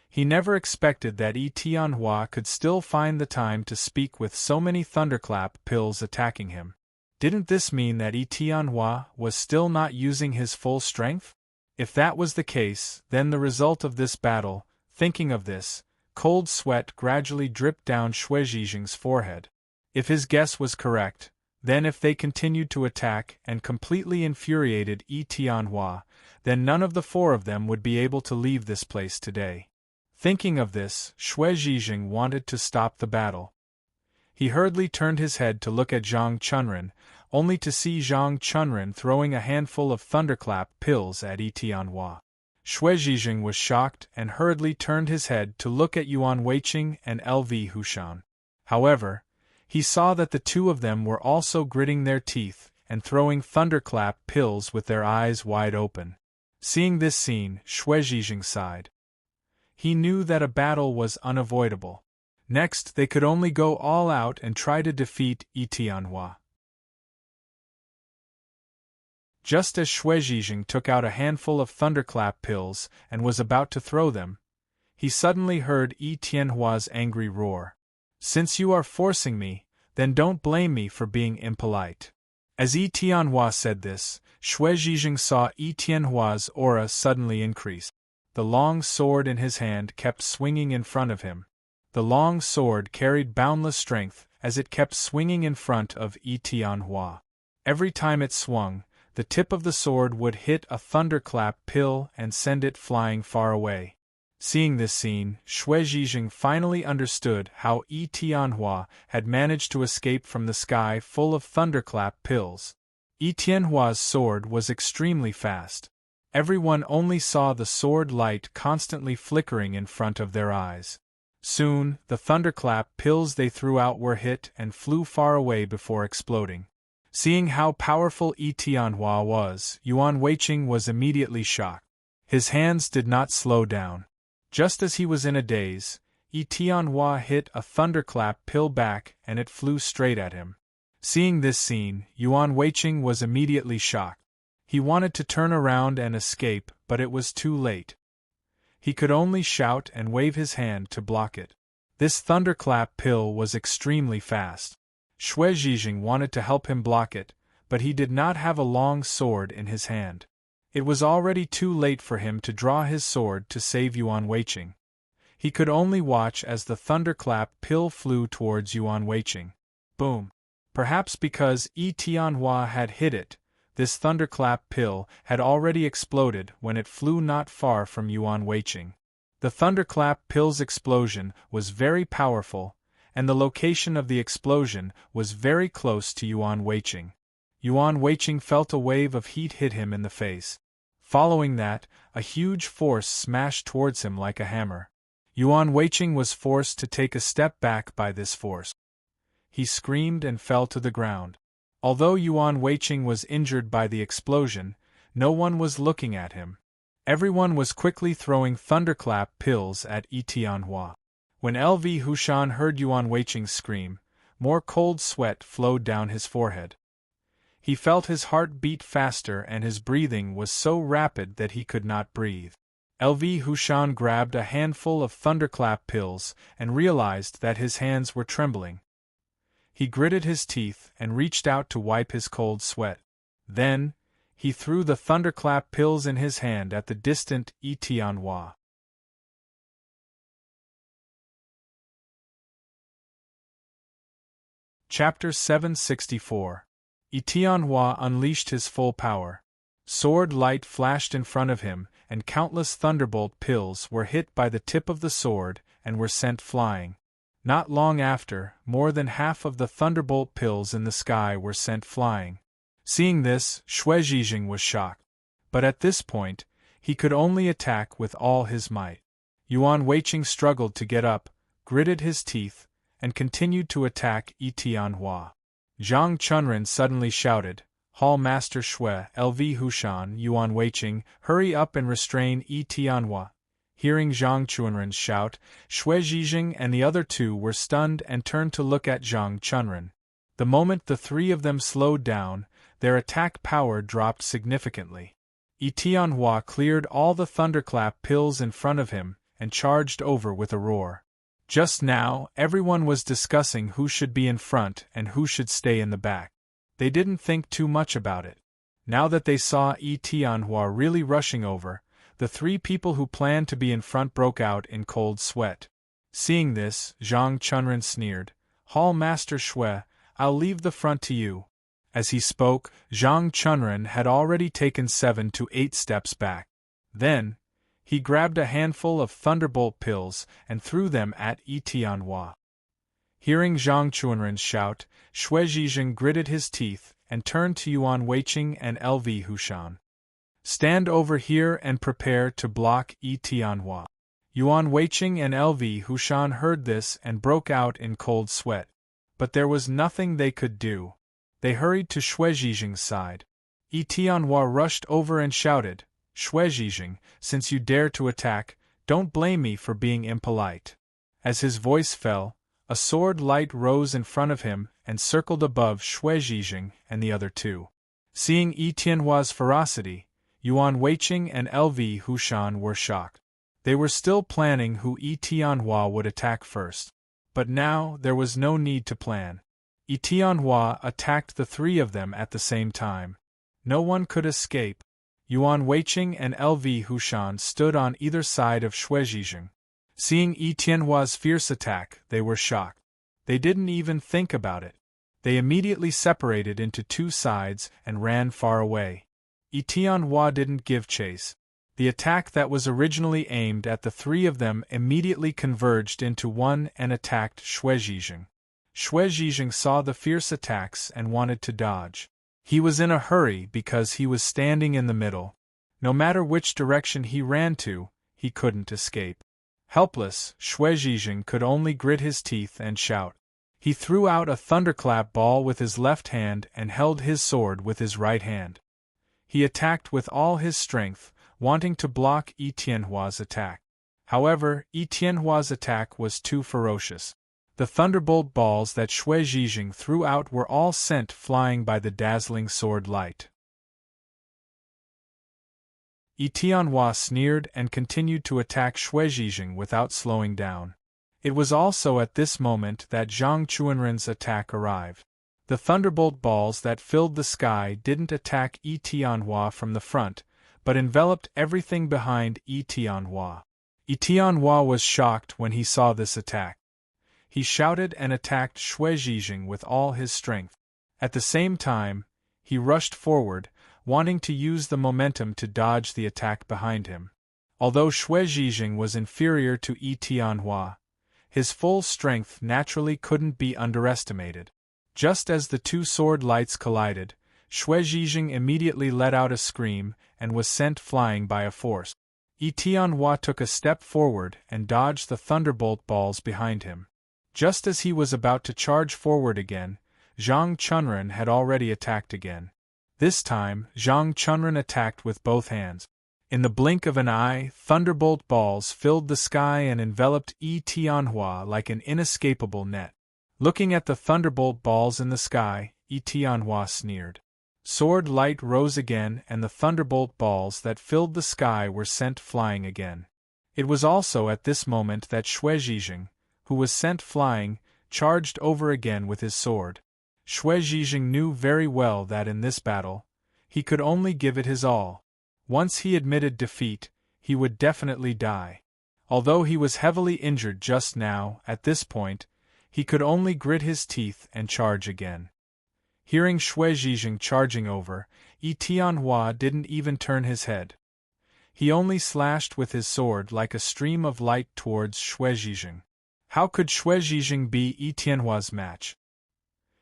He never expected that Tianhua could still find the time to speak with so many thunderclap pills attacking him. Didn't this mean that Tianhua was still not using his full strength? If that was the case, then the result of this battle, thinking of this, cold sweat gradually dripped down Shui Zhizhen's forehead. If his guess was correct, then if they continued to attack and completely infuriated Tianhua, then none of the four of them would be able to leave this place today. Thinking of this, Shui Zhizhen wanted to stop the battle. He hurriedly turned his head to look at Zhang Chunren, only to see Zhang Chunren throwing a handful of thunderclap pills at Tianhua. Shui Zhizhen was shocked and hurriedly turned his head to look at Yuan Weiqing and LV Hushan. However, he saw that the two of them were also gritting their teeth and throwing thunderclap pills with their eyes wide open. Seeing this scene, Shui Zhizhen sighed. He knew that a battle was unavoidable. Next, they could only go all out and try to defeat Tianhua. Just as Shui Zhizhen took out a handful of thunderclap pills and was about to throw them, he suddenly heard Tianhua's angry roar. "Since you are forcing me, then don't blame me for being impolite." As Tianhua said this, Shui Zhizhen saw Tianhua's aura suddenly increase. The long sword in his hand kept swinging in front of him. The long sword carried boundless strength as it kept swinging in front of Tianhua. Every time it swung, the tip of the sword would hit a thunderclap pill and send it flying far away. Seeing this scene, Shui Zhizhen finally understood how Tianhua had managed to escape from the sky full of thunderclap pills. Tianhua's sword was extremely fast. Everyone only saw the sword light constantly flickering in front of their eyes. Soon, the thunderclap pills they threw out were hit and flew far away before exploding. Seeing how powerful Tianhua was, Yuan Weiqing was immediately shocked. His hands did not slow down. Just as he was in a daze, Yi Tianhua hit a thunderclap pill back and it flew straight at him. Seeing this scene, Yuan Weiqing was immediately shocked. He wanted to turn around and escape, but it was too late. He could only shout and wave his hand to block it. This thunderclap pill was extremely fast. Xue Zhizheng wanted to help him block it, but he did not have a long sword in his hand. It was already too late for him to draw his sword to save Yuan Weiqing. He could only watch as the thunderclap pill flew towards Yuan Weiqing. Boom! Perhaps because Yi Tianhua had hit it, this thunderclap pill had already exploded when it flew not far from Yuan Weiqing. The thunderclap pill's explosion was very powerful, and the location of the explosion was very close to Yuan Weiqing. Yuan Weiqing felt a wave of heat hit him in the face. Following that, a huge force smashed towards him like a hammer. Yuan Weiqing was forced to take a step back by this force. He screamed and fell to the ground. Although Yuan Weiqing was injured by the explosion, no one was looking at him. Everyone was quickly throwing thunderclap pills at Yi Tianhua. When LV Hushan heard Yuan Weiqing scream, more cold sweat flowed down his forehead. He felt his heart beat faster and his breathing was so rapid that he could not breathe. LV Hushan grabbed a handful of thunderclap pills and realized that his hands were trembling. He gritted his teeth and reached out to wipe his cold sweat. Then, he threw the thunderclap pills in his hand at the distant Yi Tianhua. Chapter 764. Yi Tianhua unleashed his full power. Sword light flashed in front of him, and countless thunderbolt pills were hit by the tip of the sword and were sent flying. Not long after, more than half of the thunderbolt pills in the sky were sent flying. Seeing this, Xue Zhizheng was shocked. But at this point, he could only attack with all his might. Yuan Weiqing struggled to get up, gritted his teeth, and continued to attack Yi Tianhua. Zhang Chunren suddenly shouted, "Hall Master Xue, LV Hushan, Yuan Weiqing, hurry up and restrain Yi Tianhua." Hearing Zhang Chunren's shout, Xue Zhizheng and the other two were stunned and turned to look at Zhang Chunren. The moment the three of them slowed down, their attack power dropped significantly. Yi Tianhua cleared all the thunderclap pills in front of him and charged over with a roar. Just now, everyone was discussing who should be in front and who should stay in the back. They didn't think too much about it. Now that they saw Yi Tianhua really rushing over, the three people who planned to be in front broke out in cold sweat. Seeing this, Zhang Chunren sneered, "Hall Master Xue, I'll leave the front to you." As he spoke, Zhang Chunren had already taken 7 to 8 steps back. Then, he grabbed a handful of thunderbolt pills and threw them at Yi Tianhua. Hearing Zhang Chunren's shout, Xue Zhizheng gritted his teeth and turned to Yuan Weiqing and LV Hushan. "Stand over here and prepare to block Yi Tianhua." Yuan Weiqing and LV Hushan heard this and broke out in cold sweat. But there was nothing they could do. They hurried to Xue Zhizheng's side. Yi Tianhua rushed over and shouted, "Xue Zhizheng, since you dare to attack, don't blame me for being impolite." As his voice fell, a sword light rose in front of him and circled above Xue Zhizheng and the other two. Seeing Yi Tianhua's ferocity, Yuan Weiqing and LV Hushan were shocked. They were still planning who Yi Tianhua would attack first. But now there was no need to plan. Yi Tianhua attacked the three of them at the same time. No one could escape. Yuan Weiqing and LV Hushan stood on either side of Xue Zhizheng. Seeing Yi Tianhua's fierce attack, they were shocked. They didn't even think about it. They immediately separated into two sides and ran far away. Yi Tianhua didn't give chase. The attack that was originally aimed at the three of them immediately converged into one and attacked Xue Zhizheng. Xue Zhizheng saw the fierce attacks and wanted to dodge. He was in a hurry because he was standing in the middle. No matter which direction he ran to, he couldn't escape. Helpless, Xue Zhizheng could only grit his teeth and shout. He threw out a thunderclap ball with his left hand and held his sword with his right hand. He attacked with all his strength, wanting to block Yi Tianhua's attack. However, Yi Tianhua's attack was too ferocious. The thunderbolt balls that Shui Zhizheng threw out were all sent flying by the dazzling sword light. Yi Tianhua sneered and continued to attack Shui Zhizheng without slowing down. It was also at this moment that Zhang Chuanren's attack arrived. The thunderbolt balls that filled the sky didn't attack Yi Tianhua from the front, but enveloped everything behind Yi Tianhua. Yi Tianhua was shocked when he saw this attack. He shouted and attacked Shui Zhizheng with all his strength. At the same time, he rushed forward, wanting to use the momentum to dodge the attack behind him. Although Shui Zhizheng was inferior to Yi Tianhua, his full strength naturally couldn't be underestimated. Just as the two sword lights collided, Shui Zhizheng immediately let out a scream and was sent flying by a force. Yi Tianhua took a step forward and dodged the thunderbolt balls behind him. Just as he was about to charge forward again, Zhang Chunren had already attacked again. This time, Zhang Chunren attacked with both hands. In the blink of an eye, thunderbolt balls filled the sky and enveloped Yi Tianhua like an inescapable net. Looking at the thunderbolt balls in the sky, Yi Tianhua sneered. Sword light rose again and the thunderbolt balls that filled the sky were sent flying again. It was also at this moment that Shui Zhizheng, who was sent flying, charged over again with his sword. Shui Zhizheng knew very well that in this battle, he could only give it his all. Once he admitted defeat, he would definitely die. Although he was heavily injured just now, at this point, he could only grit his teeth and charge again. Hearing Shui Zhizheng charging over, Yi Tianhua didn't even turn his head. He only slashed with his sword like a stream of light towards Shui Zhizheng. How could Shui Zhizheng be Yi Tianhua's match?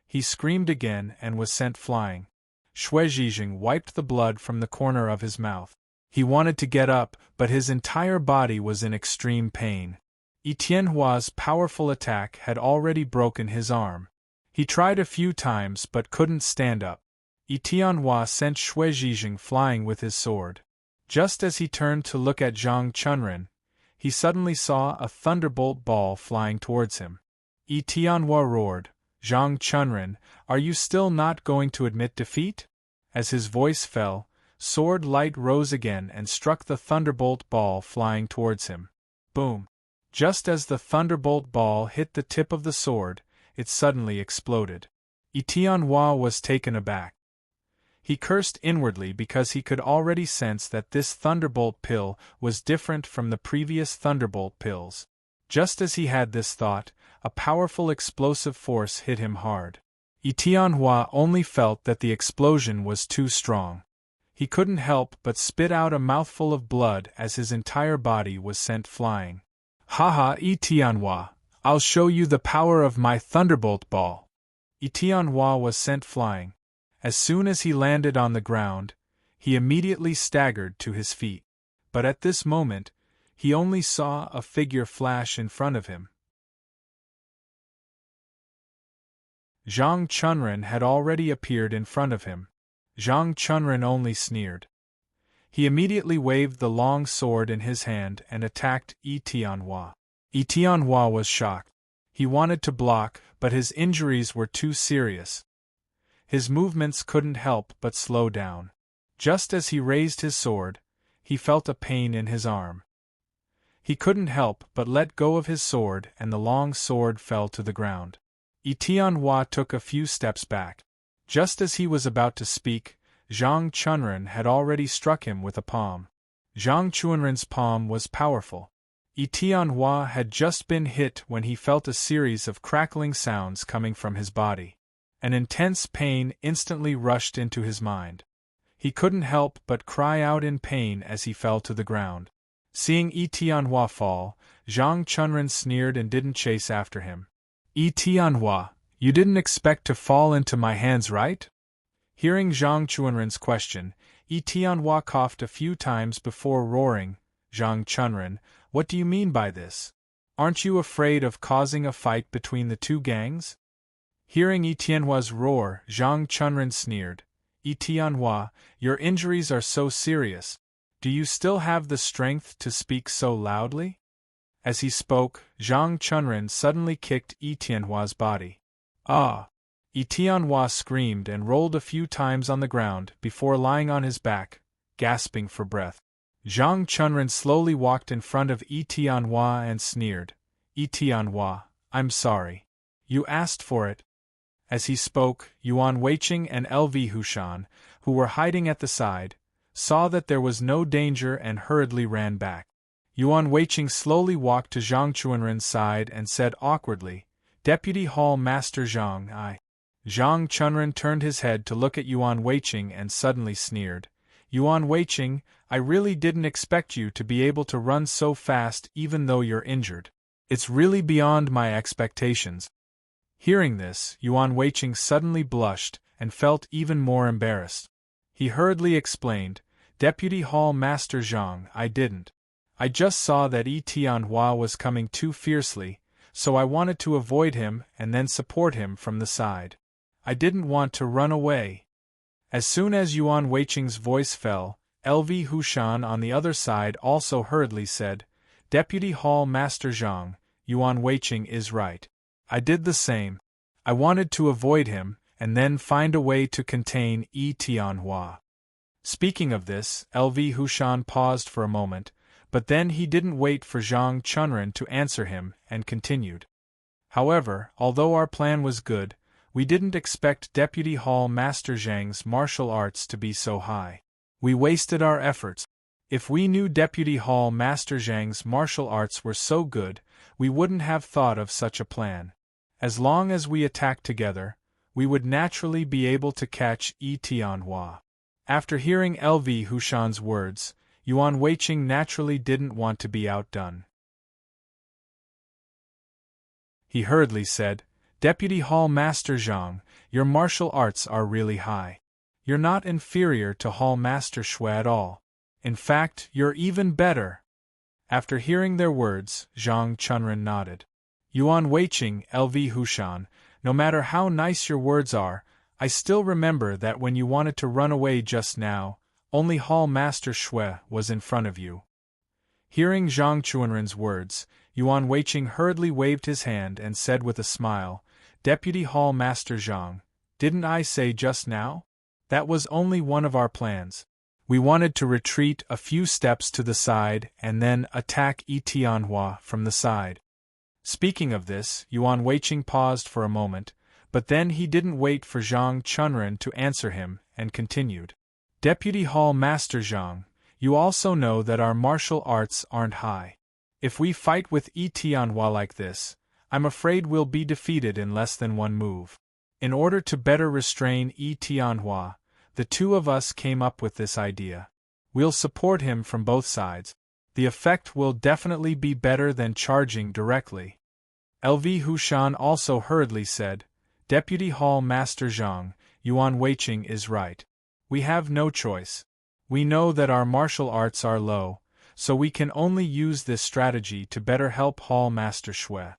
He screamed again and was sent flying. Shui Zhizheng wiped the blood from the corner of his mouth. He wanted to get up, but his entire body was in extreme pain. Yi Tianhua's powerful attack had already broken his arm. He tried a few times but couldn't stand up. Yi Tianhua sent Shui Zhizheng flying with his sword. Just as he turned to look at Zhang Chunren, he suddenly saw a thunderbolt ball flying towards him. Yi Tianhua roared, "Zhang Chunren, are you still not going to admit defeat?" As his voice fell, sword light rose again and struck the thunderbolt ball flying towards him. Boom! Just as the thunderbolt ball hit the tip of the sword, it suddenly exploded. Yi Tianhua was taken aback. He cursed inwardly because he could already sense that this thunderbolt pill was different from the previous thunderbolt pills. Just as he had this thought, a powerful explosive force hit him hard. Yi Tianhua only felt that the explosion was too strong. He couldn't help but spit out a mouthful of blood as his entire body was sent flying. "Haha, Yi Tianhua, I'll show you the power of my thunderbolt ball." Yi Tianhua was sent flying. As soon as he landed on the ground, he immediately staggered to his feet. But at this moment, he only saw a figure flash in front of him. Zhang Chunren had already appeared in front of him. Zhang Chunren only sneered. He immediately waved the long sword in his hand and attacked Yi Tianhua. Yi Tianhua was shocked. He wanted to block, but his injuries were too serious. His movements couldn't help but slow down. Just as he raised his sword, he felt a pain in his arm. He couldn't help but let go of his sword and the long sword fell to the ground. Yi Tianhua took a few steps back. Just as he was about to speak, Zhang Chunren had already struck him with a palm. Zhang Chunren's palm was powerful. Yi Tianhua had just been hit when he felt a series of crackling sounds coming from his body. An intense pain instantly rushed into his mind. He couldn't help but cry out in pain as he fell to the ground. Seeing Yi Tianhua fall, Zhang Chunren sneered and didn't chase after him. "Yi Tianhua, you didn't expect to fall into my hands, right?" Hearing Zhang Chunren's question, Yi Tianhua coughed a few times before roaring, "Zhang Chunren, what do you mean by this? Aren't you afraid of causing a fight between the two gangs?" Hearing Yi Tianhua's roar, Zhang Chunren sneered, "Yi Tianhua, your injuries are so serious. Do you still have the strength to speak so loudly?" As he spoke, Zhang Chunren suddenly kicked Yi Tianhua's body. Ah! Yi Tianhua screamed and rolled a few times on the ground before lying on his back, gasping for breath. Zhang Chunren slowly walked in front of Yi Tianhua and sneered, "Yi Tianhua, I'm sorry. You asked for it." As he spoke, Yuan Weiqing and LV Hushan, who were hiding at the side, saw that there was no danger and hurriedly ran back. Yuan Weiqing slowly walked to Zhang Chunren's side and said awkwardly, "Deputy Hall Master Zhang, I." Zhang Chunren turned his head to look at Yuan Weiqing and suddenly sneered, "Yuan Weiqing, I really didn't expect you to be able to run so fast even though you're injured. It's really beyond my expectations." Hearing this, Yuan Weiqing suddenly blushed and felt even more embarrassed. He hurriedly explained, "Deputy Hall Master Zhang, I didn't. I just saw that Yi Tianhua was coming too fiercely, so I wanted to avoid him and then support him from the side. I didn't want to run away." As soon as Yuan Weiqing's voice fell, LV Hushan on the other side also hurriedly said, "Deputy Hall Master Zhang, Yuan Weiqing is right. I did the same. I wanted to avoid him, and then find a way to contain Yi Tianhua." Speaking of this, LV Hushan paused for a moment, but then he didn't wait for Zhang Chunren to answer him and continued. "However, although our plan was good, we didn't expect Deputy Hall Master Zhang's martial arts to be so high. We wasted our efforts. If we knew Deputy Hall Master Zhang's martial arts were so good, we wouldn't have thought of such a plan. As long as we attacked together, we would naturally be able to catch Yi Tianhua." After hearing LV Hushan's words, Yuan Weiqing naturally didn't want to be outdone. He hurriedly said, "Deputy Hall Master Zhang, your martial arts are really high. You're not inferior to Hall Master Shui at all. In fact, you're even better." After hearing their words, Zhang Chunren nodded. "Yuan Weiqing, LV Hushan, no matter how nice your words are, I still remember that when you wanted to run away just now, only Hall Master Shui was in front of you." Hearing Zhang Chunren's words, Yuan Weiqing hurriedly waved his hand and said with a smile, "Deputy Hall Master Zhang, didn't I say just now? That was only one of our plans. We wanted to retreat a few steps to the side and then attack Yi Tianhua from the side." Speaking of this, Yuan Weiqing paused for a moment, but then he didn't wait for Zhang Chunren to answer him and continued, "Deputy Hall Master Zhang, you also know that our martial arts aren't high. If we fight with Yi Tianhua like this, I'm afraid we'll be defeated in less than one move. In order to better restrain Yi Tianhua, the two of us came up with this idea. We'll support him from both sides. The effect will definitely be better than charging directly." LV Hushan also hurriedly said, "Deputy Hall Master Zhang, Yuan Weiqing is right. We have no choice. We know that our martial arts are low, so we can only use this strategy to better help Hall Master Shui."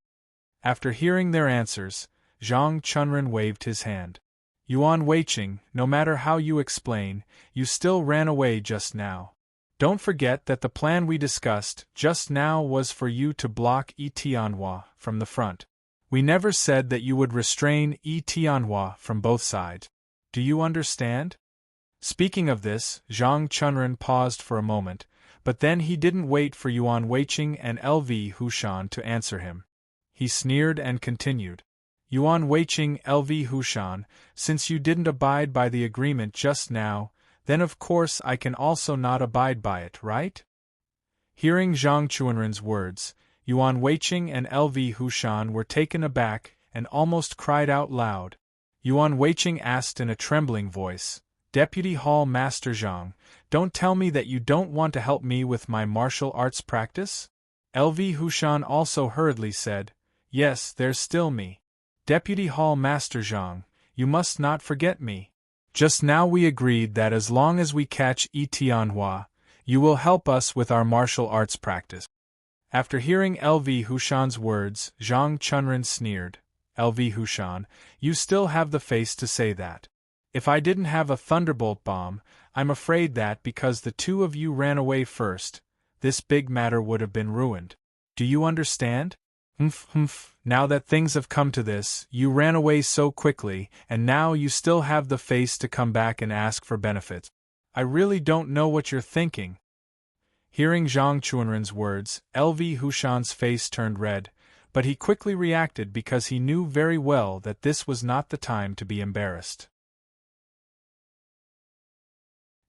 After hearing their answers, Zhang Chunren waved his hand. "Yuan Weiqing, no matter how you explain, you still ran away just now. Don't forget that the plan we discussed just now was for you to block Yi Tianhua from the front. We never said that you would restrain Yi Tianhua from both sides. Do you understand?" Speaking of this, Zhang Chunren paused for a moment, but then he didn't wait for Yuan Weiqing and LV Hushan to answer him. He sneered and continued, "Yuan Weiqing, LV Hushan, since you didn't abide by the agreement just now, then of course I can also not abide by it, right?" Hearing Zhang Chunren's words, Yuan Weiqing and LV Hushan were taken aback and almost cried out loud. Yuan Weiqing asked in a trembling voice, "Deputy Hall Master Zhang, don't tell me that you don't want to help me with my martial arts practice?" LV Hushan also hurriedly said, "Yes, there's still me. Deputy Hall Master Zhang, you must not forget me. Just now we agreed that as long as we catch Yi Tianhua, you will help us with our martial arts practice." After hearing LV Hushan's words, Zhang Chunren sneered, "LV Hushan, you still have the face to say that. If I didn't have a thunderbolt bomb, I'm afraid that because the two of you ran away first, this big matter would have been ruined. Do you understand? Humph. Now that things have come to this, you ran away so quickly, and now you still have the face to come back and ask for benefits. I really don't know what you're thinking. Hearing Zhang Chuanren's words, LV Hushan's face turned red, but he quickly reacted because he knew very well that this was not the time to be embarrassed.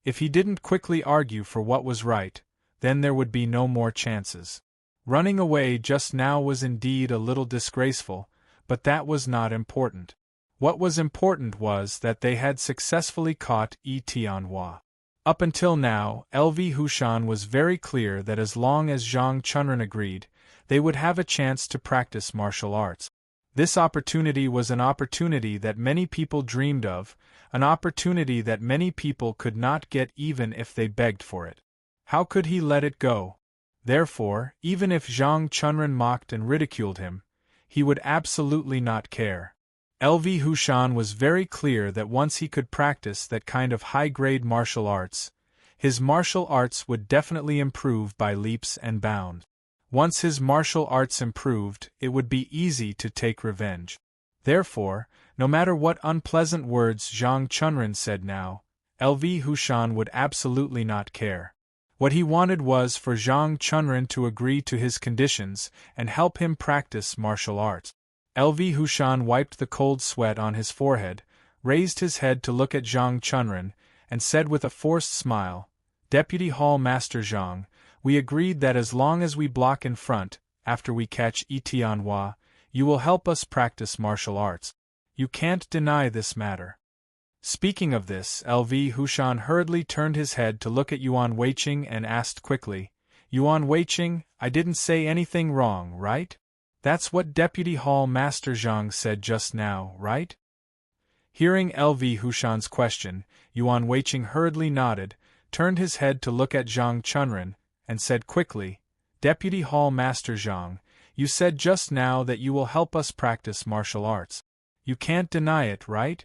If he didn't quickly argue for what was right, then there would be no more chances. Running away just now was indeed a little disgraceful, but that was not important. What was important was that they had successfully caught Tianhua. Up until now, LV Hushan was very clear that as long as Zhang Chunren agreed, they would have a chance to practice martial arts. This opportunity was an opportunity that many people dreamed of, an opportunity that many people could not get even if they begged for it. How could he let it go? Therefore, even if Zhang Chunren mocked and ridiculed him, he would absolutely not care. LV Hushan was very clear that once he could practice that kind of high-grade martial arts, his martial arts would definitely improve by leaps and bounds. Once his martial arts improved, it would be easy to take revenge. Therefore, no matter what unpleasant words Zhang Chunren said now, LV Hushan would absolutely not care. What he wanted was for Zhang Chunren to agree to his conditions and help him practice martial arts. LV Hushan wiped the cold sweat on his forehead, raised his head to look at Zhang Chunren, and said with a forced smile, "Deputy Hall Master Zhang, we agreed that as long as we block in front, after we catch Tianhua, you will help us practice martial arts. You can't deny this matter." Speaking of this, LV Hushan hurriedly turned his head to look at Yuan Weiqing and asked quickly, "Yuan Weiqing, I didn't say anything wrong, right? That's what Deputy Hall Master Zhang said just now, right?" Hearing LV Hushan's question, Yuan Weiqing hurriedly nodded, turned his head to look at Zhang Chunren, and said quickly, "Deputy Hall Master Zhang, you said just now that you will help us practice martial arts. You can't deny it, right?"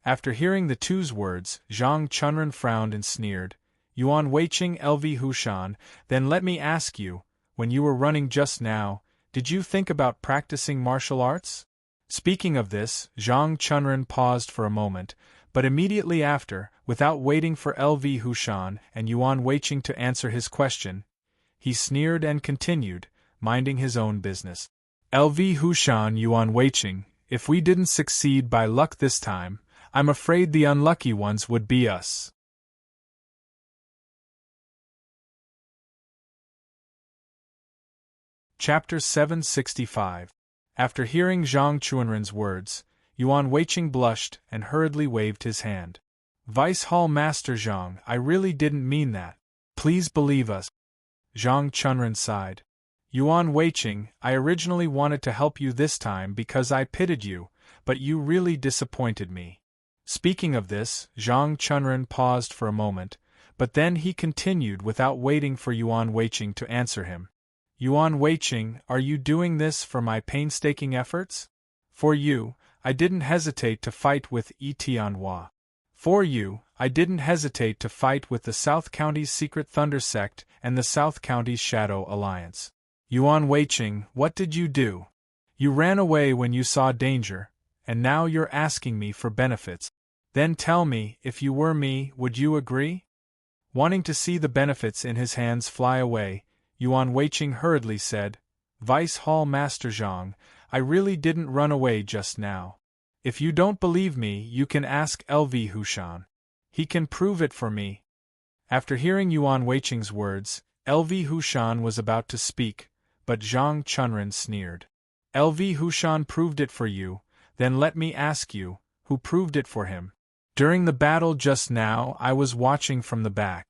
After hearing the two's words, Zhang Chunren frowned and sneered. "Yuan Weiqing, LV Hushan, then let me ask you, when you were running just now, did you think about practicing martial arts?" Speaking of this, Zhang Chunren paused for a moment, but immediately after, without waiting for LV Hushan and Yuan Weiqing to answer his question, he sneered and continued, minding his own business. "LV Hushan, Yuan Weiqing, if we didn't succeed by luck this time, I'm afraid the unlucky ones would be us." Chapter 765. After hearing Zhang Chuanren's words, Yuan Weiqing blushed and hurriedly waved his hand. "Vice Hall Master Zhang, I really didn't mean that. Please believe us." Zhang Chunren sighed. "Yuan Weiqing, I originally wanted to help you this time because I pitied you, but you really disappointed me." Speaking of this, Zhang Chunren paused for a moment, but then he continued without waiting for Yuan Weiqing to answer him. "Yuan Weiqing, are you doing this for my painstaking efforts? For you, I didn't hesitate to fight with Tianhua. For you, I didn't hesitate to fight with the South County's Secret Thunder Sect and the South County's Shadow Alliance. Yuan Weiqing, what did you do? You ran away when you saw danger, and now you're asking me for benefits. Then tell me, if you were me, would you agree?" Wanting to see the benefits in his hands fly away, Yuan Weiqing hurriedly said, "Vice Hall Master Zhang, I really didn't run away just now. If you don't believe me, you can ask LV Hushan. He can prove it for me." After hearing Yuan Weiqing's words, LV Hushan was about to speak, but Zhang Chunren sneered. "LV Hushan proved it for you, then let me ask you, who proved it for him? During the battle just now, I was watching from the back.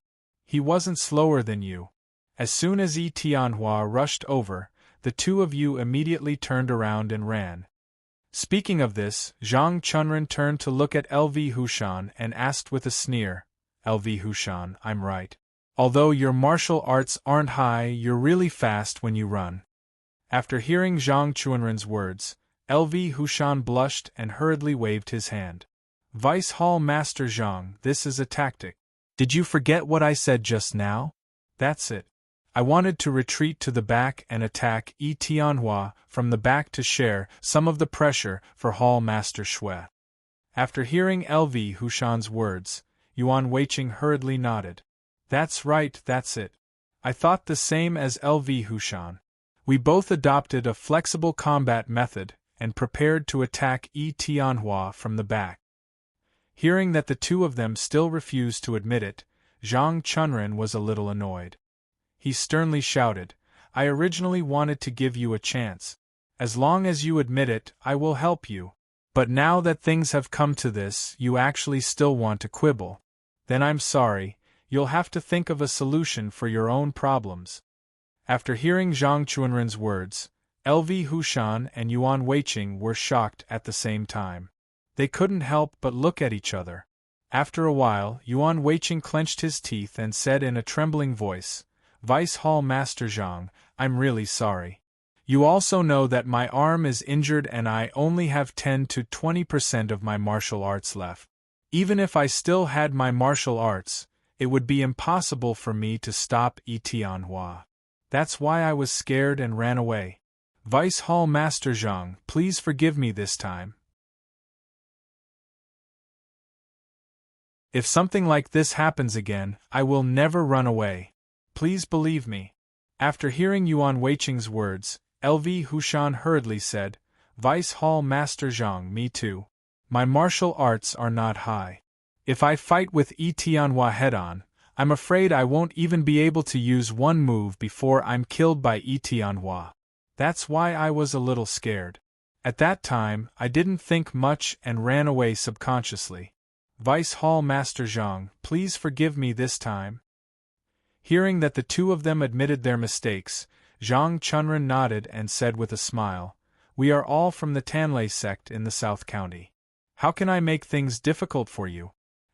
He wasn't slower than you. As soon as Tianhua rushed over, the two of you immediately turned around and ran." Speaking of this, Zhang Chunren turned to look at LV Hushan and asked with a sneer, "LV Hushan, I'm right. Although your martial arts aren't high, you're really fast when you run." After hearing Zhang Chuanren's words, LV Hushan blushed and hurriedly waved his hand. "Vice Hall Master Zhang, this is a tactic. Did you forget what I said just now? That's it. I wanted to retreat to the back and attack Tianhua from the back to share some of the pressure for Hall Master Shui. After hearing LV Hushan's words, Yuan Weiqing hurriedly nodded. That's right, that's it. I thought the same as LV Hushan. We both adopted a flexible combat method and prepared to attack Tianhua from the back. Hearing that the two of them still refused to admit it, Zhang Chunren was a little annoyed. He sternly shouted, I originally wanted to give you a chance. As long as you admit it, I will help you. But now that things have come to this, you actually still want to quibble. Then I'm sorry, you'll have to think of a solution for your own problems. After hearing Zhang Chunren's words, LV Hushan and Yuan Weiqing were shocked at the same time. They couldn't help but look at each other. After a while, Yuan Weiqing clenched his teeth and said in a trembling voice, Vice Hall Master Zhang, I'm really sorry. You also know that my arm is injured and I only have 10 to 20% of my martial arts left. Even if I still had my martial arts, it would be impossible for me to stop Tianhua. That's why I was scared and ran away. Vice Hall Master Zhang, please forgive me this time. If something like this happens again, I will never run away. Please believe me. After hearing Yuan Weiqing's words, LV Hushan hurriedly said, Vice Hall Master Zhang, me too. My martial arts are not high. If I fight with Tianhua head-on, I'm afraid I won't even be able to use one move before I'm killed by Tianhua. That's why I was a little scared. At that time, I didn't think much and ran away subconsciously. Vice Hall Master Zhang, please forgive me this time. Hearing that the two of them admitted their mistakes, Zhang Chunren nodded and said with a smile, We are all from the Tanlei sect in the South County. How can I make things difficult for you?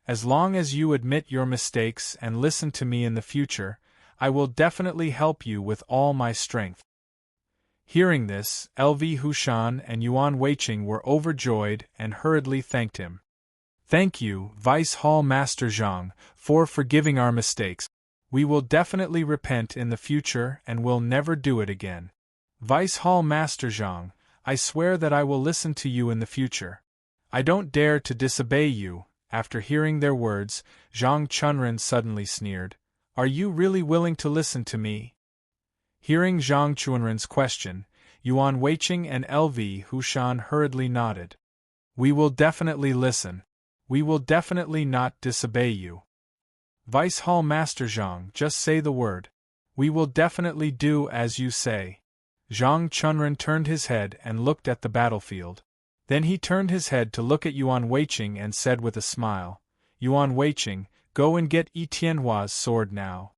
As long as you admit your mistakes and listen to me in the future, I will definitely help you with all my strength. Hearing this, LV Hushan and Yuan Weiqing were overjoyed and hurriedly thanked him. Thank you, Vice Hall Master Zhang, for forgiving our mistakes. We will definitely repent in the future and will never do it again. Vice Hall Master Zhang, I swear that I will listen to you in the future. I don't dare to disobey you. After hearing their words, Zhang Chunren suddenly sneered. Are you really willing to listen to me? Hearing Zhang Chunren's question, Yuan Weiqing and LV Hushan hurriedly nodded. We will definitely listen. We will definitely not disobey you. Vice Hall Master Zhang, just say the word. We will definitely do as you say. Zhang Chunren turned his head and looked at the battlefield. Then he turned his head to look at Yuan Weiqing and said with a smile, Yuan Weiqing, go and get Tianhua's sword now.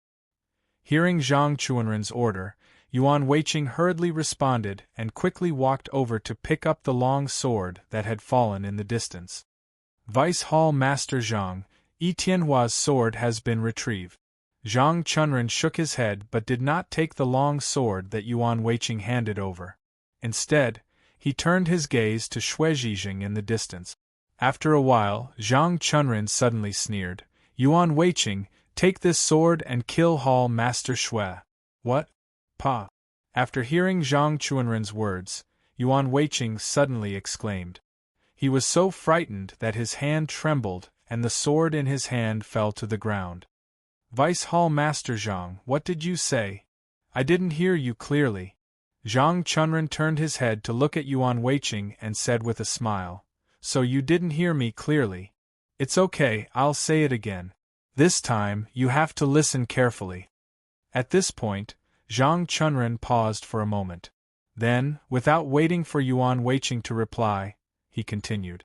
Hearing Zhang Chunren's order, Yuan Weiqing hurriedly responded and quickly walked over to pick up the long sword that had fallen in the distance. Vice Hall Master Zhang, Tianhua's sword has been retrieved. Zhang Chunren shook his head but did not take the long sword that Yuan Weiqing handed over. Instead, he turned his gaze to Shui Zhijing in the distance. After a while, Zhang Chunren suddenly sneered, Yuan Weiqing, take this sword and kill Hall Master Shui. What? Pa. After hearing Zhang Chunren's words, Yuan Weiqing suddenly exclaimed. He was so frightened that his hand trembled and the sword in his hand fell to the ground. Vice Hall Master Zhang, what did you say? I didn't hear you clearly. Zhang Chunren turned his head to look at Yuan Weiqing and said with a smile, So you didn't hear me clearly. It's okay, I'll say it again. This time, you have to listen carefully. At this point, Zhang Chunren paused for a moment. Then, without waiting for Yuan Weiqing to reply, he continued.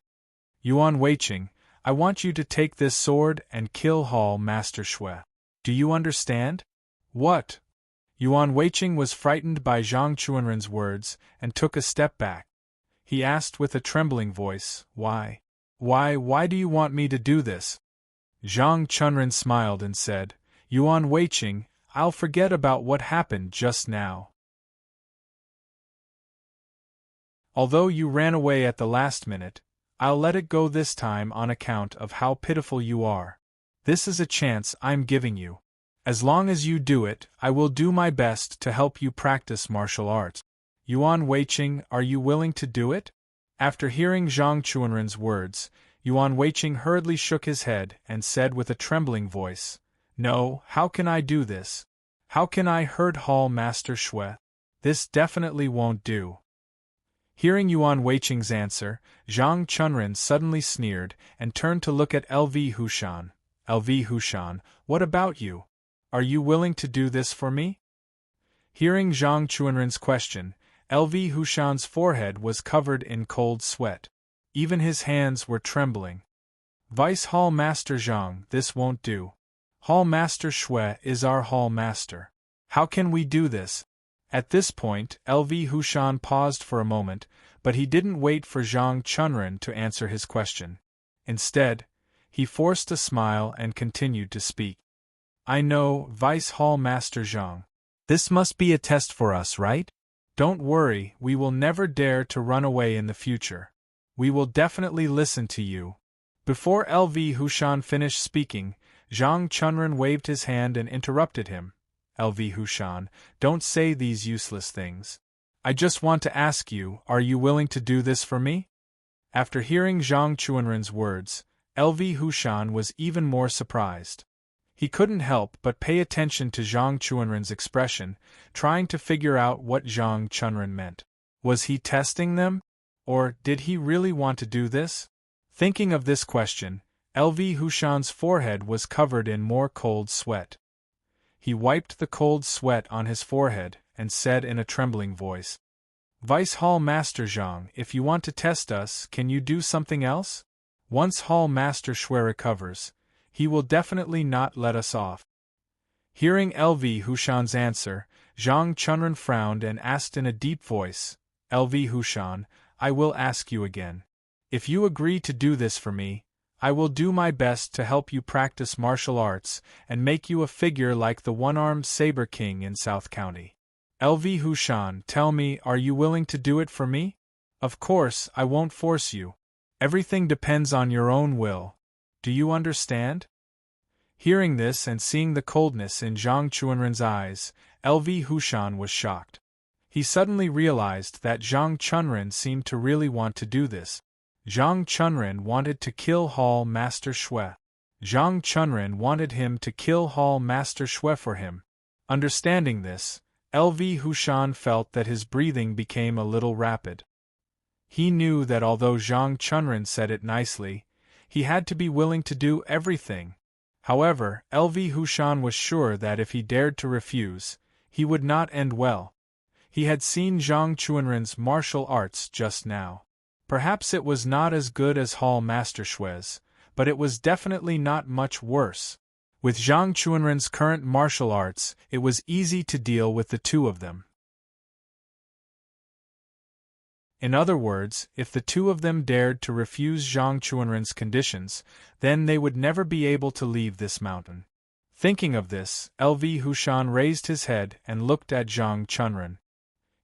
Yuan Weiqing, I want you to take this sword and kill Hall Master Shui. Do you understand? What? Yuan Weiqing was frightened by Zhang Chunren's words and took a step back. He asked with a trembling voice, Why? Why do you want me to do this? Zhang Chunren smiled and said, Yuan Weiqing, I'll forget about what happened just now. Although you ran away at the last minute, I'll let it go this time on account of how pitiful you are. This is a chance I'm giving you. As long as you do it, I will do my best to help you practice martial arts. Yuan Weiqing, are you willing to do it? After hearing Zhang Chuanren's words, Yuan Weiqing hurriedly shook his head and said with a trembling voice, "No, how can I do this? How can I hurt Hall Master Shui? This definitely won't do." Hearing Yuan Weiqing's answer, Zhang Chunren suddenly sneered and turned to look at LV Hushan. "LV Hushan, what about you? Are you willing to do this for me?" Hearing Zhang Chuanren's question, LV Hushan's forehead was covered in cold sweat. Even his hands were trembling. "Vice Hall Master Zhang, this won't do. Hall Master Shui is our Hall Master. How can we do this?" At this point, LV Hushan paused for a moment, but he didn't wait for Zhang Chunren to answer his question. Instead, he forced a smile and continued to speak. "I know, Vice Hall Master Zhang. This must be a test for us, right? Don't worry, we will never dare to run away in the future. We will definitely listen to you." Before LV Hushan finished speaking, Zhang Chunren waved his hand and interrupted him. "LV Hushan, don't say these useless things. I just want to ask you, are you willing to do this for me?" After hearing Zhang Chuanren's words, LV Hushan was even more surprised. He couldn't help but pay attention to Zhang Chuanren's expression, trying to figure out what Zhang Chunren meant. Was he testing them? Or did he really want to do this? Thinking of this question, LV Hushan's forehead was covered in more cold sweat. He wiped the cold sweat on his forehead and said in a trembling voice, "Vice Hall Master Zhang, if you want to test us, can you do something else? Once Hall Master Shui recovers, he will definitely not let us off." Hearing LV Hushan's answer, Zhang Chunren frowned and asked in a deep voice, "LV Hushan, I will ask you again. If you agree to do this for me, I will do my best to help you practice martial arts and make you a figure like the one-armed Saber King in South County. LV Hushan, tell me, are you willing to do it for me? Of course, I won't force you. Everything depends on your own will. Do you understand?" Hearing this and seeing the coldness in Zhang Chuanren's eyes, LV Hushan was shocked. He suddenly realized that Zhang Chunren seemed to really want to do this. Zhang Chunren wanted to kill Hall Master Shui. Zhang Chunren wanted him to kill Hall Master Shui for him. Understanding this, LV Hushan felt that his breathing became a little rapid. He knew that although Zhang Chunren said it nicely, he had to be willing to do everything. However, LV Hushan was sure that if he dared to refuse, he would not end well. He had seen Zhang Chuanren's martial arts just now. Perhaps it was not as good as Hall Master Shui's, but it was definitely not much worse. With Zhang Chuanren's current martial arts, it was easy to deal with the two of them. In other words, if the two of them dared to refuse Zhang Chuanren's conditions, then they would never be able to leave this mountain. Thinking of this, LV Hushan raised his head and looked at Zhang Chunren.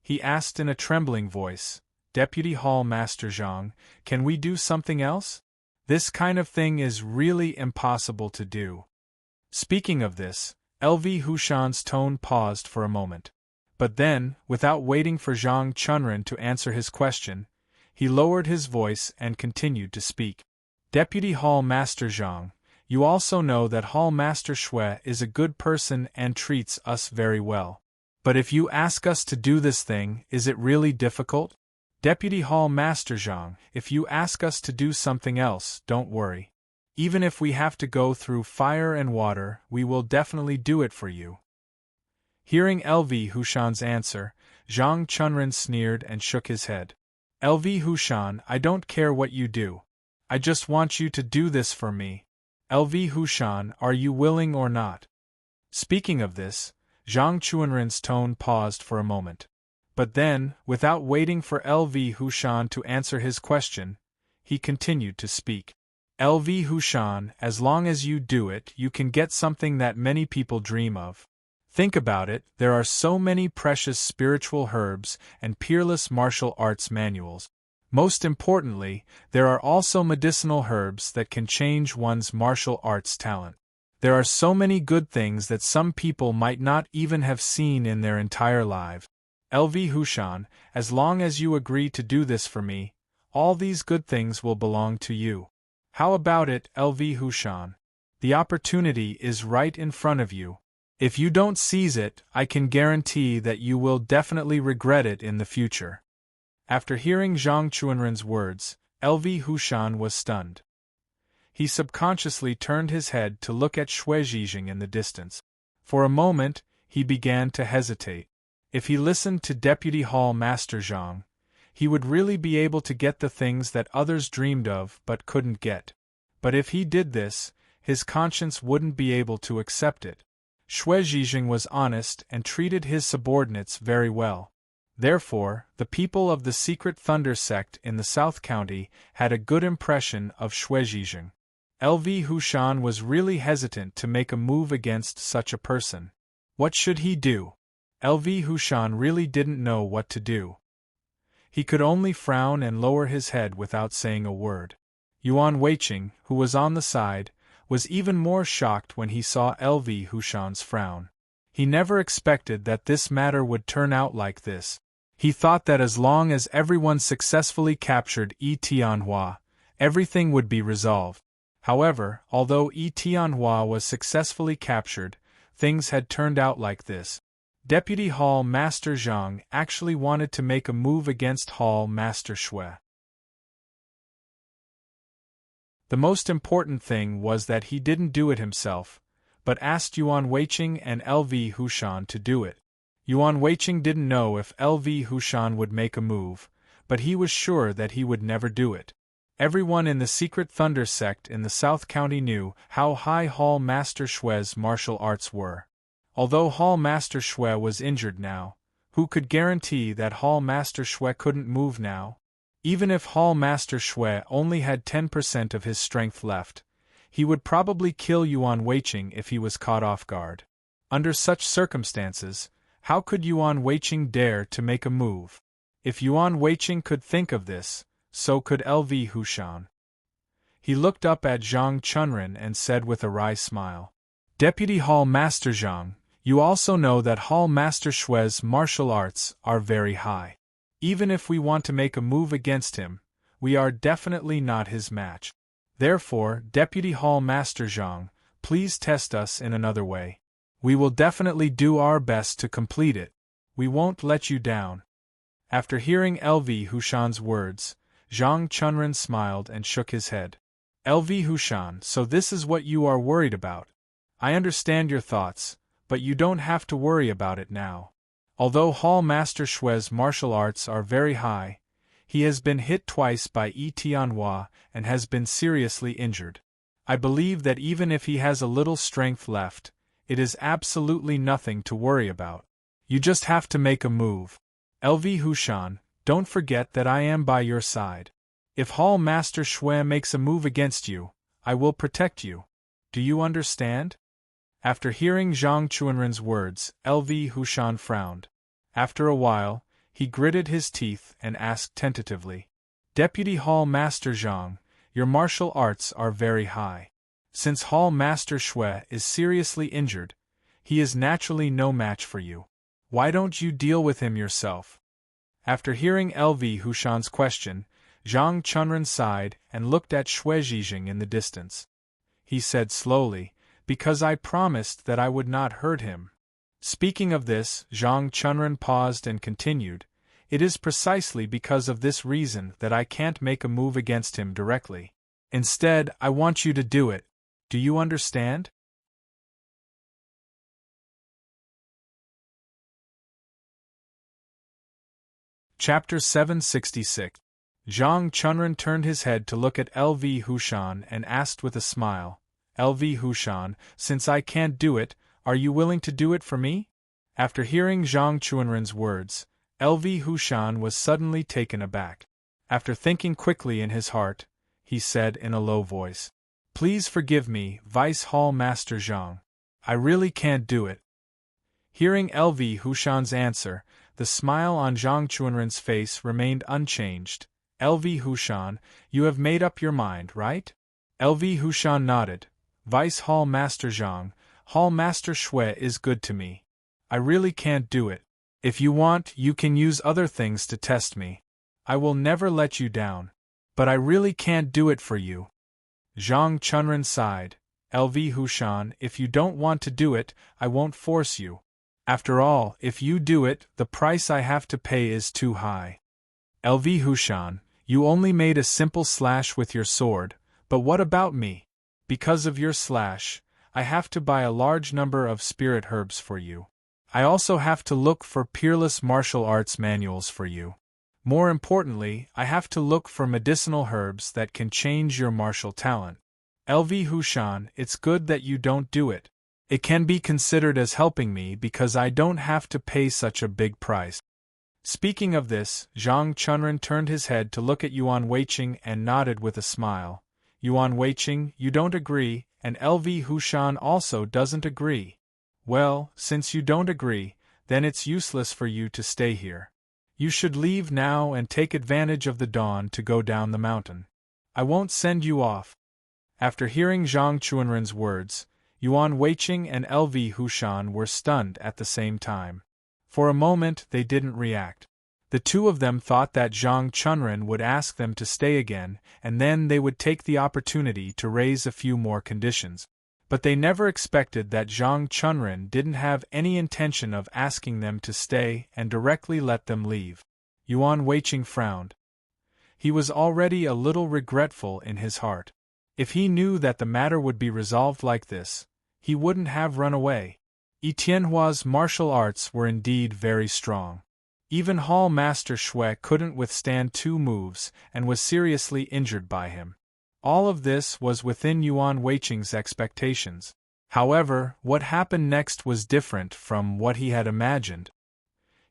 He asked in a trembling voice, "Deputy Hall Master Zhang, can we do something else? This kind of thing is really impossible to do." Speaking of this, LV Hushan's tone paused for a moment. But then, without waiting for Zhang Chunren to answer his question, he lowered his voice and continued to speak. "Deputy Hall Master Zhang, you also know that Hall Master Shui is a good person and treats us very well. But if you ask us to do this thing, is it really difficult? Deputy Hall Master Zhang, if you ask us to do something else, don't worry. Even if we have to go through fire and water, we will definitely do it for you." Hearing LV Hushan's answer, Zhang Chunren sneered and shook his head. "LV Hushan, I don't care what you do. I just want you to do this for me. LV Hushan, are you willing or not?" Speaking of this, Zhang Chuanren's tone paused for a moment. But then, without waiting for LV Hushan to answer his question, he continued to speak. "LV Hushan, as long as you do it, you can get something that many people dream of. Think about it, there are so many precious spiritual herbs and peerless martial arts manuals. Most importantly, there are also medicinal herbs that can change one's martial arts talent. There are so many good things that some people might not even have seen in their entire life. LV Hushan, as long as you agree to do this for me, all these good things will belong to you. How about it, LV Hushan? The opportunity is right in front of you. If you don't seize it, I can guarantee that you will definitely regret it in the future. After hearing Zhang Chuanren's words, LV Hushan was stunned. He subconsciously turned his head to look at Xue Zhizhing in the distance. For a moment, he began to hesitate. If he listened to Deputy Hall Master Zhang, he would really be able to get the things that others dreamed of but couldn't get. But if he did this, his conscience wouldn't be able to accept it. Xue Zhizhing was honest and treated his subordinates very well. Therefore, the people of the Secret Thunder sect in the South County had a good impression of Xue Zhizhing. LV Hushan was really hesitant to make a move against such a person. What should he do? LV Hushan really didn't know what to do. He could only frown and lower his head without saying a word. Yuan Weiqing, who was on the side, was even more shocked when he saw LV Hushan's frown. He never expected that this matter would turn out like this. He thought that as long as everyone successfully captured Yi Tianhua, everything would be resolved. However, although Yi Tianhua was successfully captured, things had turned out like this. Deputy Hall Master Zhang actually wanted to make a move against Hall Master Xue. The most important thing was that he didn't do it himself, but asked Yuan Weiqing and LV Hushan to do it. Yuan Weiqing didn't know if LV Hushan would make a move, but he was sure that he would never do it. Everyone in the Secret Thunder sect in the South County knew how high Hall Master Xue's martial arts were. Although Hall Master Xue was injured now, who could guarantee that Hall Master Xue couldn't move now? Even if Hall Master Xue only had 10% of his strength left, he would probably kill Yuan Weiqing if he was caught off guard. Under such circumstances, how could Yuan Weiqing dare to make a move? If Yuan Weiqing could think of this, so could LV Hushan. He looked up at Zhang Chunren and said with a wry smile, "Deputy Hall Master Zhang, you also know that Hall Master Xue's martial arts are very high. Even if we want to make a move against him, we are definitely not his match. Therefore, Deputy Hall Master Zhang, please test us in another way. We will definitely do our best to complete it. We won't let you down." After hearing LV Hushan's words, Zhang Chunren smiled and shook his head. LV Hushan, so this is what you are worried about. I understand your thoughts, but you don't have to worry about it now. Although Hall Master Xue's martial arts are very high, he has been hit twice by Yi Tianhua and has been seriously injured. I believe that even if he has a little strength left, it is absolutely nothing to worry about. You just have to make a move. LV Hushan, don't forget that I am by your side. If Hall Master Xue makes a move against you, I will protect you. Do you understand? After hearing Zhang Chuanren's words, LV Hushan frowned. After a while, he gritted his teeth and asked tentatively, "Deputy Hall Master Zhang, your martial arts are very high. Since Hall Master Xue is seriously injured, he is naturally no match for you. Why don't you deal with him yourself?" After hearing LV Hushan's question, Zhang Chunren sighed and looked at Xue Zhizhing in the distance. He said slowly, "Because I promised that I would not hurt him." Speaking of this, Zhang Chunren paused and continued, "It is precisely because of this reason that I can't make a move against him directly. Instead, I want you to do it. Do you understand?" Chapter 766. Zhang Chunren turned his head to look at LV Hushan and asked with a smile, "LV Hushan, since I can't do it, are you willing to do it for me?" After hearing Zhang Chuanren's words, LV Hushan was suddenly taken aback. After thinking quickly in his heart, he said in a low voice, "Please forgive me, Vice Hall Master Zhang. I really can't do it." Hearing LV Hushan's answer, the smile on Zhang Chuanren's face remained unchanged. "LV Hushan, you have made up your mind, right?" LV Hushan nodded. Vice Hall Master Zhang, Hall Master Shui is good to me. I really can't do it. If you want, you can use other things to test me. I will never let you down. But I really can't do it for you. Zhang Chunren sighed. LV Hushan, if you don't want to do it, I won't force you. After all, if you do it, the price I have to pay is too high. LV Hushan, you only made a simple slash with your sword, but what about me? Because of your slash, I have to buy a large number of spirit herbs for you. I also have to look for peerless martial arts manuals for you. More importantly, I have to look for medicinal herbs that can change your martial talent. LV Hushan, it's good that you don't do it. It can be considered as helping me because I don't have to pay such a big price. Speaking of this, Zhang Chunren turned his head to look at Yuan Weiqing and nodded with a smile. Yuan Weiqing, you don't agree, and LV Hushan also doesn't agree. Well, since you don't agree, then it's useless for you to stay here. You should leave now and take advantage of the dawn to go down the mountain. I won't send you off. After hearing Zhang Chunren's words, Yuan Weiqing and LV Hushan were stunned at the same time. For a moment they didn't react. The two of them thought that Zhang Chunren would ask them to stay again, and then they would take the opportunity to raise a few more conditions. But they never expected that Zhang Chunren didn't have any intention of asking them to stay and directly let them leave. Yuan Weiqing frowned. He was already a little regretful in his heart. If he knew that the matter would be resolved like this, he wouldn't have run away. Tianhua's martial arts were indeed very strong. Even Hall Master Shui couldn't withstand 2 moves and was seriously injured by him. All of this was within Yuan Weiqing's expectations. However, what happened next was different from what he had imagined.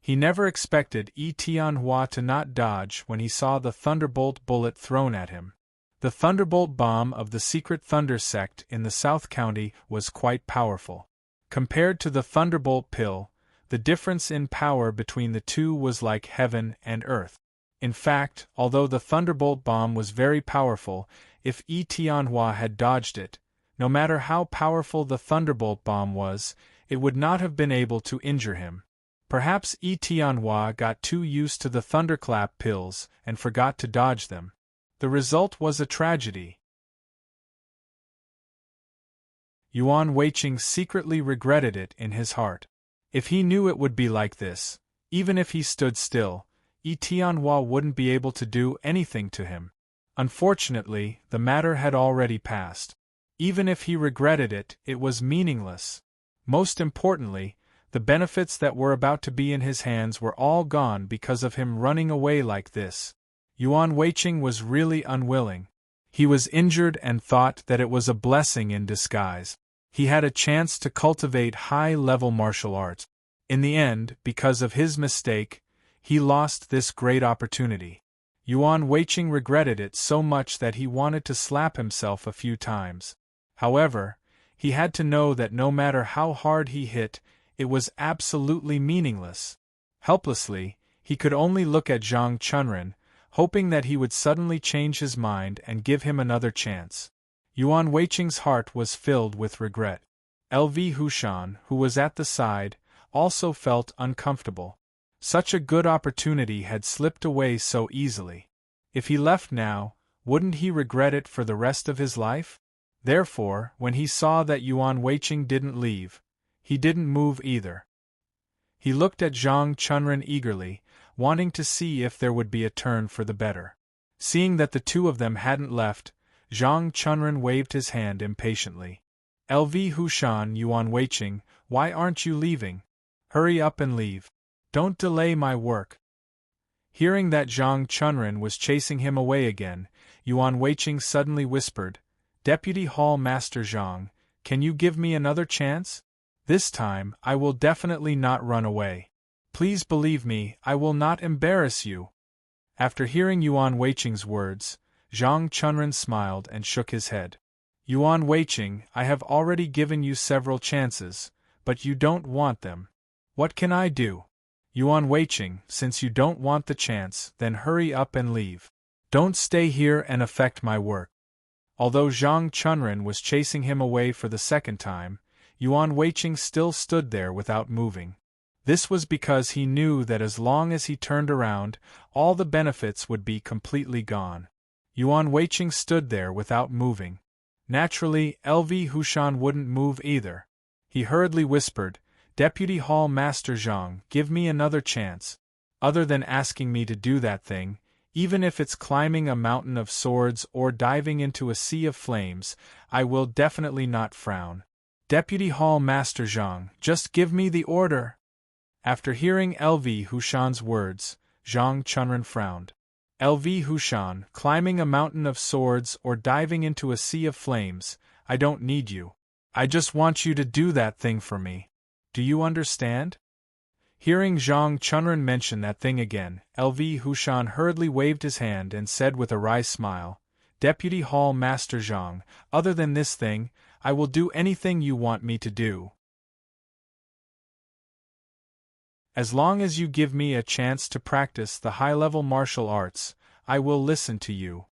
He never expected Tianhua to not dodge when he saw the thunderbolt bullet thrown at him. The thunderbolt bomb of the secret thunder sect in the South County was quite powerful. Compared to the thunderbolt pill, the difference in power between the two was like heaven and earth. In fact, although the thunderbolt bomb was very powerful, if Tianhua had dodged it, no matter how powerful the thunderbolt bomb was, it would not have been able to injure him. Perhaps Tianhua got too used to the thunderclap pills and forgot to dodge them. The result was a tragedy. Yuan Weiqing secretly regretted it in his heart. If he knew it would be like this, even if he stood still, Tianhua wouldn't be able to do anything to him. Unfortunately, the matter had already passed. Even if he regretted it, it was meaningless. Most importantly, the benefits that were about to be in his hands were all gone because of him running away like this. Yuan Weiqing was really unwilling. He was injured and thought that it was a blessing in disguise. He had a chance to cultivate high-level martial arts. In the end, because of his mistake, he lost this great opportunity. Yuan Weiqing regretted it so much that he wanted to slap himself a few times. However, he had to know that no matter how hard he hit, it was absolutely meaningless. Helplessly, he could only look at Zhang Chunren, hoping that he would suddenly change his mind and give him another chance. Yuan Weiqing's heart was filled with regret. LV Hushan, who was at the side, also felt uncomfortable. Such a good opportunity had slipped away so easily. If he left now, wouldn't he regret it for the rest of his life? Therefore, when he saw that Yuan Weiqing didn't leave, he didn't move either. He looked at Zhang Chunren eagerly, wanting to see if there would be a turn for the better. Seeing that the two of them hadn't left, Zhang Chunren waved his hand impatiently. LV Hushan, Yuan Weiqing, why aren't you leaving? Hurry up and leave. Don't delay my work. Hearing that Zhang Chunren was chasing him away again, Yuan Weiqing suddenly whispered, Deputy Hall Master Zhang, can you give me another chance? This time, I will definitely not run away. Please believe me, I will not embarrass you. After hearing Yuan Weiqing's words, Zhang Chunren smiled and shook his head. Yuan Weiqing, I have already given you several chances, but you don't want them. What can I do? Yuan Weiqing, since you don't want the chance, then hurry up and leave. Don't stay here and affect my work. Although Zhang Chunren was chasing him away for the second time, Yuan Weiqing still stood there without moving. This was because he knew that as long as he turned around, all the benefits would be completely gone. Yuan Weiqing stood there without moving. Naturally, LV Hushan wouldn't move either. He hurriedly whispered, "Deputy Hall Master Zhang, give me another chance. Other than asking me to do that thing, even if it's climbing a mountain of swords or diving into a sea of flames, I will definitely not frown. Deputy Hall Master Zhang, just give me the order." After hearing LV Hushan's words, Zhang Chunren frowned. "LV Hushan, climbing a mountain of swords or diving into a sea of flames, I don't need you. I just want you to do that thing for me. Do you understand?" Hearing Zhang Chunren mention that thing again, LV Hushan hurriedly waved his hand and said with a wry smile, "Deputy Hall Master Zhang, other than this thing, I will do anything you want me to do. As long as you give me a chance to practice the high-level martial arts, I will listen to you."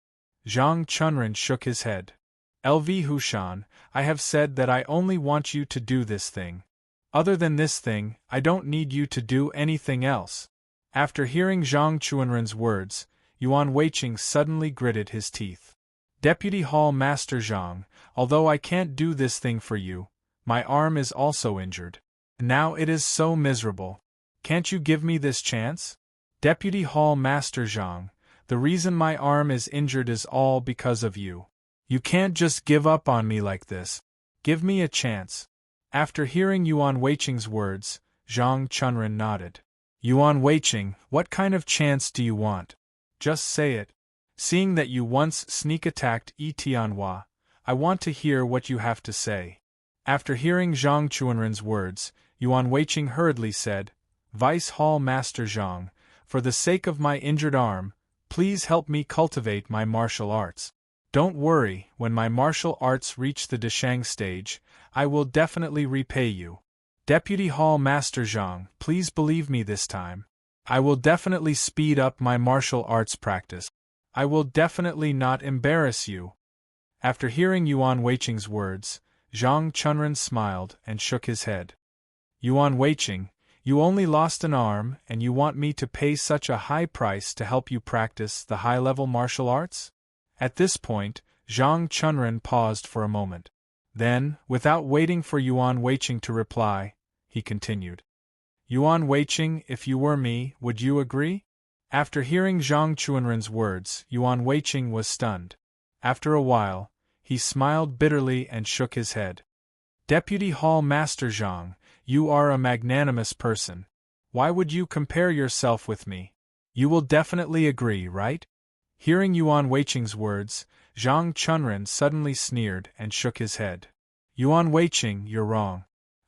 Zhang Chunren shook his head. "LV Hushan, I have said that I only want you to do this thing. Other than this thing, I don't need you to do anything else." After hearing Zhang Chunren's words, Yuan Weiqing suddenly gritted his teeth. "Deputy Hall Master Zhang, although I can't do this thing for you, my arm is also injured. Now it is so miserable. Can't you give me this chance? Deputy Hall Master Zhang, the reason my arm is injured is all because of you. You can't just give up on me like this. Give me a chance." After hearing Yuan Weiqing's words, Zhang Chunren nodded. "Yuan Weiqing, what kind of chance do you want? Just say it. Seeing that you once sneak-attacked Yi Tianhua, I want to hear what you have to say." After hearing Zhang Chunren's words, Yuan Weiqing hurriedly said, "Vice Hall Master Zhang, for the sake of my injured arm, please help me cultivate my martial arts. Don't worry, when my martial arts reach the Dashang stage, I will definitely repay you. Deputy Hall Master Zhang, please believe me this time. I will definitely speed up my martial arts practice. I will definitely not embarrass you." After hearing Yuan Weiqing's words, Zhang Chunren smiled and shook his head. "Yuan Weiqing, you only lost an arm and you want me to pay such a high price to help you practice the high-level martial arts?" At this point, Zhang Chunren paused for a moment. Then, without waiting for Yuan Weiqing to reply, he continued. "Yuan Weiqing, if you were me, would you agree?" After hearing Zhang Chunren's words, Yuan Weiqing was stunned. After a while, he smiled bitterly and shook his head. "Deputy Hall Master Zhang, you are a magnanimous person. Why would you compare yourself with me? You will definitely agree, right?" Hearing Yuan Weiqing's words, Zhang Chunren suddenly sneered and shook his head. "Yuan Weiqing, you're wrong.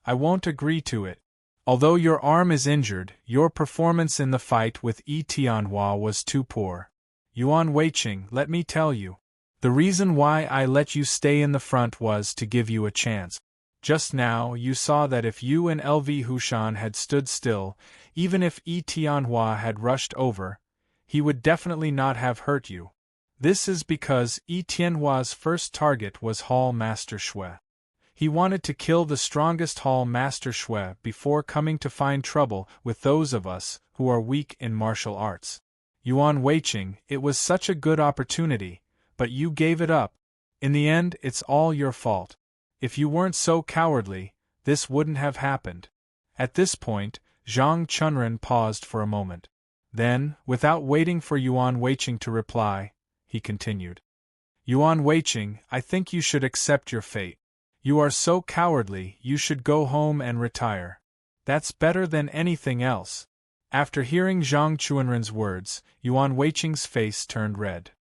I won't agree to it. Although your arm is injured, your performance in the fight with Yi Tianhua was too poor. Yuan Weiqing, let me tell you. The reason why I let you stay in the front was to give you a chance. Just now you saw that if you and LV Hushan had stood still, even if Yi Tianhua had rushed over, he would definitely not have hurt you. This is because Yi Tianhua's first target was Hall Master Shui. He wanted to kill the strongest Hall Master Shui before coming to find trouble with those of us who are weak in martial arts. Yuan Weiqing, it was such a good opportunity, but you gave it up. In the end, it's all your fault. If you weren't so cowardly, this wouldn't have happened." At this point, Zhang Chunren paused for a moment. Then, without waiting for Yuan Weiqing to reply, he continued. "Yuan Weiqing, I think you should accept your fate. You are so cowardly, you should go home and retire. That's better than anything else." After hearing Zhang Chunren's words, Yuan Weiqing's face turned red.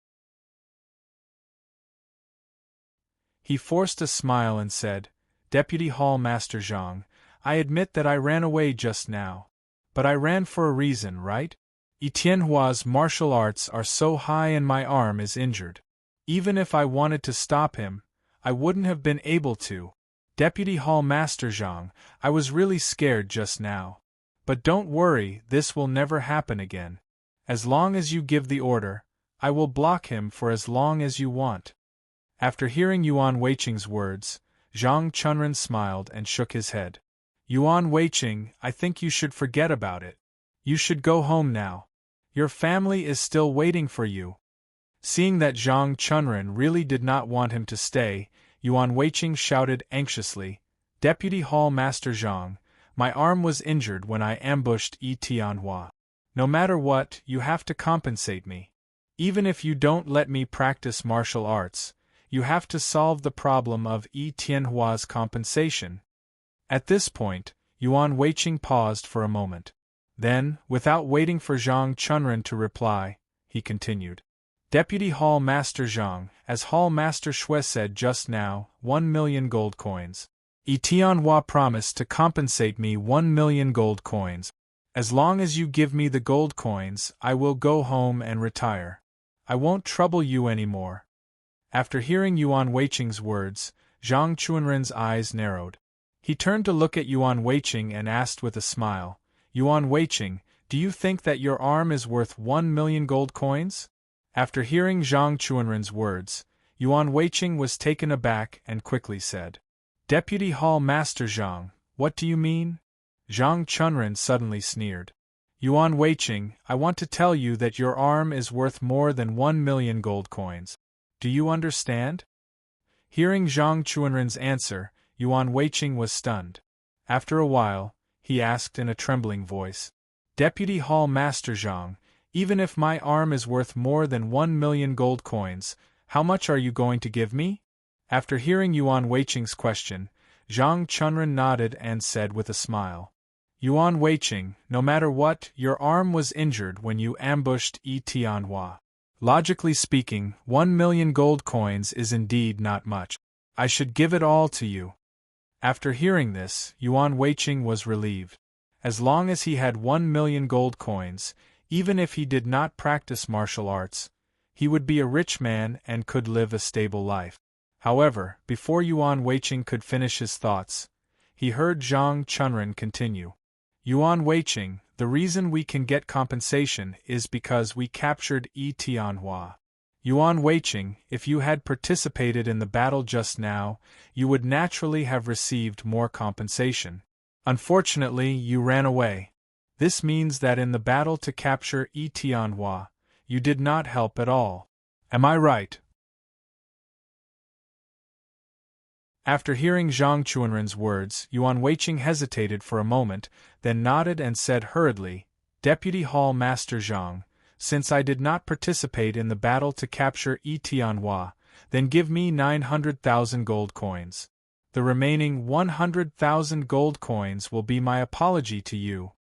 He forced a smile and said, "Deputy Hall Master Zhang, I admit that I ran away just now. But I ran for a reason, right? Yi Tianhua's martial arts are so high and my arm is injured. Even if I wanted to stop him, I wouldn't have been able to. Deputy Hall Master Zhang, I was really scared just now. But don't worry, this will never happen again. As long as you give the order, I will block him for as long as you want." After hearing Yuan Weiqing's words, Zhang Chunren smiled and shook his head. Yuan Weiqing, I think you should forget about it. You should go home now. Your family is still waiting for you. Seeing that Zhang Chunren really did not want him to stay, Yuan Weiqing shouted anxiously, Deputy Hall Master Zhang, my arm was injured when I ambushed Yi Tianhua. No matter what, you have to compensate me. Even if you don't let me practice martial arts, you have to solve the problem of Yi Tianhua's compensation. At this point, Yuan Weiqing paused for a moment. Then, without waiting for Zhang Chunren to reply, he continued. Deputy Hall Master Zhang, as Hall Master Shui said just now, 1 million gold coins. Yi Tianhua promised to compensate me 1 million gold coins. As long as you give me the gold coins, I will go home and retire. I won't trouble you anymore. After hearing Yuan Weiqing's words, Zhang Chunren's eyes narrowed. He turned to look at Yuan Weiqing and asked with a smile, Yuan Weiqing, do you think that your arm is worth 1 million gold coins? After hearing Zhang Chunren's words, Yuan Weiqing was taken aback and quickly said, Deputy Hall Master Zhang, what do you mean? Zhang Chunren suddenly sneered. Yuan Weiqing, I want to tell you that your arm is worth more than 1 million gold coins. Do you understand? Hearing Zhang Chunren's answer, Yuan Weiqing was stunned. After a while, he asked in a trembling voice, Deputy Hall Master Zhang, even if my arm is worth more than 1 million gold coins, how much are you going to give me? After hearing Yuan Weiqing's question, Zhang Chunren nodded and said with a smile, Yuan Weiqing, no matter what, your arm was injured when you ambushed Yi Tianhua. Logically speaking, 1 million gold coins is indeed not much. I should give it all to you. After hearing this, Yuan Weiqing was relieved. As long as he had 1 million gold coins, even if he did not practice martial arts, he would be a rich man and could live a stable life. However, before Yuan Weiqing could finish his thoughts, he heard Zhang Chunren continue. Yuan Weiqing, the reason we can get compensation is because we captured Yi Tianhua. Yuan Weiqing, if you had participated in the battle just now, you would naturally have received more compensation. Unfortunately, you ran away. This means that in the battle to capture Yi Tianhua, you did not help at all. Am I right? After hearing Zhang Chunren's words, Yuan Weiqing hesitated for a moment, then nodded and said hurriedly, Deputy Hall Master Zhang, since I did not participate in the battle to capture Yi Tianhua, then give me 900,000 gold coins. The remaining 100,000 gold coins will be my apology to you.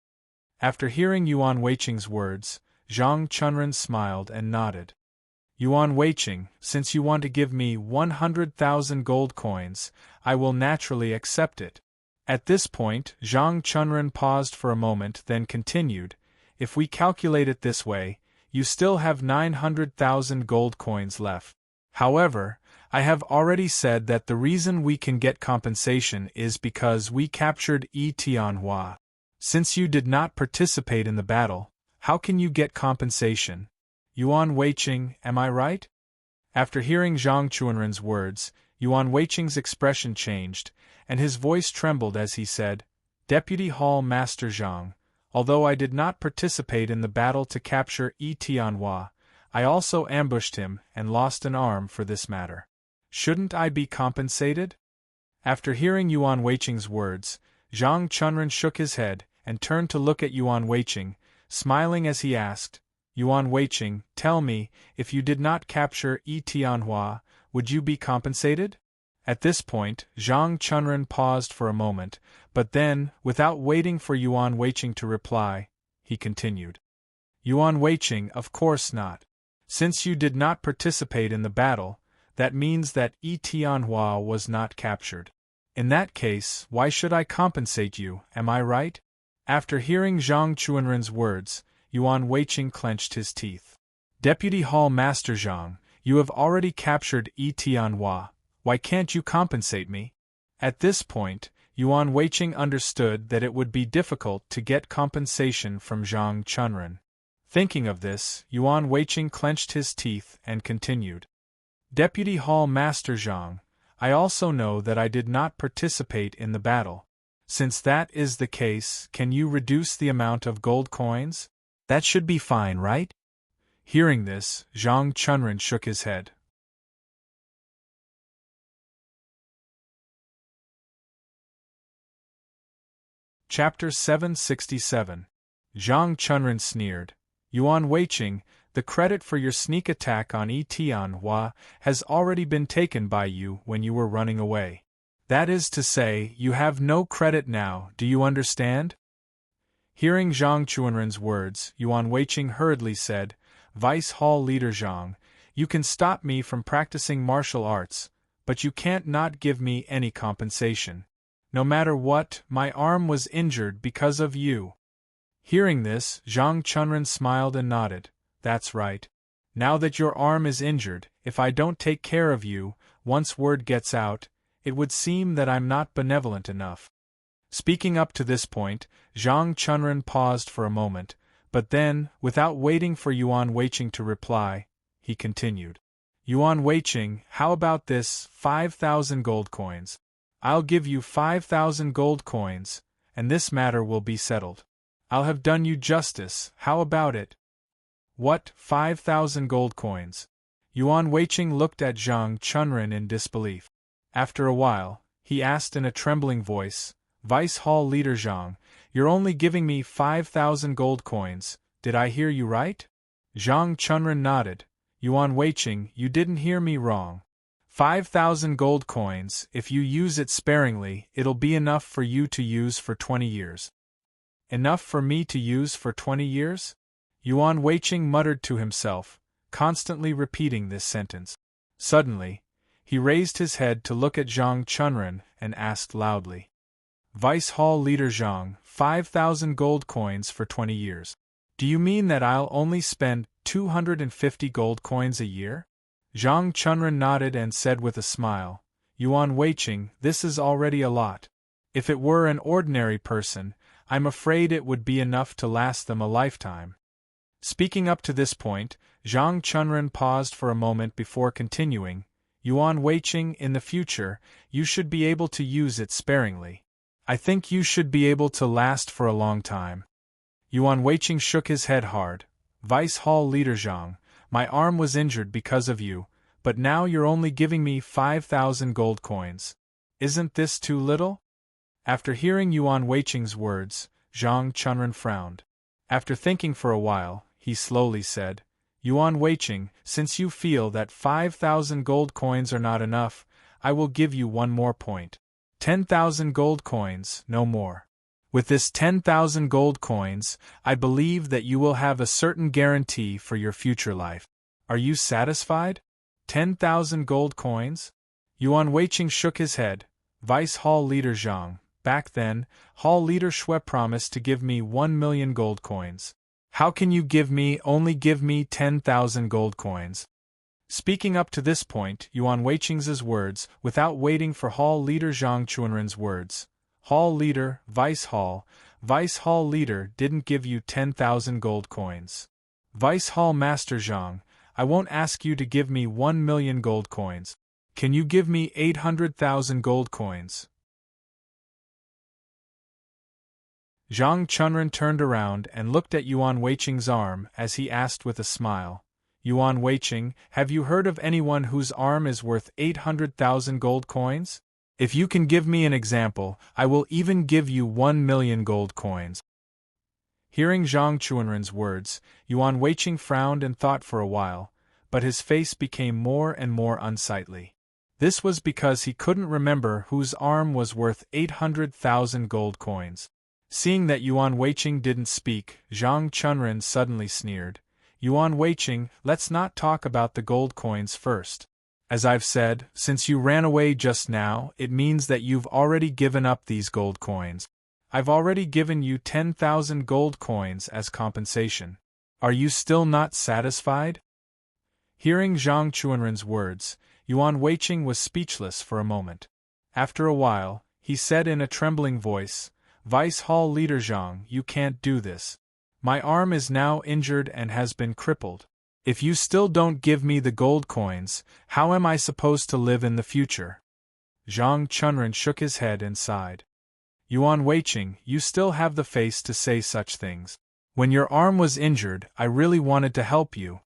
After hearing Yuan Weiqing's words, Zhang Chunren smiled and nodded. Yuan Weiqing, since you want to give me 100,000 gold coins, I will naturally accept it. At this point, Zhang Chunren paused for a moment, then continued, if we calculate it this way, you still have 900,000 gold coins left. However, I have already said that the reason we can get compensation is because we captured Yi Tianhua. Since you did not participate in the battle, how can you get compensation? Yuan Weiqing, am I right? After hearing Zhang Chunren's words, Yuan Weiqing's expression changed, and his voice trembled as he said, Deputy Hall Master Zhang, although I did not participate in the battle to capture Yi Tianhua, I also ambushed him and lost an arm for this matter. Shouldn't I be compensated? After hearing Yuan Weiqing's words, Zhang Chunren shook his head and turned to look at Yuan Weiqing, smiling as he asked, Yuan Weiqing, tell me, if you did not capture Yi Tianhua, would you be compensated? At this point, Zhang Chunren paused for a moment, but then, without waiting for Yuan Weiqing to reply, he continued. Yuan Weiqing, of course not. Since you did not participate in the battle, that means that Yi Tianhua was not captured. In that case, why should I compensate you, am I right? After hearing Zhang Chunren's words, Yuan Weiqing clenched his teeth. Deputy Hall Master Zhang, you have already captured Yi Tianhua. Why can't you compensate me? At this point, Yuan Weiqing understood that it would be difficult to get compensation from Zhang Chunren. Thinking of this, Yuan Weiqing clenched his teeth and continued. Deputy Hall Master Zhang, I also know that I did not participate in the battle. Since that is the case, can you reduce the amount of gold coins? That should be fine, right? Hearing this, Zhang Chunren shook his head. Chapter 767. Zhang Chunren sneered. Yuan Weiqing, the credit for your sneak attack on Tianhua has already been taken by you when you were running away. That is to say, you have no credit now, do you understand? Hearing Zhang Chunren's words, Yuan Weiqing hurriedly said, Vice Hall Leader Zhang, you can stop me from practicing martial arts, but you can't not give me any compensation. No matter what, my arm was injured because of you. Hearing this, Zhang Chunren smiled and nodded. That's right. Now that your arm is injured, if I don't take care of you, once word gets out, it would seem that I'm not benevolent enough. Speaking up to this point, Zhang Chunren paused for a moment, but then, without waiting for Yuan Weiqing to reply, he continued. Yuan Weiqing, how about this 5,000 gold coins? I'll give you 5,000 gold coins, and this matter will be settled. I'll have done you justice, how about it? What, 5,000 gold coins? Yuan Weiqing looked at Zhang Chunren in disbelief. After a while, he asked in a trembling voice, Vice Hall Leader Zhang, you're only giving me 5,000 gold coins, did I hear you right? Zhang Chunren nodded. Yuan Weiqing, you didn't hear me wrong. 5,000 gold coins, if you use it sparingly, it'll be enough for you to use for 20 years. Enough for me to use for 20 years? Yuan Weiqing muttered to himself, constantly repeating this sentence. Suddenly, he raised his head to look at Zhang Chunren and asked loudly. Vice Hall Leader Zhang, 5,000 gold coins for 20 years. Do you mean that I'll only spend 250 gold coins a year? Zhang Chunren nodded and said with a smile, Yuan Weiqing, this is already a lot. If it were an ordinary person, I'm afraid it would be enough to last them a lifetime. Speaking up to this point, Zhang Chunren paused for a moment before continuing, Yuan Weiqing, in the future, you should be able to use it sparingly. I think you should be able to last for a long time. Yuan Weiqing shook his head hard. Vice Hall Leader Zhang, my arm was injured because of you, but now you're only giving me 5,000 gold coins. Isn't this too little? After hearing Yuan Weiqing's words, Zhang Chunren frowned. After thinking for a while, he slowly said, Yuan Weiqing, since you feel that 5,000 gold coins are not enough, I will give you one more point. 10,000 gold coins, no more. With this 10,000 gold coins, I believe that you will have a certain guarantee for your future life. Are you satisfied? 10,000 gold coins? Yuan Weiqing shook his head. Vice Hall Leader Zhang, back then, Hall Leader Shui promised to give me 1,000,000 gold coins. How can you only give me 10,000 gold coins? Speaking up to this point, Yuan Weiqing's words, without waiting for Hall Leader Zhang Chunren's words. Hall Leader, Vice Hall Leader didn't give you 10,000 gold coins. Vice Hall Master Zhang, I won't ask you to give me 1,000,000 gold coins. Can you give me 800,000 gold coins? Zhang Chunren turned around and looked at Yuan Weiqing's arm as he asked with a smile, Yuan Weiqing, have you heard of anyone whose arm is worth 800,000 gold coins? If you can give me an example, I will even give you 1,000,000 gold coins. Hearing Zhang Chunren's words, Yuan Weiqing frowned and thought for a while, but his face became more and more unsightly. This was because he couldn't remember whose arm was worth 800,000 gold coins. Seeing that Yuan Weiqing didn't speak, Zhang Chunren suddenly sneered. Yuan Weiqing, let's not talk about the gold coins first. As I've said, since you ran away just now, it means that you've already given up these gold coins. I've already given you 10,000 gold coins as compensation. Are you still not satisfied? Hearing Zhang Chunren's words, Yuan Weiqing was speechless for a moment. After a while, he said in a trembling voice, Vice Hall Leader Zhang, you can't do this. My arm is now injured and has been crippled. If you still don't give me the gold coins, how am I supposed to live in the future? Zhang Chunren shook his head and sighed. Yuan Weiqing, you still have the face to say such things. When your arm was injured, I really wanted to help you.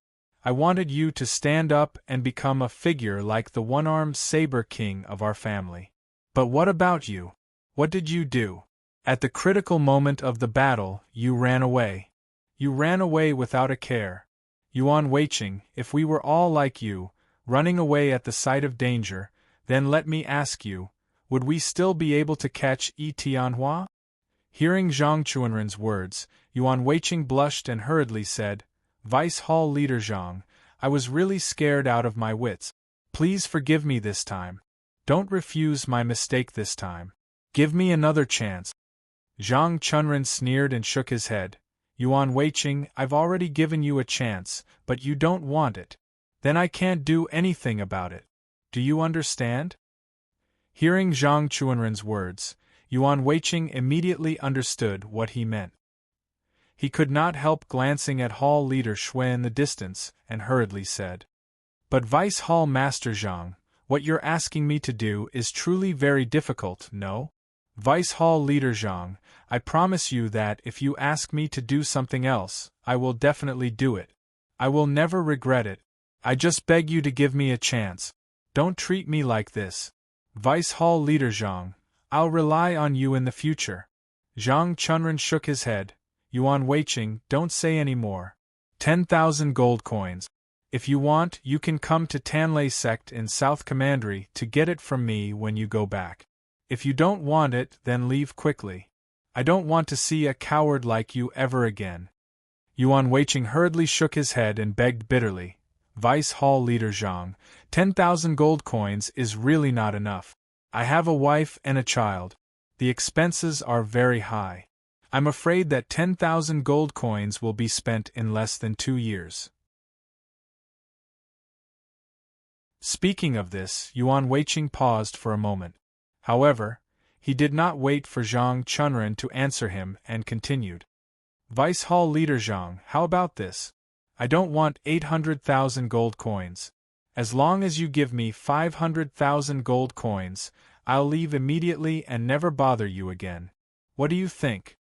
I wanted you to stand up and become a figure like the one-armed saber king of our family. But what about you? What did you do? At the critical moment of the battle, you ran away. You ran away without a care. Yuan Weiqing, if we were all like you, running away at the sight of danger, then let me ask you, would we still be able to catch Yi Tianhua? Hearing Zhang Chunren's words, Yuan Weiqing blushed and hurriedly said, Vice Hall Leader Zhang, I was really scared out of my wits. Please forgive me this time. Don't refuse my mistake this time. Give me another chance. Zhang Chunren sneered and shook his head. Yuan Weiqing, I've already given you a chance, but you don't want it. Then I can't do anything about it. Do you understand? Hearing Zhang Chunren's words, Yuan Weiqing immediately understood what he meant. He could not help glancing at Hall Leader Shui in the distance, and hurriedly said, But Vice Hall Master Zhang, what you're asking me to do is truly very difficult, no? Vice Hall Leader Zhang, I promise you that if you ask me to do something else, I will definitely do it. I will never regret it. I just beg you to give me a chance. Don't treat me like this. Vice Hall Leader Zhang, I'll rely on you in the future. Zhang Chunren shook his head. Yuan Weiqing, don't say any more. 10,000 gold coins. If you want, you can come to Tanlei Sect in South Commandery to get it from me when you go back. If you don't want it, then leave quickly. I don't want to see a coward like you ever again. Yuan Weiqing hurriedly shook his head and begged bitterly. Vice Hall Leader Zhang, 10,000 gold coins is really not enough. I have a wife and a child. The expenses are very high. I'm afraid that 10,000 gold coins will be spent in less than 2 years. Speaking of this, Yuan Weiqing paused for a moment. However, he did not wait for Zhang Chunren to answer him and continued. Vice Hall Leader Zhang, how about this? I don't want 800,000 gold coins. As long as you give me 500,000 gold coins, I'll leave immediately and never bother you again. What do you think?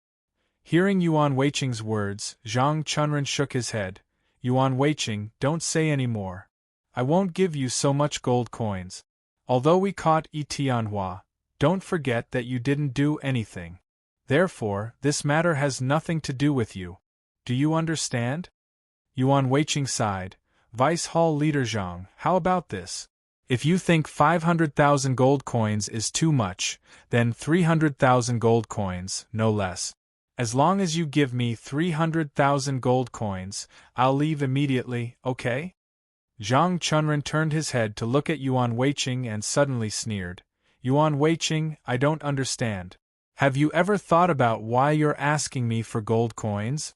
Hearing Yuan Weiqing's words, Zhang Chunren shook his head. Yuan Weiqing, don't say any more. I won't give you so much gold coins. Although we caught Yi Tianhua, don't forget that you didn't do anything. Therefore, this matter has nothing to do with you. Do you understand? Yuan Weiqing sighed. Vice Hall Leader Zhang, how about this? If you think 500,000 gold coins is too much, then 300,000 gold coins, no less. As long as you give me 300,000 gold coins, I'll leave immediately, okay? Zhang Chunren turned his head to look at Yuan Weiqing and suddenly sneered. Yuan Weiqing, I don't understand. Have you ever thought about why you're asking me for gold coins?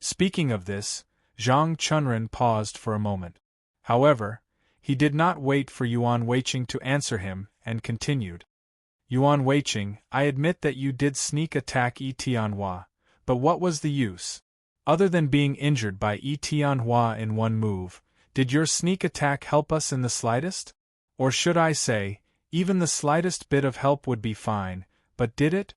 Speaking of this, Zhang Chunren paused for a moment. However, he did not wait for Yuan Weiqing to answer him, and continued. Yuan Weiqing, I admit that you did sneak attack Yi Tianhua, but what was the use? Other than being injured by Yi Tianhua in one move, did your sneak attack help us in the slightest? Or should I say, even the slightest bit of help would be fine, but did it?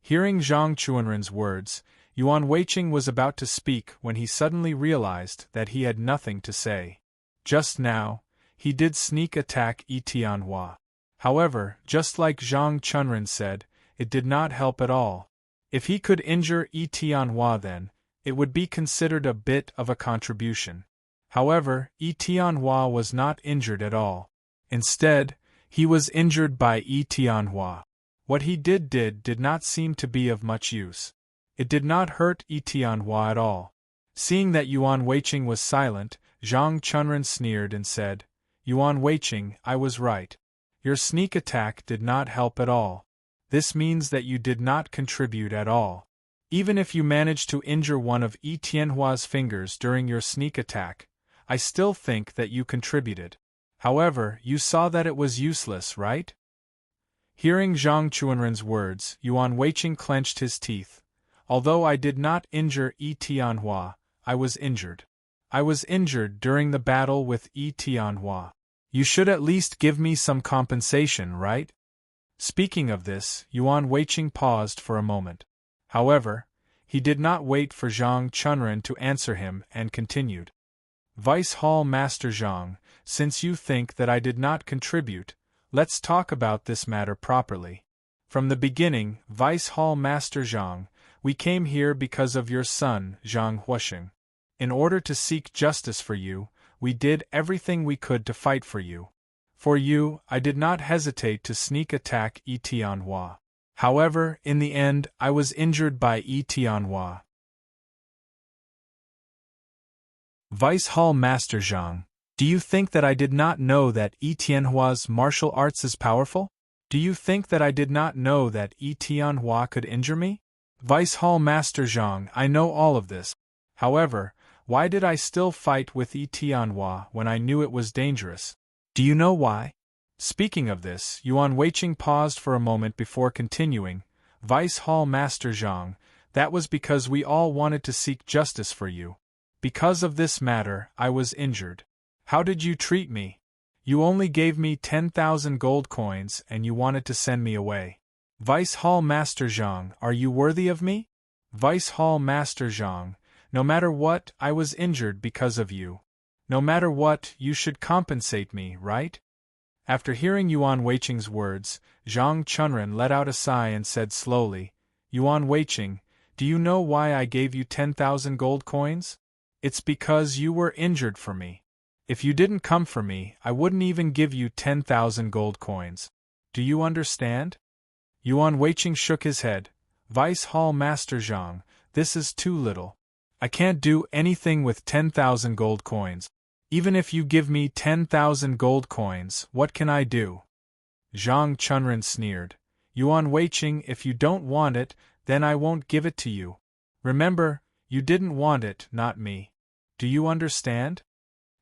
Hearing Zhang Chunren's words, Yuan Weiqing was about to speak when he suddenly realized that he had nothing to say. Just now, he did sneak attack Yi Tianhua. However, just like Zhang Chunren said, it did not help at all. If he could injure Yi Tianhua then, it would be considered a bit of a contribution. However, Yi Tianhua was not injured at all. Instead, he was injured by Yi Tianhua. What he did not seem to be of much use. It did not hurt Yi Tianhua at all. Seeing that Yuan Weiqing was silent, Zhang Chunren sneered and said, Yuan Weiqing, I was right. Your sneak attack did not help at all. This means that you did not contribute at all. Even if you managed to injure one of Yi Tianhua's fingers during your sneak attack, I still think that you contributed. However, you saw that it was useless, right? Hearing Zhang Chunren's words, Yuan Weiqing clenched his teeth. Although I did not injure Yi Tianhua, I was injured. I was injured during the battle with Tianhua. You should at least give me some compensation, right? Speaking of this, Yuan Weiqing paused for a moment. However, he did not wait for Zhang Chunren to answer him and continued. Vice Hall Master Zhang, since you think that I did not contribute, let's talk about this matter properly. From the beginning, Vice Hall Master Zhang, we came here because of your son, Zhang Huosheng. In order to seek justice for you, we did everything we could to fight for you. For you, I did not hesitate to sneak attack Tianhua. However, in the end, I was injured by Tianhua. Vice Hall Master Zhang, do you think that I did not know that Tianhua's martial arts is powerful? Do you think that I did not know that Tianhua could injure me? Vice Hall Master Zhang, I know all of this. However, why did I still fight with Tianhua when I knew it was dangerous? Do you know why? Speaking of this, Yuan Weiqing paused for a moment before continuing. Vice Hall Master Zhang, that was because we all wanted to seek justice for you. Because of this matter, I was injured. How did you treat me? You only gave me 10,000 gold coins and you wanted to send me away. Vice Hall Master Zhang, are you worthy of me? Vice Hall Master Zhang, no matter what, I was injured because of you. No matter what, you should compensate me, right? After hearing Yuan Weiqing's words, Zhang Chunren let out a sigh and said slowly, Yuan Weiqing, do you know why I gave you 10,000 gold coins? It's because you were injured for me. If you didn't come for me, I wouldn't even give you 10,000 gold coins. Do you understand? Yuan Weiqing shook his head. Vice Hall Master Zhang, this is too little. I can't do anything with 10,000 gold coins. Even if you give me 10,000 gold coins, what can I do? Zhang Chunren sneered. Yuan Weiqing, if you don't want it, then I won't give it to you. Remember, you didn't want it, not me. Do you understand?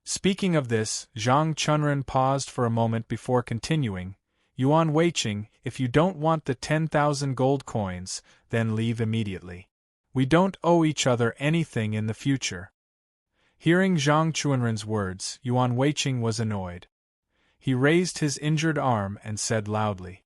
Speaking of this, Zhang Chunren paused for a moment before continuing. Yuan Weiqing, if you don't want the 10,000 gold coins, then leave immediately. We don't owe each other anything in the future. Hearing Zhang Chunren's words, Yuan Weiqing was annoyed. He raised his injured arm and said loudly,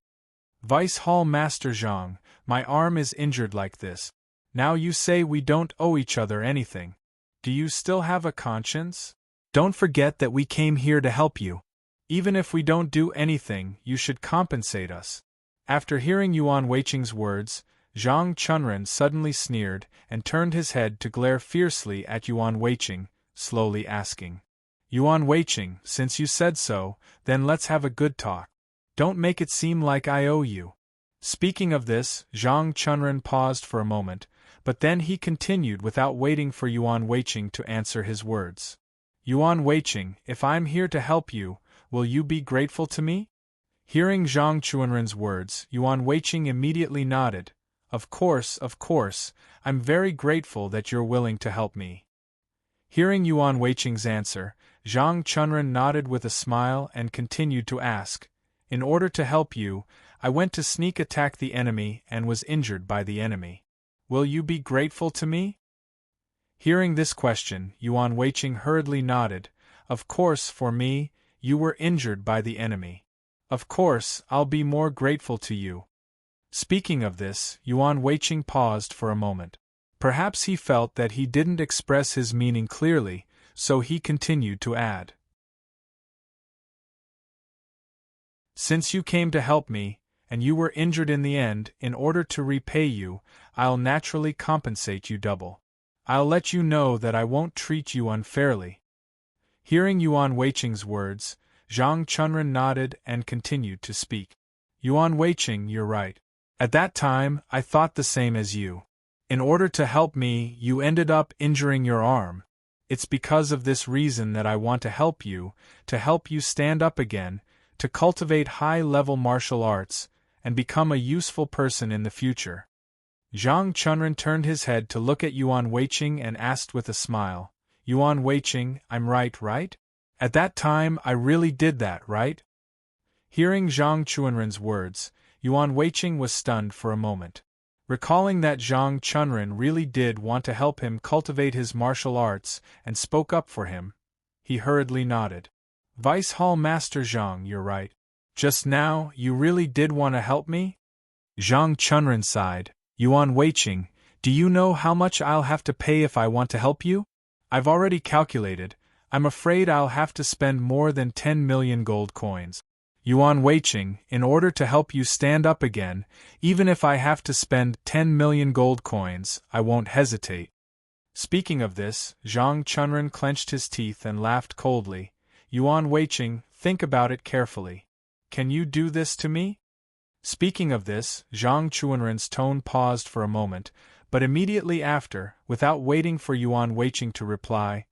Vice Hall Master Zhang, my arm is injured like this. Now you say we don't owe each other anything. Do you still have a conscience? Don't forget that we came here to help you. Even if we don't do anything, you should compensate us. After hearing Yuan Weiqing's words, Zhang Chunren suddenly sneered and turned his head to glare fiercely at Yuan Weiqing, slowly asking, Yuan Weiqing, since you said so, then let's have a good talk. Don't make it seem like I owe you. Speaking of this, Zhang Chunren paused for a moment, but then he continued without waiting for Yuan Weiqing to answer his words. Yuan Weiqing, if I'm here to help you, will you be grateful to me? Hearing Zhang Chunren's words, Yuan Weiqing immediately nodded. Of course, I'm very grateful that you're willing to help me. Hearing Yuan Weiqing's answer, Zhang Chunren nodded with a smile and continued to ask, In order to help you, I went to sneak attack the enemy and was injured by the enemy. Will you be grateful to me? Hearing this question, Yuan Weiqing hurriedly nodded. Of course, for me, you were injured by the enemy. Of course, I'll be more grateful to you. Speaking of this, Yuan Weiqing paused for a moment. Perhaps he felt that he didn't express his meaning clearly, so he continued to add. Since you came to help me, and you were injured in the end, in order to repay you, I'll naturally compensate you double. I'll let you know that I won't treat you unfairly. Hearing Yuan Weiqing's words, Zhang Chunren nodded and continued to speak. Yuan Weiqing, you're right. At that time, I thought the same as you. In order to help me, you ended up injuring your arm. It's because of this reason that I want to help you stand up again, to cultivate high-level martial arts, and become a useful person in the future. Zhang Chunren turned his head to look at Yuan Weiqing and asked with a smile, Yuan Weiqing, I'm right? At that time I really did that, right? Hearing Zhang Chunren's words, Yuan Weiqing was stunned for a moment. Recalling that Zhang Chunren really did want to help him cultivate his martial arts and spoke up for him, he hurriedly nodded. Vice Hall Master Zhang, you're right. Just now, you really did want to help me? Zhang Chunren sighed. Yuan Weiqing, do you know how much I'll have to pay if I want to help you? I've already calculated. I'm afraid I'll have to spend more than 10 million gold coins. Yuan Weiqing, in order to help you stand up again, even if I have to spend 10 million gold coins, I won't hesitate. Speaking of this, Zhang Chunren clenched his teeth and laughed coldly. Yuan Weiqing, think about it carefully. Can you do this to me? Speaking of this, Zhang Chunren's tone paused for a moment, but immediately after, without waiting for Yuan Weiqing to reply,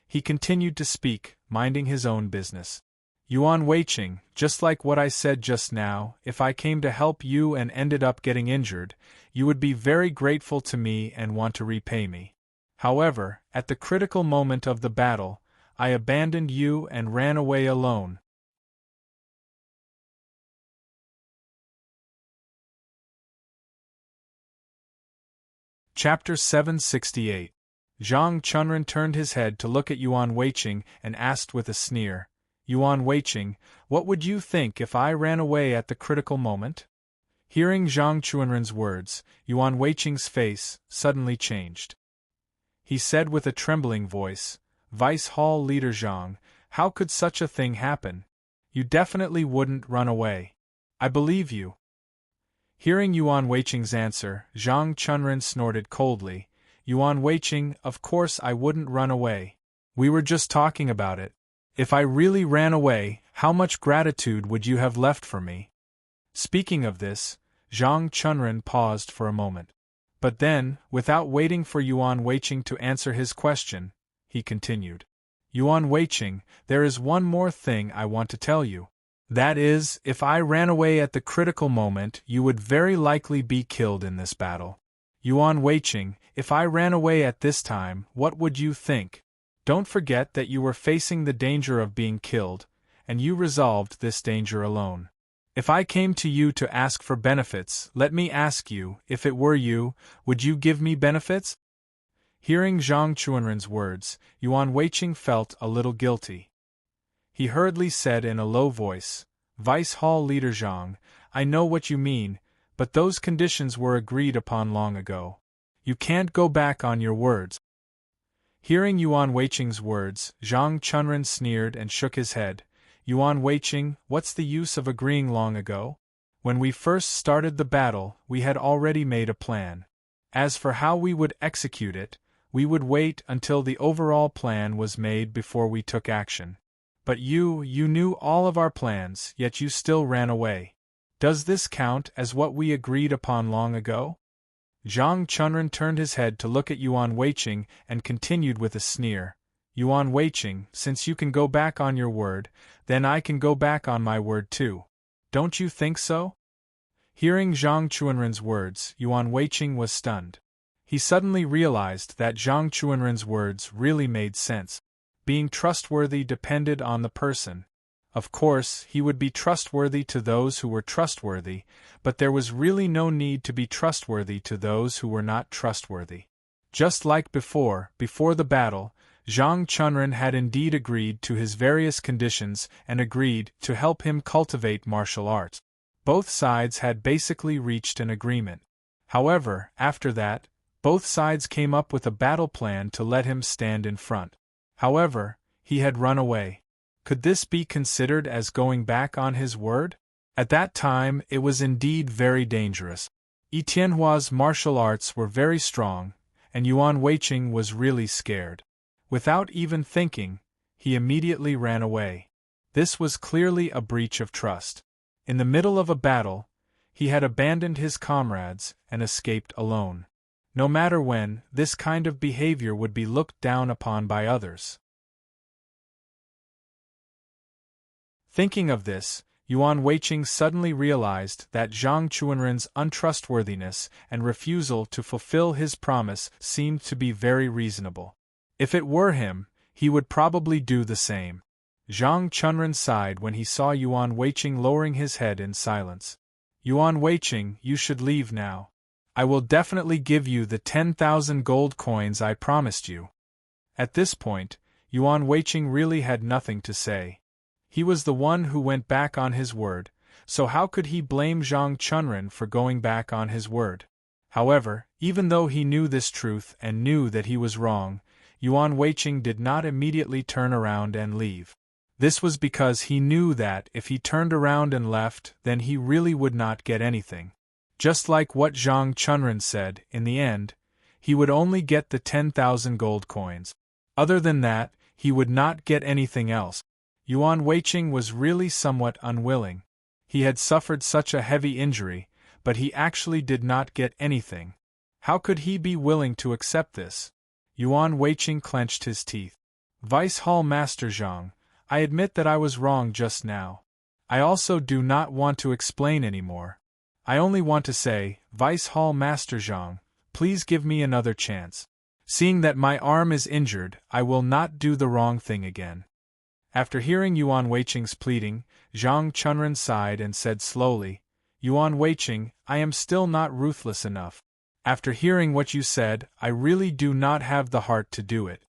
he continued to speak, minding his own business. Yuan Weiqing, just like what I said just now, if I came to help you and ended up getting injured, you would be very grateful to me and want to repay me. However, at the critical moment of the battle, I abandoned you and ran away alone. Chapter 768. Zhang Chunren turned his head to look at Yuan Weiqing and asked with a sneer, Yuan Weiqing, what would you think if I ran away at the critical moment? Hearing Zhang Chunren's words, Yuan Weiqing's face suddenly changed. He said with a trembling voice, Vice Hall Leader Zhang, how could such a thing happen? You definitely wouldn't run away. I believe you. Hearing Yuan Weiqing's answer, Zhang Chunren snorted coldly. Yuan Weiqing, of course I wouldn't run away. We were just talking about it. If I really ran away, how much gratitude would you have left for me? Speaking of this, Zhang Chunren paused for a moment. But then, without waiting for Yuan Weiqing to answer his question, he continued. Yuan Weiqing, there is one more thing I want to tell you. That is, if I ran away at the critical moment, you would very likely be killed in this battle. Yuan Weiqing, if I ran away at this time, what would you think? Don't forget that you were facing the danger of being killed, and you resolved this danger alone. If I came to you to ask for benefits, let me ask you, if it were you, would you give me benefits? Hearing Zhang Chunren's words, Yuan Weiqing felt a little guilty. He hurriedly said in a low voice, Vice Hall Leader Zhang, I know what you mean, but those conditions were agreed upon long ago. You can't go back on your words. Hearing Yuan Weiqing's words, Zhang Chunren sneered and shook his head. Yuan Weiqing, what's the use of agreeing long ago? When we first started the battle, we had already made a plan. As for how we would execute it, we would wait until the overall plan was made before we took action. But you knew all of our plans, yet you still ran away. Does this count as what we agreed upon long ago? Zhang Chunren turned his head to look at Yuan Weiqing and continued with a sneer. Yuan Weiqing, since you can go back on your word, then I can go back on my word too. Don't you think so? Hearing Zhang Chunren's words, Yuan Weiqing was stunned. He suddenly realized that Zhang Chunren's words really made sense. Being trustworthy depended on the person. Of course, he would be trustworthy to those who were trustworthy, but there was really no need to be trustworthy to those who were not trustworthy. Just like before the battle, Zhang Chunren had indeed agreed to his various conditions and agreed to help him cultivate martial arts. Both sides had basically reached an agreement. However, after that, both sides came up with a battle plan to let him stand in front. However, he had run away. Could this be considered as going back on his word? At that time, it was indeed very dangerous. Yi Tianhua's martial arts were very strong, and Yuan Weiqing was really scared. Without even thinking, he immediately ran away. This was clearly a breach of trust. In the middle of a battle, he had abandoned his comrades and escaped alone. No matter when, this kind of behavior would be looked down upon by others. Thinking of this, Yuan Weiqing suddenly realized that Zhang Chunren's untrustworthiness and refusal to fulfill his promise seemed to be very reasonable. If it were him, he would probably do the same. Zhang Chunren sighed when he saw Yuan Weiqing lowering his head in silence. Yuan Weiqing, you should leave now. I will definitely give you the 10,000 gold coins I promised you. At this point, Yuan Weiqing really had nothing to say. He was the one who went back on his word, so how could he blame Zhang Chunren for going back on his word? However, even though he knew this truth and knew that he was wrong, Yuan Weiqing did not immediately turn around and leave. This was because he knew that if he turned around and left, then he really would not get anything. Just like what Zhang Chunren said, in the end, he would only get the 10,000 gold coins. Other than that, he would not get anything else. Yuan Weiqing was really somewhat unwilling. He had suffered such a heavy injury, but he actually did not get anything. How could he be willing to accept this? Yuan Weiqing clenched his teeth. Vice Hall Master Zhang, I admit that I was wrong just now. I also do not want to explain anymore. I only want to say, Vice Hall Master Zhang, please give me another chance. Seeing that my arm is injured, I will not do the wrong thing again. After hearing Yuan Weiqing's pleading, Zhang Chunren sighed and said slowly, Yuan Weiqing, I am still not ruthless enough. After hearing what you said, I really do not have the heart to do it.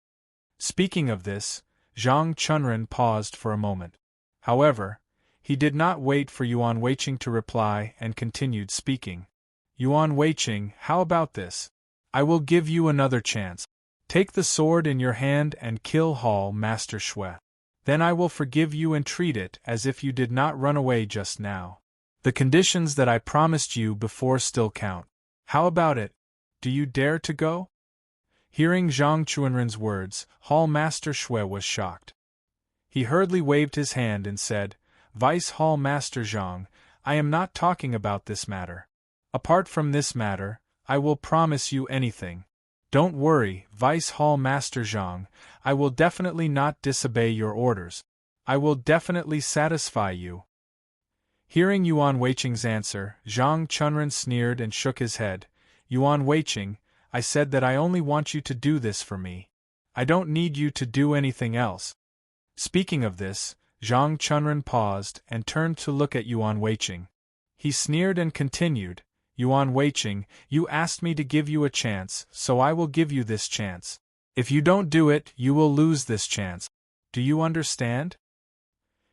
Speaking of this, Zhang Chunren paused for a moment. However, he did not wait for Yuan Weiqing to reply and continued speaking. Yuan Weiqing, how about this? I will give you another chance. Take the sword in your hand and kill Hall Master Xue. Then I will forgive you and treat it as if you did not run away just now. The conditions that I promised you before still count. How about it? Do you dare to go? Hearing Zhang Chunren's words, Hall Master Xue was shocked. He hurriedly waved his hand and said, Vice Hall Master Zhang, I am not talking about this matter. Apart from this matter, I will promise you anything. Don't worry, Vice Hall Master Zhang, I will definitely not disobey your orders. I will definitely satisfy you. Hearing Yuan Weiqing's answer, Zhang Chunren sneered and shook his head. Yuan Weiqing, I said that I only want you to do this for me. I don't need you to do anything else. Speaking of this, Zhang Chunren paused and turned to look at Yuan Weiqing. He sneered and continued, Yuan Weiqing, you asked me to give you a chance, so I will give you this chance. If you don't do it, you will lose this chance. Do you understand?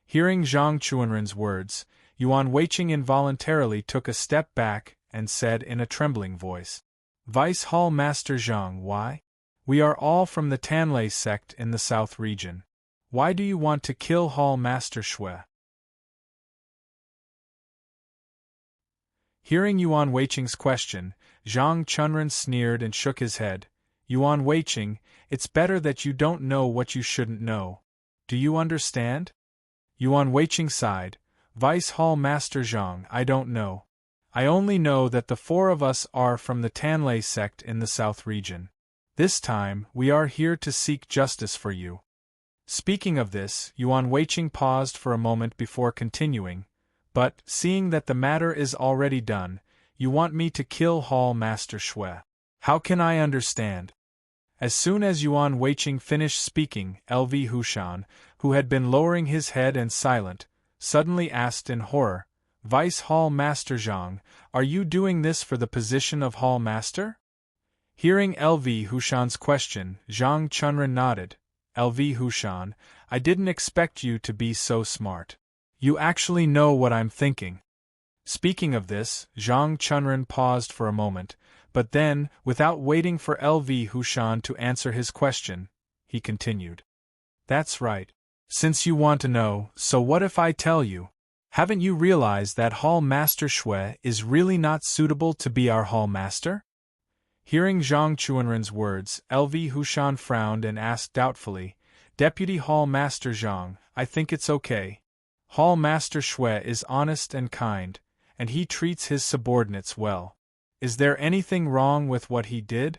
Hearing Zhang Chunren's words, Yuan Weiqing involuntarily took a step back and said in a trembling voice, Vice Hall Master Zhang, why? We are all from the Tanlei sect in the south region. Why do you want to kill Hall Master Xue? Hearing Yuan Weiqing's question, Zhang Chunren sneered and shook his head. Yuan Weiqing, it's better that you don't know what you shouldn't know. Do you understand? Yuan Weiqing sighed. Vice Hall Master Zhang, I don't know. I only know that the four of us are from the Tanlei sect in the south region. This time, we are here to seek justice for you. Speaking of this, Yuan Weiqing paused for a moment before continuing, but, seeing that the matter is already done, you want me to kill Hall Master Xue. How can I understand? As soon as Yuan Weiqing finished speaking, LV Hushan, who had been lowering his head and silent, suddenly asked in horror, Vice Hall Master Zhang, are you doing this for the position of Hall Master? Hearing LV Hushan's question, Zhang Chunren nodded. LV Hushan, I didn't expect you to be so smart. You actually know what I'm thinking. Speaking of this, Zhang Chunren paused for a moment, but then, without waiting for LV Hushan to answer his question, he continued. That's right. Since you want to know, so what if I tell you? Haven't you realized that Hall Master Xue is really not suitable to be our Hall Master? Hearing Zhang Chunren's words, LV Hushan frowned and asked doubtfully, Deputy Hall Master Zhang, I think it's okay. Hall Master Xue is honest and kind, and he treats his subordinates well. Is there anything wrong with what he did?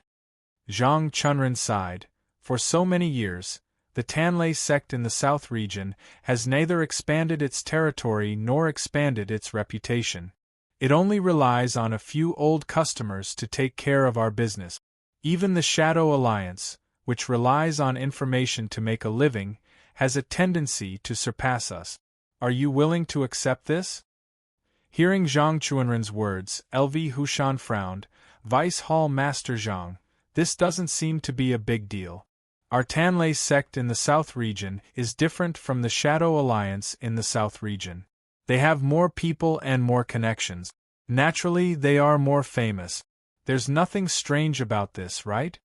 Zhang Chunren sighed. For so many years, the Tanlei sect in the south region has neither expanded its territory nor expanded its reputation. It only relies on a few old customers to take care of our business. Even the Shadow Alliance, which relies on information to make a living, has a tendency to surpass us. Are you willing to accept this? Hearing Zhang Chunren's words, LV Hushan frowned. Vice Hall Master Zhang, this doesn't seem to be a big deal. Our Tanlei sect in the South region is different from the Shadow Alliance in the South region. They have more people and more connections. Naturally, they are more famous. There's nothing strange about this, right?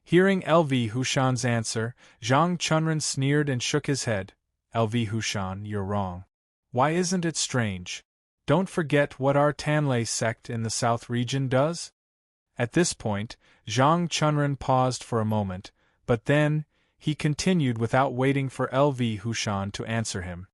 Hearing LV Hushan's answer, Zhang Chunren sneered and shook his head. LV Hushan, you're wrong. Why isn't it strange? Don't forget what our Tanlei sect in the South region does? At this point, Zhang Chunren paused for a moment, but then, he continued without waiting for LV Hushan to answer him.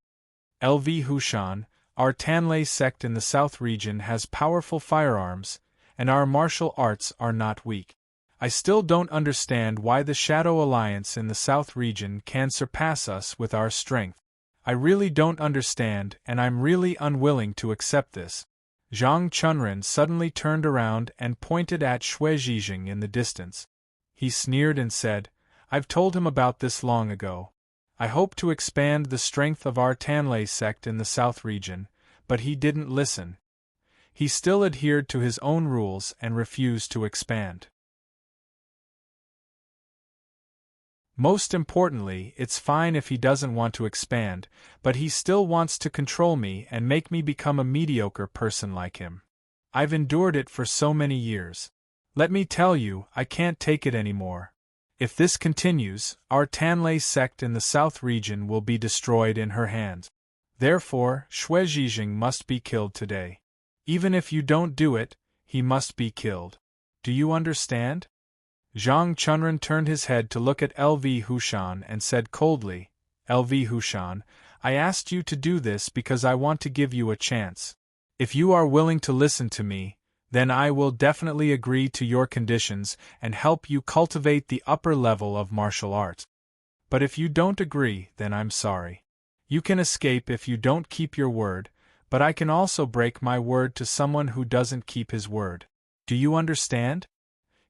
LV Hushan, our Tanlei sect in the South region has powerful firearms, and our martial arts are not weak. I still don't understand why the Shadow Alliance in the South region can surpass us with our strength. I really don't understand, and I'm really unwilling to accept this. Zhang Chunren suddenly turned around and pointed at Xue Zhijing in the distance. He sneered and said, I've told him about this long ago. I hope to expand the strength of our Tanlei sect in the South region, but he didn't listen. He still adhered to his own rules and refused to expand. Most importantly, it's fine if he doesn't want to expand, but he still wants to control me and make me become a mediocre person like him. I've endured it for so many years. Let me tell you, I can't take it anymore. If this continues, our Tanlei sect in the South region will be destroyed in her hands. Therefore, Xue Zhijing must be killed today. Even if you don't do it, he must be killed. Do you understand? Zhang Chunren turned his head to look at LV Hushan and said coldly, LV Hushan, I asked you to do this because I want to give you a chance. If you are willing to listen to me, then I will definitely agree to your conditions and help you cultivate the upper level of martial arts. But if you don't agree, then I'm sorry. You can escape if you don't keep your word, but I can also break my word to someone who doesn't keep his word. Do you understand?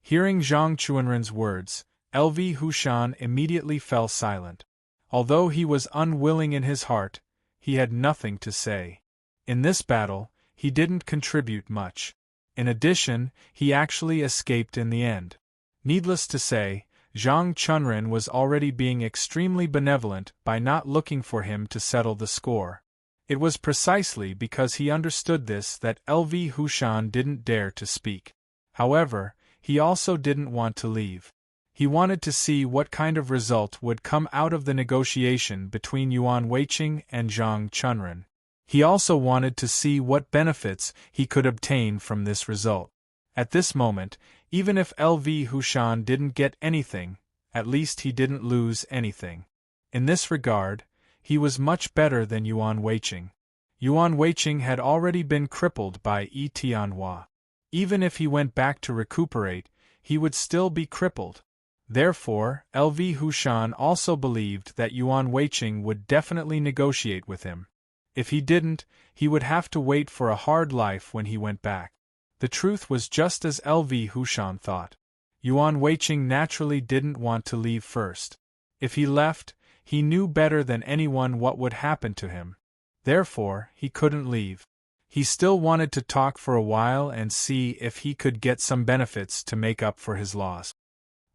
Hearing Zhang Chunren's words, LV Hushan immediately fell silent. Although he was unwilling in his heart, he had nothing to say. In this battle, he didn't contribute much. In addition, he actually escaped in the end. Needless to say, Zhang Chunren was already being extremely benevolent by not looking for him to settle the score. It was precisely because he understood this that LV Hushan didn't dare to speak. However, he also didn't want to leave. He wanted to see what kind of result would come out of the negotiation between Yuan Weiqing and Zhang Chunren. He also wanted to see what benefits he could obtain from this result. At this moment, even if LV Hushan didn't get anything, at least he didn't lose anything. In this regard, he was much better than Yuan Weiqing. Yuan Weiqing had already been crippled by Yi Tianhua. Even if he went back to recuperate, he would still be crippled. Therefore, LV Hushan also believed that Yuan Weiqing would definitely negotiate with him. If he didn't, he would have to wait for a hard life when he went back. The truth was just as LV Hushan thought. Yuan Weiqing naturally didn't want to leave first. If he left, he knew better than anyone what would happen to him. Therefore, he couldn't leave. He still wanted to talk for a while and see if he could get some benefits to make up for his loss.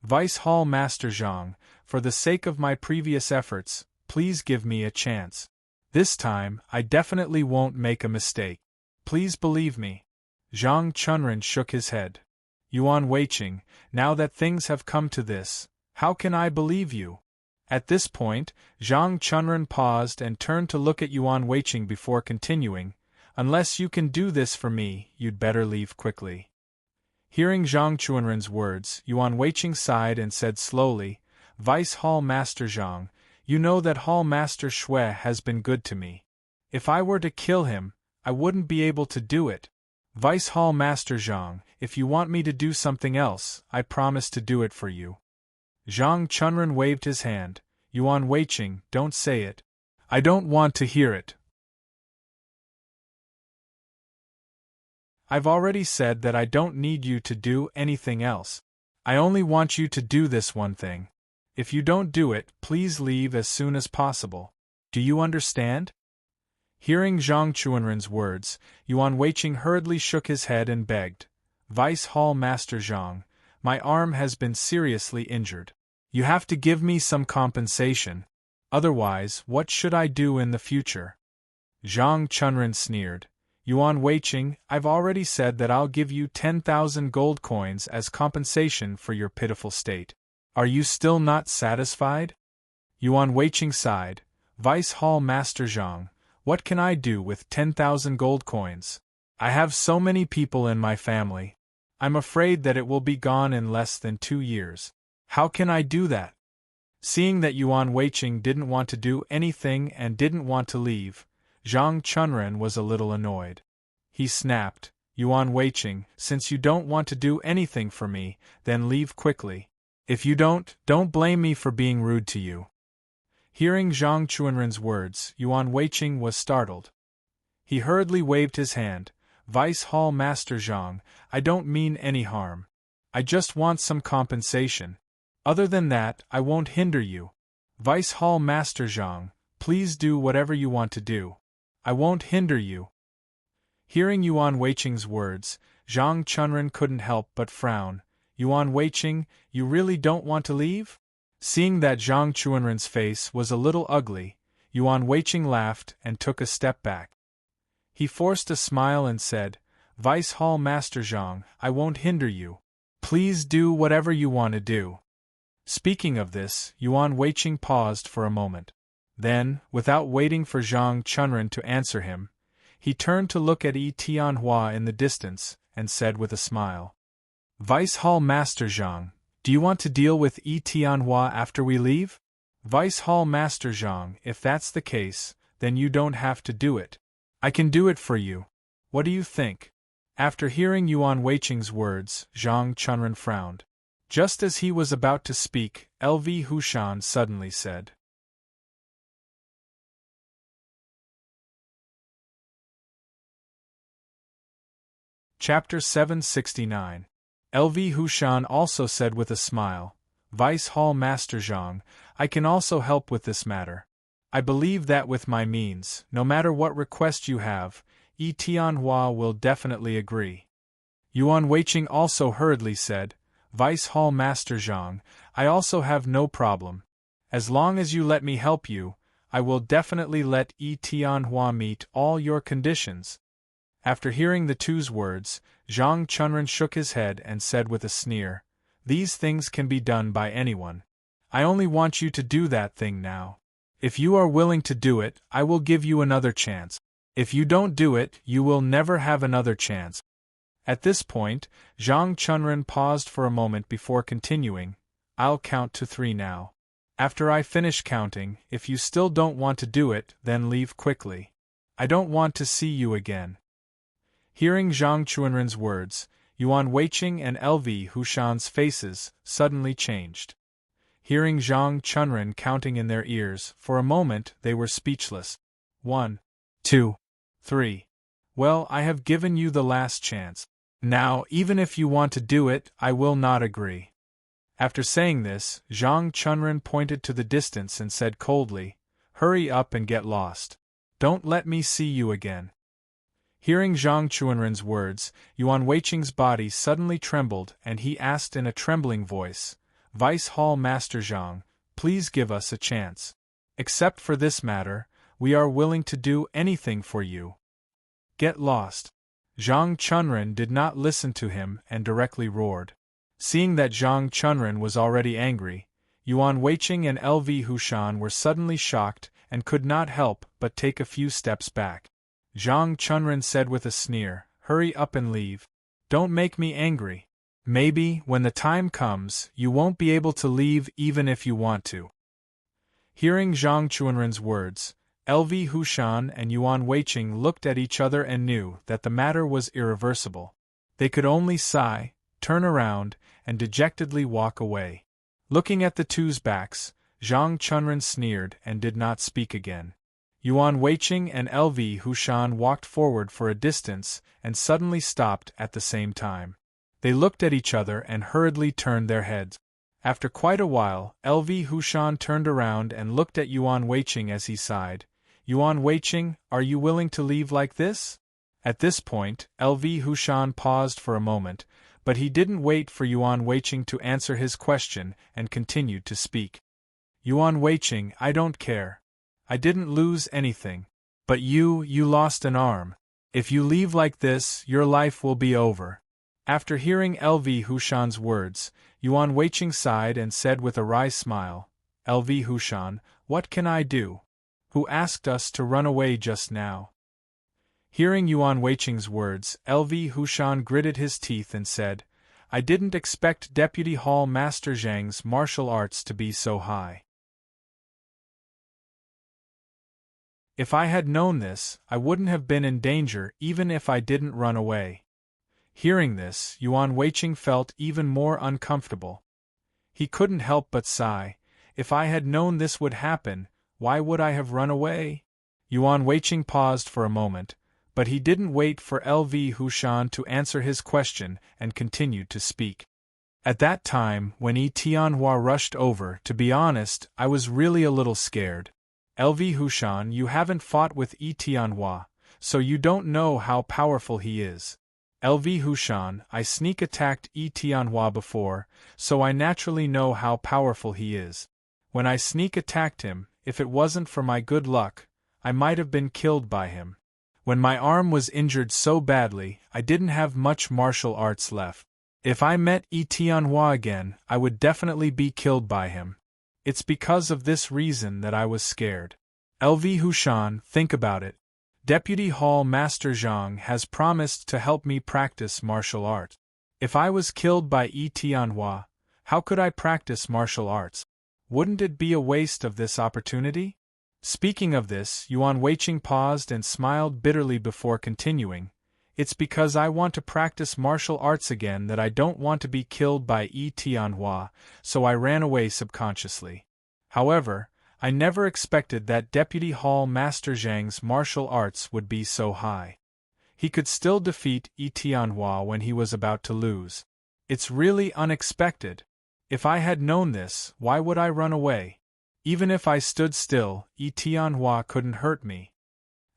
Vice Hall Master Zhang, for the sake of my previous efforts, please give me a chance. This time, I definitely won't make a mistake. Please believe me. Zhang Chunren shook his head. Yuan Weiqing, now that things have come to this, how can I believe you? At this point, Zhang Chunren paused and turned to look at Yuan Weiqing before continuing, Unless you can do this for me, you'd better leave quickly. Hearing Zhang Chunren's words, Yuan Weiqing sighed and said slowly, Vice Hall Master Zhang, you know that Hall Master Xue has been good to me. If I were to kill him, I wouldn't be able to do it. Vice Hall Master Zhang, if you want me to do something else, I promise to do it for you. Zhang Chunren waved his hand. Yuan Weiqing, don't say it. I don't want to hear it. I've already said that I don't need you to do anything else. I only want you to do this one thing. If you don't do it, please leave as soon as possible. Do you understand? Hearing Zhang Chunren's words, Yuan Weiqing hurriedly shook his head and begged, Vice Hall Master Zhang, my arm has been seriously injured. You have to give me some compensation. Otherwise, what should I do in the future? Zhang Chunren sneered. Yuan Weiqing, I've already said that I'll give you 10,000 gold coins as compensation for your pitiful state. Are you still not satisfied? Yuan Weiqing sighed. Vice Hall Master Zhang, what can I do with 10,000 gold coins? I have so many people in my family. I'm afraid that it will be gone in less than 2 years. How can I do that? Seeing that Yuan Weiqing didn't want to do anything and didn't want to leave, Zhang Chunren was a little annoyed. He snapped, Yuan Weiqing, since you don't want to do anything for me, then leave quickly. If you don't blame me for being rude to you. Hearing Zhang Chunren's words, Yuan Weiqing was startled. He hurriedly waved his hand. Vice Hall Master Zhang, I don't mean any harm. I just want some compensation. Other than that, I won't hinder you. Vice Hall Master Zhang, please do whatever you want to do. I won't hinder you. Hearing Yuan Weiqing's words, Zhang Chunren couldn't help but frown. Yuan Weiqing, you really don't want to leave? Seeing that Zhang Chunren's face was a little ugly, Yuan Weiqing laughed and took a step back. He forced a smile and said, Vice Hall Master Zhang, I won't hinder you. Please do whatever you want to do. Speaking of this, Yuan Weiqing paused for a moment. Then, without waiting for Zhang Chunren to answer him, he turned to look at Yi Tianhua in the distance, and said with a smile, Vice Hall Master Zhang, do you want to deal with Yi Tianhua after we leave? Vice Hall Master Zhang, if that's the case, then you don't have to do it. I can do it for you. What do you think? After hearing Yuan Weiqing's words, Zhang Chunren frowned. Just as he was about to speak, LV Hushan suddenly said, Chapter 769. LV Hushan also said with a smile, Vice Hall Master Zhang, I can also help with this matter. I believe that with my means, no matter what request you have, Yi Tianhua will definitely agree. Yuan Weiqing also hurriedly said, Vice Hall Master Zhang, I also have no problem. As long as you let me help you, I will definitely let Yi Tianhua meet all your conditions. After hearing the two's words, Zhang Chunren shook his head and said with a sneer, These things can be done by anyone. I only want you to do that thing now. If you are willing to do it, I will give you another chance. If you don't do it, you will never have another chance. At this point, Zhang Chunren paused for a moment before continuing, I'll count to 3 now. After I finish counting, if you still don't want to do it, then leave quickly. I don't want to see you again. Hearing Zhang Chunren's words, Yuan Weiqing and LV Hushan's faces suddenly changed. Hearing Zhang Chunren counting in their ears, for a moment they were speechless. 1, 2, 3. Well, I have given you the last chance. Now, even if you want to do it, I will not agree. After saying this, Zhang Chunren pointed to the distance and said coldly, Hurry up and get lost. Don't let me see you again. Hearing Zhang Chunren's words, Yuan Weiqing's body suddenly trembled and he asked in a trembling voice, Vice Hall Master Zhang, please give us a chance. Except for this matter, we are willing to do anything for you. Get lost. Zhang Chunren did not listen to him and directly roared. Seeing that Zhang Chunren was already angry, Yuan Weiqing and LV Hushan were suddenly shocked and could not help but take a few steps back. Zhang Chunren said with a sneer, Hurry up and leave. Don't make me angry. Maybe, when the time comes, you won't be able to leave even if you want to. Hearing Zhang Chunren's words, LV Hushan and Yuan Weiqing looked at each other and knew that the matter was irreversible. They could only sigh, turn around, and dejectedly walk away. Looking at the two's backs, Zhang Chunren sneered and did not speak again. Yuan Weiqing and LV Hushan walked forward for a distance and suddenly stopped at the same time. They looked at each other and hurriedly turned their heads. After quite a while, LV Hushan turned around and looked at Yuan Weiqing as he sighed. Yuan Weiqing, are you willing to leave like this? At this point, LV Hushan paused for a moment, But he didn't wait for Yuan Weiqing to answer his question and continued to speak. Yuan Weiqing, I don't care. I didn't lose anything. But you lost an arm. If you leave like this, your life will be over. After hearing LV Hushan's words, Yuan Weiqing sighed and said with a wry smile, LV Hushan, what can I do? Who asked us to run away just now? Hearing Yuan Weiqing's words, LV Hushan gritted his teeth and said, I didn't expect Deputy Hall Master Zhang's martial arts to be so high. If I had known this, I wouldn't have been in danger even if I didn't run away. Hearing this, Yuan Weiqing felt even more uncomfortable. He couldn't help but sigh. If I had known this would happen, why would I have run away? Yuan Weiqing paused for a moment, but he didn't wait for LV Hushan to answer his question and continued to speak. At that time, when Yi Tianhua rushed over, to be honest, I was really a little scared. LV Hushan, you haven't fought with Yi Tianhua, so you don't know how powerful he is. LV Hushan, I sneak attacked Yi Tianhua before, so I naturally know how powerful he is. When I sneak attacked him, if it wasn't for my good luck, I might have been killed by him. When my arm was injured so badly, I didn't have much martial arts left. If I met Yi Tianhua again, I would definitely be killed by him. It's because of this reason that I was scared. LV Hushan, think about it. Deputy Hall Master Zhang has promised to help me practice martial arts. If I was killed by Yi Tianhua, how could I practice martial arts? Wouldn't it be a waste of this opportunity? Speaking of this, Yuan Weiqing paused and smiled bitterly before continuing. It's because I want to practice martial arts again that I don't want to be killed by Yi Tianhua, so I ran away subconsciously. However, I never expected that Deputy Hall Master Zhang's martial arts would be so high. He could still defeat Yi Tianhua when he was about to lose. It's really unexpected. If I had known this, why would I run away? Even if I stood still, Yi Tianhua couldn't hurt me.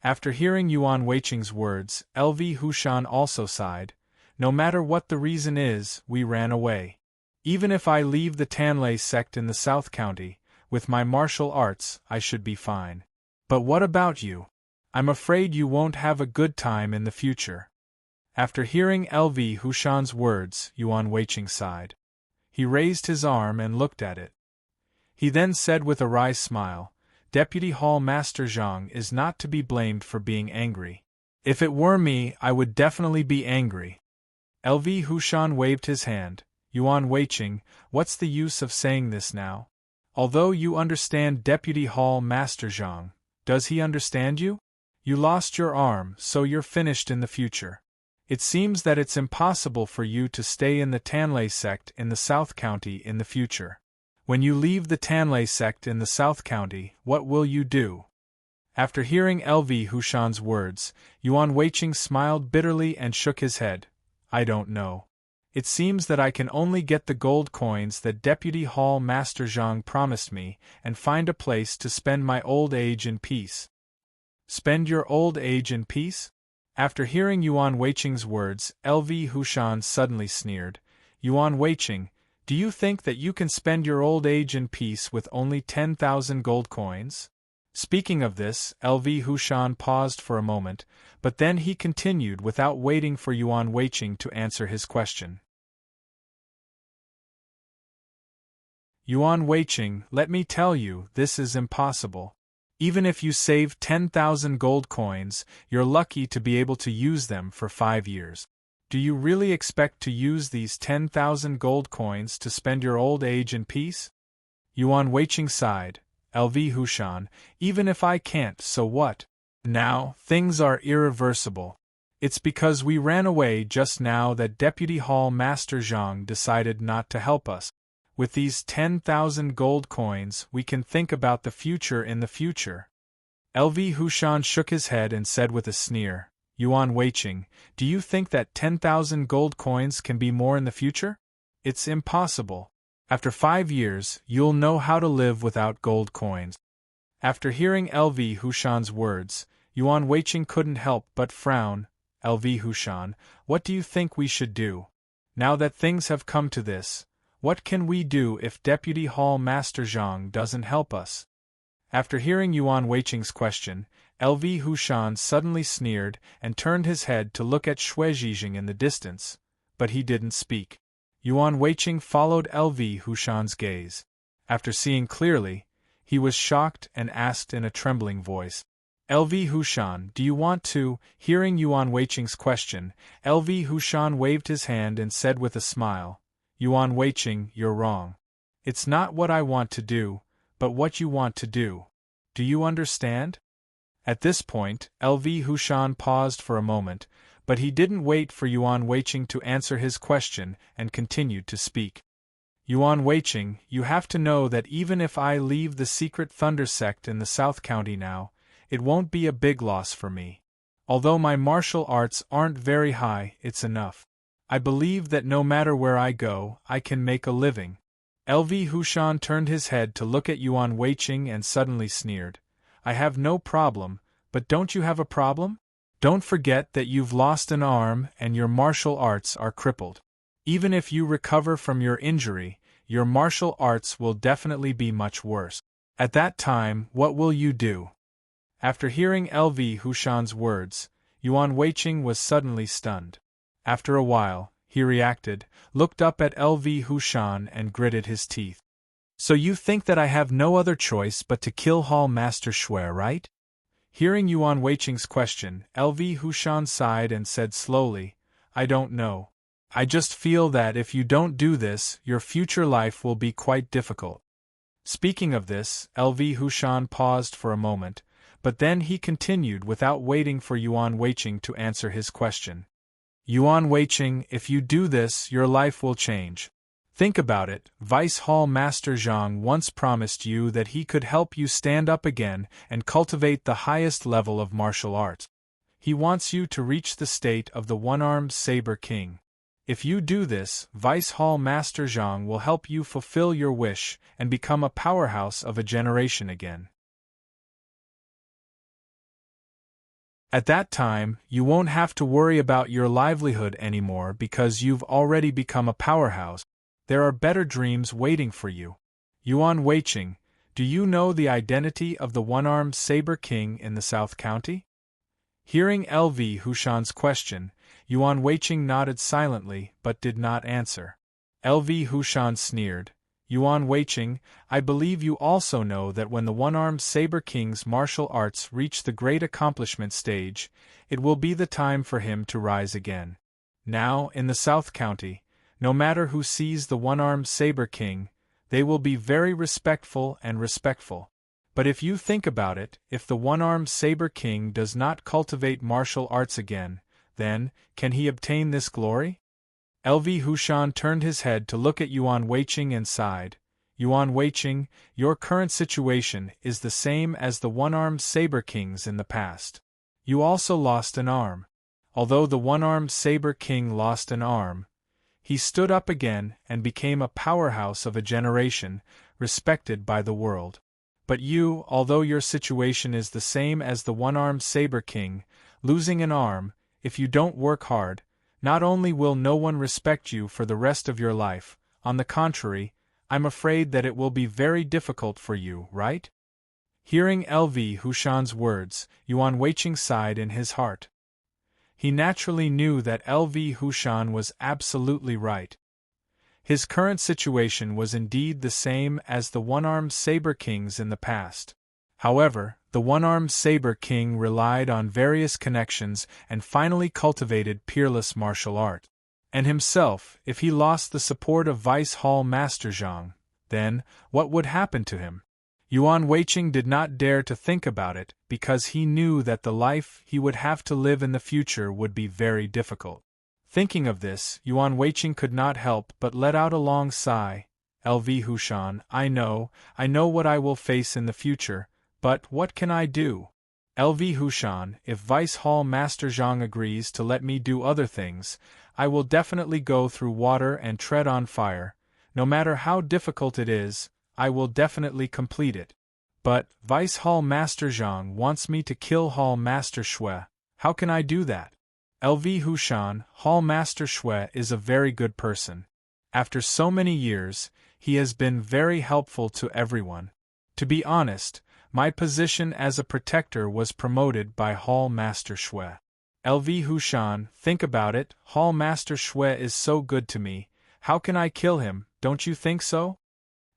After hearing Yuan Weiqing's words, LV Hushan also sighed. No matter what the reason is, we ran away. Even if I leave the Tanlei sect in the South County, with my martial arts, I should be fine. But what about you? I'm afraid you won't have a good time in the future. After hearing LV Hushan's words, Yuan Weiqing sighed. He raised his arm and looked at it. He then said with a wry smile, Deputy Hall Master Zhang is not to be blamed for being angry. If it were me, I would definitely be angry. LV Hushan waved his hand. Yuan Weiqing, what's the use of saying this now? Although you understand Deputy Hall Master Zhang, does he understand you? You lost your arm, so you're finished in the future. It seems that it's impossible for you to stay in the Tanlei sect in the South County in the future. When you leave the Tanlei sect in the South County, what will you do? After hearing LV Hushan's words, Yuan Weiqing smiled bitterly and shook his head. I don't know. It seems that I can only get the gold coins that Deputy Hall Master Zhang promised me and find a place to spend my old age in peace. Spend your old age in peace? After hearing Yuan Weiqing's words, LV Hushan suddenly sneered. Yuan Weiqing, do you think that you can spend your old age in peace with only 10,000 gold coins? Speaking of this, LV Hushan paused for a moment, but then he continued without waiting for Yuan Weiqing to answer his question. Yuan Weiqing, let me tell you, this is impossible. Even if you save 10,000 gold coins, you're lucky to be able to use them for 5 years. Do you really expect to use these 10,000 gold coins to spend your old age in peace? Yuan Weiqing sighed. LV Hushan, even if I can't, so what? Now, things are irreversible. It's because we ran away just now that Deputy Hall Master Zhang decided not to help us. With these 10,000 gold coins, we can think about the future in the future. LV Hushan shook his head and said with a sneer, Yuan Weiqing, do you think that 10,000 gold coins can be more in the future? It's impossible. After 5 years, you'll know how to live without gold coins. After hearing LV Hushan's words, Yuan Weiqing couldn't help but frown. LV Hushan, what do you think we should do? Now that things have come to this, what can we do if Deputy Hall Master Zhang doesn't help us? After hearing Yuan Weiqing's question, LV Hushan suddenly sneered and turned his head to look at Shui Zhijing in the distance, but he didn't speak. Yuan Weiqing followed LV Hushan's gaze. After seeing clearly, he was shocked and asked in a trembling voice, LV Hushan, do you want to? Hearing Yuan Weiqing's question, LV Hushan waved his hand and said with a smile, Yuan Weiqing, you're wrong. It's not what I want to do, but what you want to do. Do you understand? At this point, LV Hushan paused for a moment, but he didn't wait for Yuan Weiqing to answer his question and continued to speak. Yuan Weiqing, you have to know that even if I leave the secret Thunder sect in the South County now, it won't be a big loss for me. Although my martial arts aren't very high, it's enough. I believe that no matter where I go, I can make a living. LV Hushan turned his head to look at Yuan Weiqing and suddenly sneered. I have no problem, but don't you have a problem? Don't forget that you've lost an arm and your martial arts are crippled. Even if you recover from your injury, your martial arts will definitely be much worse. At that time, what will you do? After hearing LV Hushan's words, Yuan Weiqing was suddenly stunned. After a while, he reacted, looked up at LV Hushan and gritted his teeth. So you think that I have no other choice but to kill Hall Master Shui, right? Hearing Yuan Weiqing's question, LV Hushan sighed and said slowly, I don't know. I just feel that if you don't do this, your future life will be quite difficult. Speaking of this, LV Hushan paused for a moment, but then he continued without waiting for Yuan Weiqing to answer his question. Yuan Weiqing, if you do this, your life will change. Think about it, Vice Hall Master Zhang once promised you that he could help you stand up again and cultivate the highest level of martial arts. He wants you to reach the state of the one-armed Saber King. If you do this, Vice Hall Master Zhang will help you fulfill your wish and become a powerhouse of a generation again. At that time, you won't have to worry about your livelihood anymore because you've already become a powerhouse. There are better dreams waiting for you. Yuan Weiqing, do you know the identity of the one-armed Saber King in the South County? Hearing LV Hushan's question, Yuan Weiqing nodded silently but did not answer. LV Hushan sneered. Yuan Weiqing, I believe you also know that when the one-armed Saber King's martial arts reach the great accomplishment stage, it will be the time for him to rise again. Now, in the South County, no matter who sees the one-armed Saber King, they will be very respectful. But if you think about it, if the one-armed Saber King does not cultivate martial arts again, then, can he obtain this glory? LV Hushan turned his head to look at Yuan Weiqing and sighed. Yuan Weiqing, your current situation is the same as the one-armed Saber King's in the past. You also lost an arm. Although the one-armed Saber King lost an arm, he stood up again and became a powerhouse of a generation, respected by the world. But you, although your situation is the same as the one-armed Saber King, losing an arm, if you don't work hard, not only will no one respect you for the rest of your life, on the contrary, I'm afraid that it will be very difficult for you, right? Hearing LV Hushan's words, Yuan Weiqing sighed in his heart. He naturally knew that LV Hushan was absolutely right. His current situation was indeed the same as the one-armed Saber King's in the past. However, the one-armed Saber King relied on various connections and finally cultivated peerless martial art. And himself, if he lost the support of Vice Hall Master Zhang, then, what would happen to him? Yuan Weiqing did not dare to think about it because he knew that the life he would have to live in the future would be very difficult. Thinking of this, Yuan Weiqing could not help but let out a long sigh. LV Hushan, I know what I will face in the future, but what can I do? LV Hushan, if Vice Hall Master Zhang agrees to let me do other things, I will definitely go through water and tread on fire. No matter how difficult it is, I will definitely complete it. But, Vice Hall Master Zhang wants me to kill Hall Master Shui. How can I do that? LV Hushan, Hall Master Shui is a very good person. After so many years, he has been very helpful to everyone. To be honest, my position as a protector was promoted by Hall Master Shui. LV Hushan, think about it, Hall Master Shui is so good to me, how can I kill him, don't you think so?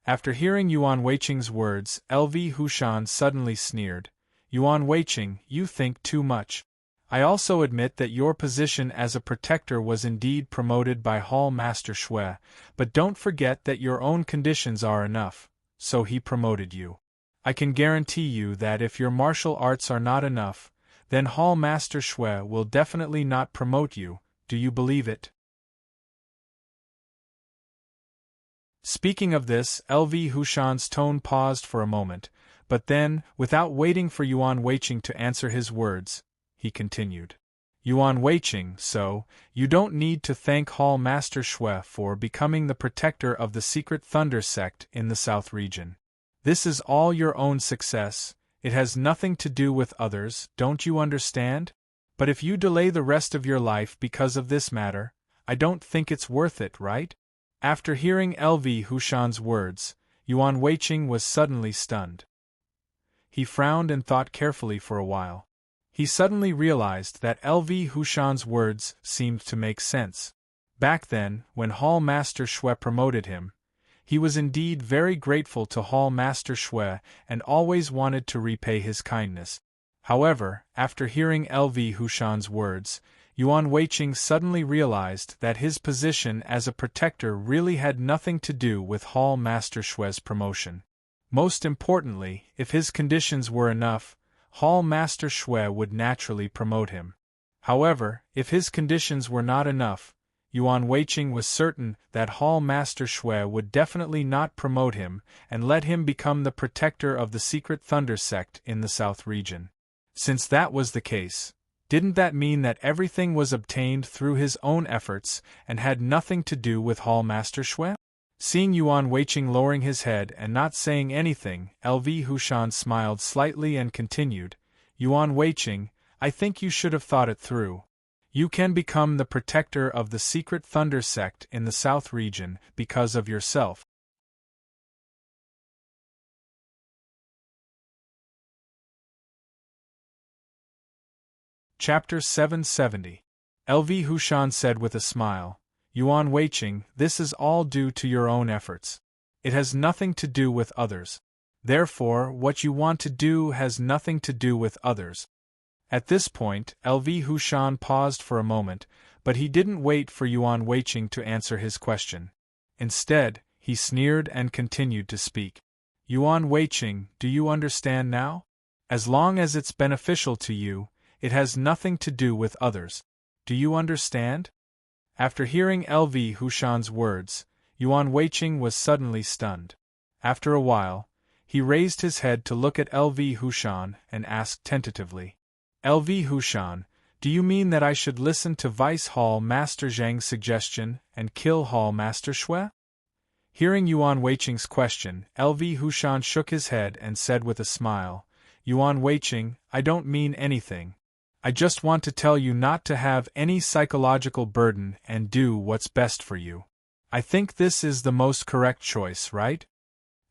After hearing Yuan Weiqing's words, LV Hushan suddenly sneered. Yuan Weiqing, you think too much. I also admit that your position as a protector was indeed promoted by Hall Master Shui, but don't forget that your own conditions are enough, so he promoted you. I can guarantee you that if your martial arts are not enough, then Hall Master Shui will definitely not promote you, do you believe it? Speaking of this, LV Hushan's tone paused for a moment, but then, without waiting for Yuan Weiqing to answer his words, he continued. Yuan Weiqing, so, you don't need to thank Hall Master Shui for becoming the protector of the secret Thunder sect in the South region. This is all your own success, it has nothing to do with others, don't you understand? But if you delay the rest of your life because of this matter, I don't think it's worth it, right? After hearing LV Hushan's words, Yuan Weiqing was suddenly stunned. He frowned and thought carefully for a while. He suddenly realized that LV Hushan's words seemed to make sense. Back then, when Hall Master Shui promoted him, he was indeed very grateful to Hall Master Shui and always wanted to repay his kindness. However, after hearing LV Hushan's words, Yuan Weiqing suddenly realized that his position as a protector really had nothing to do with Hall Master Shui's promotion. Most importantly, if his conditions were enough, Hall Master Shui would naturally promote him. However, if his conditions were not enough, Yuan Weiqing was certain that Hall Master Shui would definitely not promote him and let him become the protector of the secret Thunder sect in the South region. Since that was the case, didn't that mean that everything was obtained through his own efforts and had nothing to do with Hall Master Shui? Seeing Yuan Weiqing lowering his head and not saying anything, LV Hushan smiled slightly and continued, Yuan Weiqing, I think you should have thought it through. You can become the protector of the secret Thunder sect in the South region because of yourself. Chapter 770. LV Hushan said with a smile, Yuan Weiqing, this is all due to your own efforts. It has nothing to do with others. Therefore, what you want to do has nothing to do with others. At this point, LV Hushan paused for a moment, but he didn't wait for Yuan Weiqing to answer his question. Instead, he sneered and continued to speak. Yuan Weiqing, do you understand now? As long as it's beneficial to you, it has nothing to do with others. Do you understand? After hearing LV Hushan's words, Yuan Weiqing was suddenly stunned. After a while, he raised his head to look at LV Hushan and asked tentatively, LV Hushan, do you mean that I should listen to Vice Hall Master Zhang's suggestion and kill Hall Master Shui? Hearing Yuan Weiqing's question, LV Hushan shook his head and said with a smile, Yuan Weiqing, I don't mean anything. I just want to tell you not to have any psychological burden and do what's best for you. I think this is the most correct choice, right?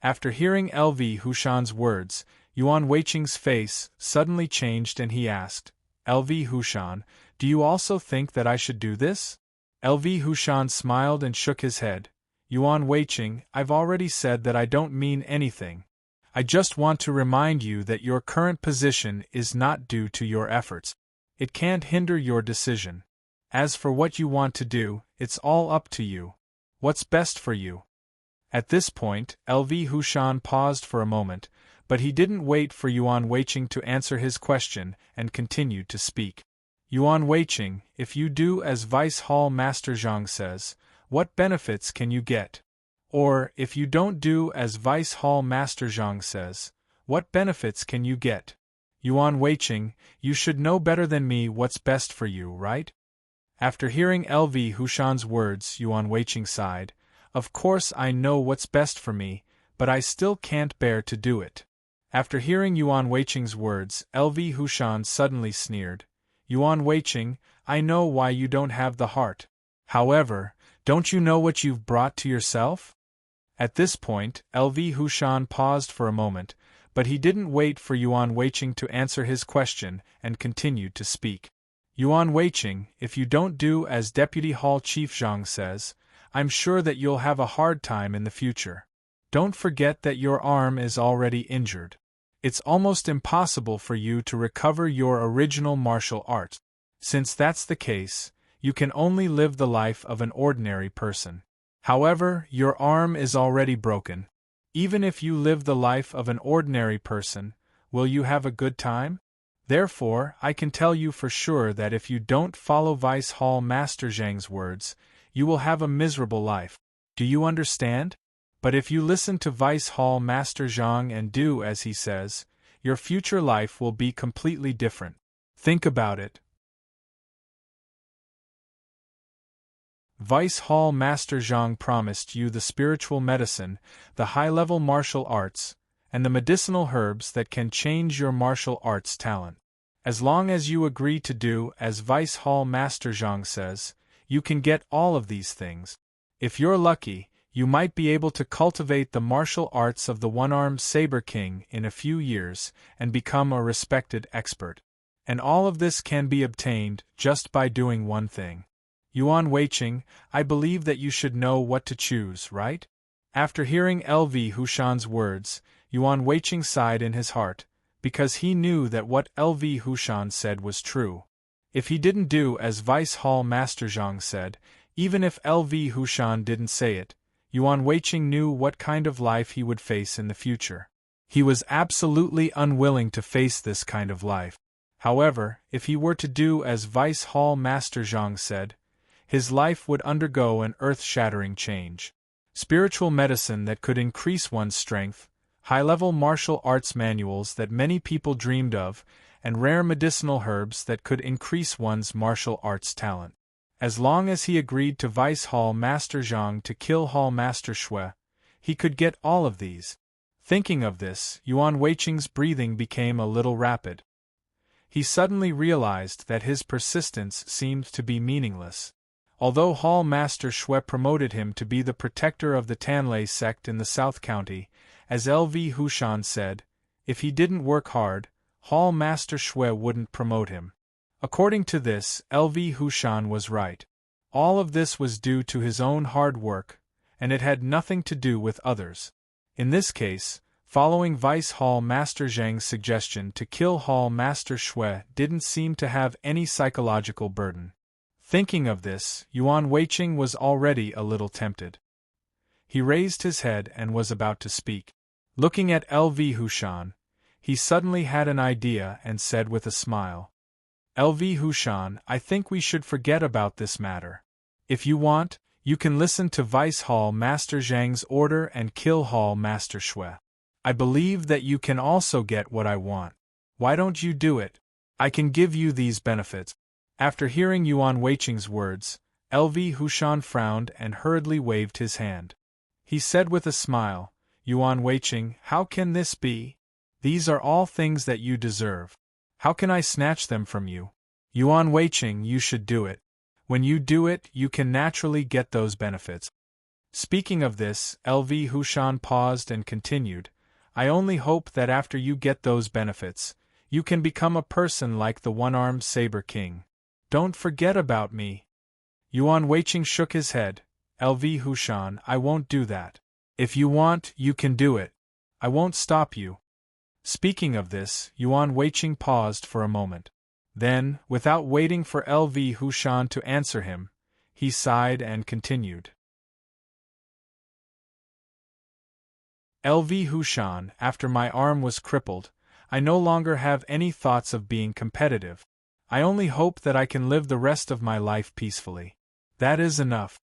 After hearing LV Hushan's words, Yuan Weiqing's face suddenly changed and he asked, LV Hushan, do you also think that I should do this? LV Hushan smiled and shook his head. Yuan Weiqing, I've already said that I don't mean anything. I just want to remind you that your current position is not due to your efforts. It can't hinder your decision. As for what you want to do, it's all up to you. What's best for you? At this point, LV Hushan paused for a moment, but he didn't wait for Yuan Weiqing to answer his question and continued to speak. Yuan Weiqing, if you do as Vice Hall Master Zhang says, what benefits can you get? Or, if you don't do as Vice Hall Master Zhang says, what benefits can you get? Yuan Weiqing, you should know better than me what's best for you, right? After hearing LV Hushan's words, Yuan Weiqing sighed. Of course I know what's best for me, but I still can't bear to do it. After hearing Yuan Weiqing's words, LV Hushan suddenly sneered. Yuan Weiqing, I know why you don't have the heart. However, don't you know what you've brought to yourself? At this point, LV Hushan paused for a moment, but he didn't wait for Yuan Weiqing to answer his question and continued to speak. Yuan Weiqing, if you don't do as Deputy Hall Chief Zhang says, I'm sure that you'll have a hard time in the future. Don't forget that your arm is already injured. It's almost impossible for you to recover your original martial art. Since that's the case, you can only live the life of an ordinary person. However, your arm is already broken. Even if you live the life of an ordinary person, will you have a good time? Therefore, I can tell you for sure that if you don't follow Vice Hall Master Zhang's words, you will have a miserable life. Do you understand? But if you listen to Vice Hall Master Zhang and do as he says, your future life will be completely different. Think about it. Vice Hall Master Zhang promised you the spiritual medicine, the high-level martial arts, and the medicinal herbs that can change your martial arts talent. As long as you agree to do as Vice Hall Master Zhang says, you can get all of these things. If you're lucky, you might be able to cultivate the martial arts of the one-armed Saber King in a few years and become a respected expert. And all of this can be obtained just by doing one thing. Yuan Weiqing, I believe that you should know what to choose, right? After hearing LV Hushan's words, Yuan Weiqing sighed in his heart, because he knew that what LV Hushan said was true. If he didn't do as Vice Hall Master Zhang said, even if LV Hushan didn't say it, Yuan Weiqing knew what kind of life he would face in the future. He was absolutely unwilling to face this kind of life. However, if he were to do as Vice Hall Master Zhang said, his life would undergo an earth-shattering change. Spiritual medicine that could increase one's strength, high-level martial arts manuals that many people dreamed of, and rare medicinal herbs that could increase one's martial arts talent. As long as he agreed to Vice Hall Master Zhang to kill Hall Master Shui, he could get all of these. Thinking of this, Yuan Weiqing's breathing became a little rapid. He suddenly realized that his persistence seemed to be meaningless. Although Hall Master Shui promoted him to be the protector of the Tanlei sect in the South County, as LV Hushan said, if he didn't work hard, Hall Master Shui wouldn't promote him. According to this, LV Hushan was right. All of this was due to his own hard work, and it had nothing to do with others. In this case, following Vice Hall Master Zhang's suggestion to kill Hall Master Shui didn't seem to have any psychological burden. Thinking of this, Yuan Weiqing was already a little tempted. He raised his head and was about to speak. Looking at LV Hushan, he suddenly had an idea and said with a smile, LV Hushan, I think we should forget about this matter. If you want, you can listen to Vice Hall Master Zhang's order and kill Hall Master Shui. I believe that you can also get what I want. Why don't you do it? I can give you these benefits. After hearing Yuan Weiqing's words, LV Hushan frowned and hurriedly waved his hand. He said with a smile, Yuan Weiqing, how can this be? These are all things that you deserve. How can I snatch them from you? Yuan Weiqing, you should do it. When you do it, you can naturally get those benefits. Speaking of this, LV Hushan paused and continued, I only hope that after you get those benefits, you can become a person like the one-armed Saber King. Don't forget about me. Yuan Weiqing shook his head. LV Hushan, I won't do that. If you want, you can do it. I won't stop you. Speaking of this, Yuan Weiqing paused for a moment. Then, without waiting for LV Hushan to answer him, he sighed and continued. LV Hushan, after my arm was crippled, I no longer have any thoughts of being competitive. I only hope that I can live the rest of my life peacefully. That is enough.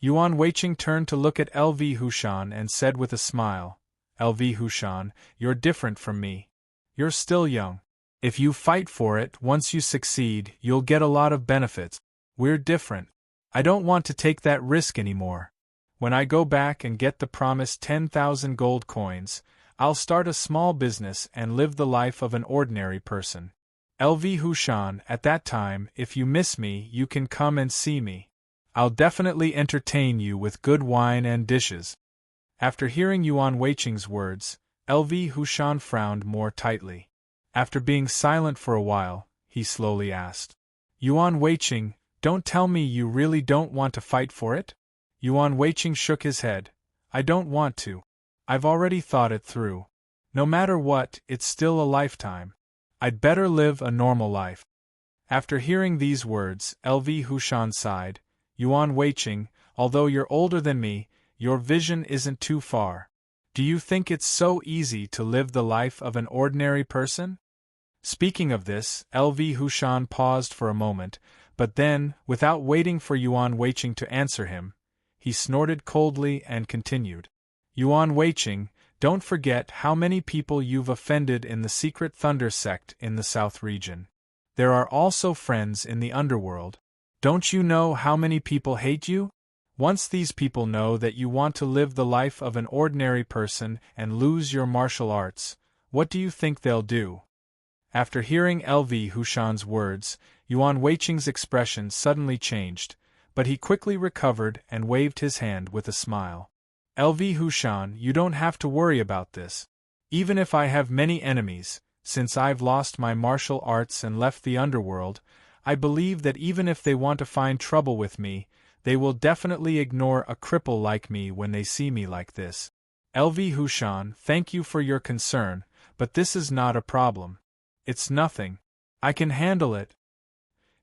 Yuan Weiqing turned to look at LV Hushan and said with a smile, LV Hushan, you're different from me. You're still young. If you fight for it, once you succeed, you'll get a lot of benefits. We're different. I don't want to take that risk anymore. When I go back and get the promised 10,000 gold coins, I'll start a small business and live the life of an ordinary person. LV Hushan, at that time, if you miss me, you can come and see me. I'll definitely entertain you with good wine and dishes. After hearing Yuan Weiqing's words, LV Hushan frowned more tightly. After being silent for a while, he slowly asked, Yuan Weiqing, don't tell me you really don't want to fight for it? Yuan Weiqing shook his head. I don't want to. I've already thought it through. No matter what, it's still a lifetime. I'd better live a normal life. After hearing these words, LV Hushan sighed. Yuan Weiqing, although you're older than me, your vision isn't too far. Do you think it's so easy to live the life of an ordinary person? Speaking of this, LV Hushan paused for a moment, but then, without waiting for Yuan Weiqing to answer him, he snorted coldly and continued. Yuan Weiqing, don't forget how many people you've offended in the secret Thunder sect in the South region. There are also friends in the underworld. Don't you know how many people hate you? Once these people know that you want to live the life of an ordinary person and lose your martial arts, what do you think they'll do? After hearing LV Hushan's words, Yuan Weiqing's expression suddenly changed, but he quickly recovered and waved his hand with a smile. LV Hushan, you don't have to worry about this. Even if I have many enemies, since I've lost my martial arts and left the underworld, I believe that even if they want to find trouble with me, they will definitely ignore a cripple like me when they see me like this. LV Hushan, thank you for your concern, but this is not a problem. It's nothing. I can handle it.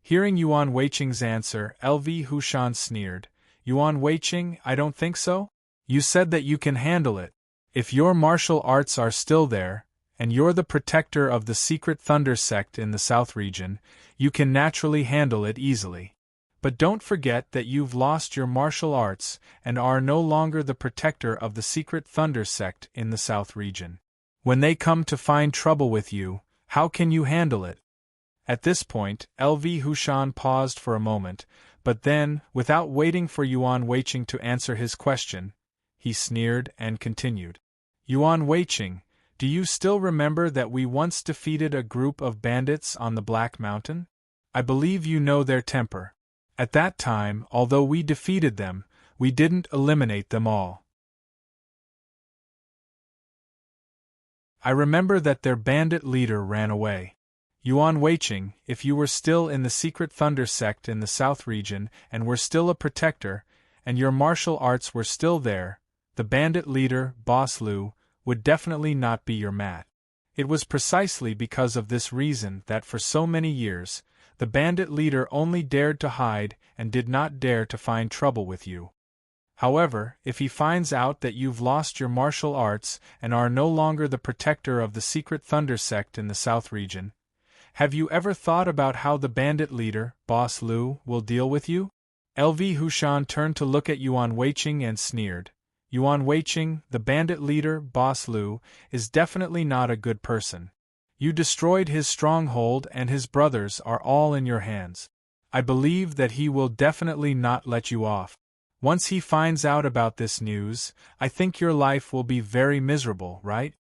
Hearing Yuan Weiqing's answer, LV Hushan sneered. Yuan Weiqing, I don't think so? You said that you can handle it. If your martial arts are still there, and you're the protector of the secret Thunder sect in the South region, you can naturally handle it easily. But don't forget that you've lost your martial arts and are no longer the protector of the secret Thunder sect in the South region. When they come to find trouble with you, how can you handle it? At this point, LV Hushan paused for a moment, but then, without waiting for Yuan Weiqing to answer his question, he sneered and continued. Yuan Weiqing, do you still remember that we once defeated a group of bandits on the Black Mountain? I believe you know their temper. At that time, although we defeated them, we didn't eliminate them all. I remember that their bandit leader ran away. Yuan Weiqing, if you were still in the secret Thunder sect in the South region and were still a protector, and your martial arts were still there, the bandit leader, Boss Lu, would definitely not be your match. It was precisely because of this reason that for so many years, the bandit leader only dared to hide and did not dare to find trouble with you. However, if he finds out that you've lost your martial arts and are no longer the protector of the secret Thunder sect in the South region, have you ever thought about how the bandit leader, Boss Lu, will deal with you? LV Hushan turned to look at Yuan Weiqing and sneered. Yuan Weiqing, the bandit leader, Boss Lu, is definitely not a good person. You destroyed his stronghold and his brothers are all in your hands. I believe that he will definitely not let you off. Once he finds out about this news, I think your life will be very miserable, right?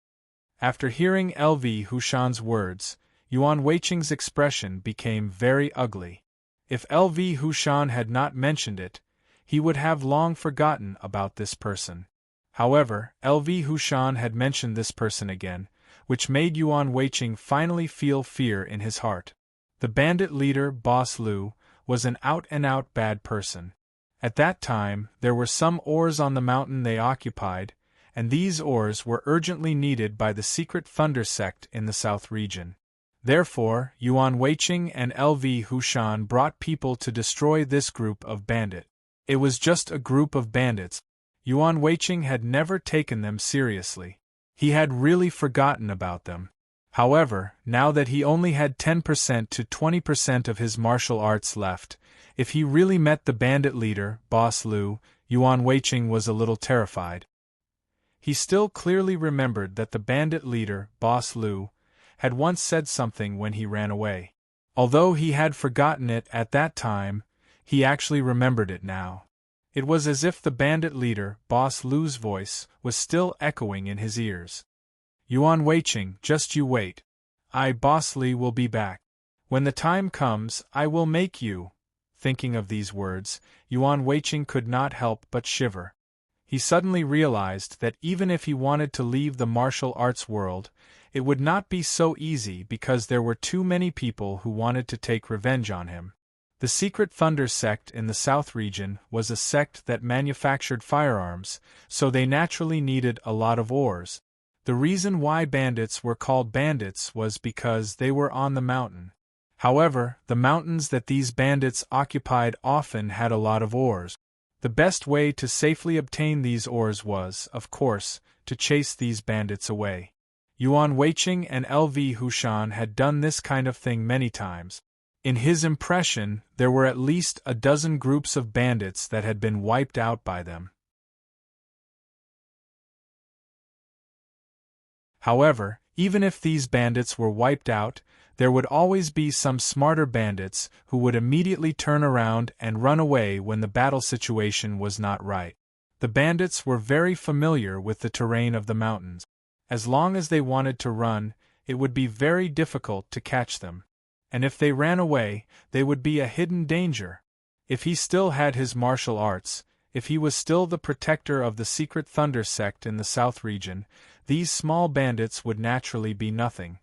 After hearing LV Hushan's words, Yuan Weiqing's expression became very ugly. If LV Hushan had not mentioned it, he would have long forgotten about this person. However, LV Hushan had mentioned this person again, which made Yuan Weiqing finally feel fear in his heart. The bandit leader, Boss Lu, was an out-and-out bad person. At that time, there were some ores on the mountain they occupied, and these ores were urgently needed by the secret Thunder sect in the South region. Therefore, Yuan Weiqing and LV Hushan brought people to destroy this group of bandits. It was just a group of bandits. Yuan Weiqing had never taken them seriously. He had really forgotten about them. However, now that he only had 10% to 20% of his martial arts left, if he really met the bandit leader, Boss Lu, Yuan Weiqing was a little terrified. He still clearly remembered that the bandit leader, Boss Lu, had once said something when he ran away. Although he had forgotten it at that time, he actually remembered it now. It was as if the bandit leader, Boss Lu's voice, was still echoing in his ears. Yuan Weiqing, just you wait. Boss Li will be back. When the time comes, I will make you. Thinking of these words, Yuan Weiqing could not help but shiver. He suddenly realized that even if he wanted to leave the martial arts world, it would not be so easy because there were too many people who wanted to take revenge on him. The Secret Thunder sect in the South region was a sect that manufactured firearms, so they naturally needed a lot of ores. The reason why bandits were called bandits was because they were on the mountain. However, the mountains that these bandits occupied often had a lot of ores. The best way to safely obtain these ores was, of course, to chase these bandits away. Yuan Weiqing and LV Hushan had done this kind of thing many times. In his impression, there were at least a dozen groups of bandits that had been wiped out by them. However, even if these bandits were wiped out, there would always be some smarter bandits who would immediately turn around and run away when the battle situation was not right. The bandits were very familiar with the terrain of the mountains. As long as they wanted to run, it would be very difficult to catch them. And if they ran away, they would be a hidden danger. If he still had his martial arts, if he was still the protector of the Secret Thunder sect in the South region, these small bandits would naturally be nothing.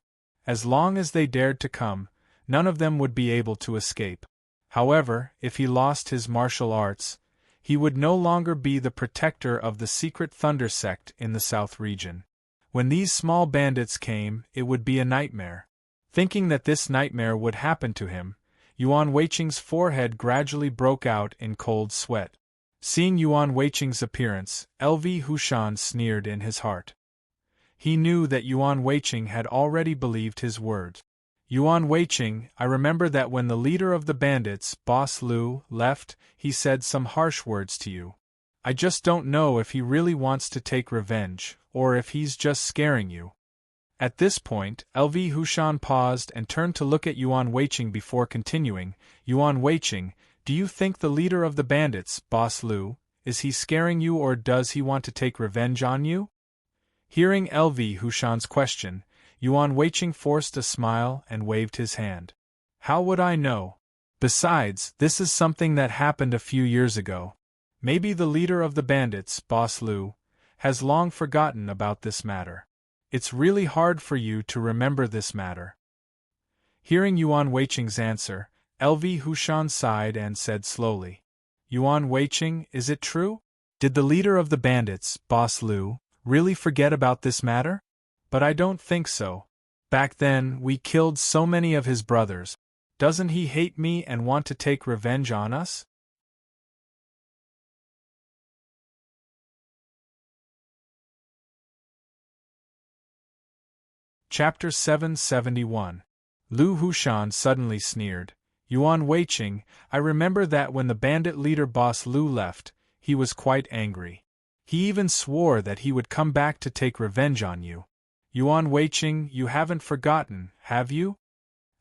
As long as they dared to come, none of them would be able to escape. However, if he lost his martial arts, he would no longer be the protector of the Secret Thunder sect in the South region. When these small bandits came, it would be a nightmare. Thinking that this nightmare would happen to him, Yuan Weiqing's forehead gradually broke out in cold sweat. Seeing Yuan Weiqing's appearance, LV Hushan sneered in his heart. He knew that Yuan Weiqing had already believed his words. Yuan Weiqing, I remember that when the leader of the bandits, Boss Lu, left, he said some harsh words to you. I just don't know if he really wants to take revenge, or if he's just scaring you. At this point, LV Hushan paused and turned to look at Yuan Weiqing before continuing. Yuan Weiqing, do you think the leader of the bandits, Boss Lu, is he scaring you or does he want to take revenge on you? Hearing LV Hushan's question, Yuan Weiqing forced a smile and waved his hand. How would I know? Besides, this is something that happened a few years ago. Maybe the leader of the bandits, Boss Lu, has long forgotten about this matter. It's really hard for you to remember this matter. Hearing Yuan Weiqing's answer, LV Hushan sighed and said slowly, Yuan Weiqing, is it true? Did the leader of the bandits, Boss Lu, really forget about this matter? But I don't think so. Back then, we killed so many of his brothers. Doesn't he hate me and want to take revenge on us? Chapter 771. Lu Hushan suddenly sneered. Yuan Weiqing, I remember that when the bandit leader Boss Lu left, he was quite angry. He even swore that he would come back to take revenge on you. Yuan Weiqing, you haven't forgotten, have you?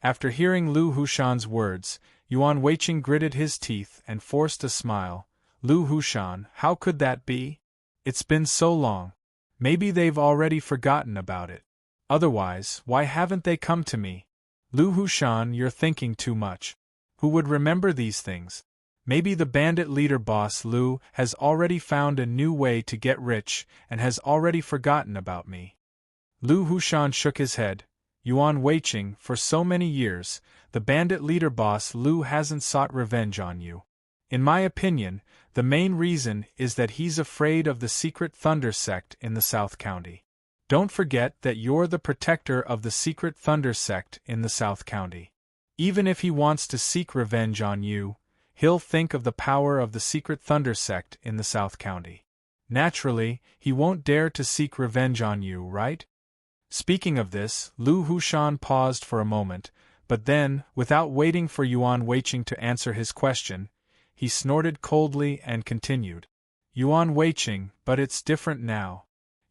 After hearing Lu Hushan's words, Yuan Weiqing gritted his teeth and forced a smile. Lu Hushan, how could that be? It's been so long. Maybe they've already forgotten about it. Otherwise, why haven't they come to me? Lu Hushan, you're thinking too much. Who would remember these things? Maybe the bandit leader Boss Lu has already found a new way to get rich and has already forgotten about me. Lu Hushan shook his head. Yuan Weiqing, for so many years, the bandit leader Boss Lu hasn't sought revenge on you. In my opinion, the main reason is that he's afraid of the Secret Thunder sect in the South County. Don't forget that you're the protector of the Secret Thunder sect in the South County. Even if he wants to seek revenge on you, he'll think of the power of the Secret Thunder sect in the South County. Naturally, he won't dare to seek revenge on you, right? Speaking of this, Lu Hushan paused for a moment, but then, without waiting for Yuan Weiqing to answer his question, he snorted coldly and continued. Yuan Weiqing, but it's different now.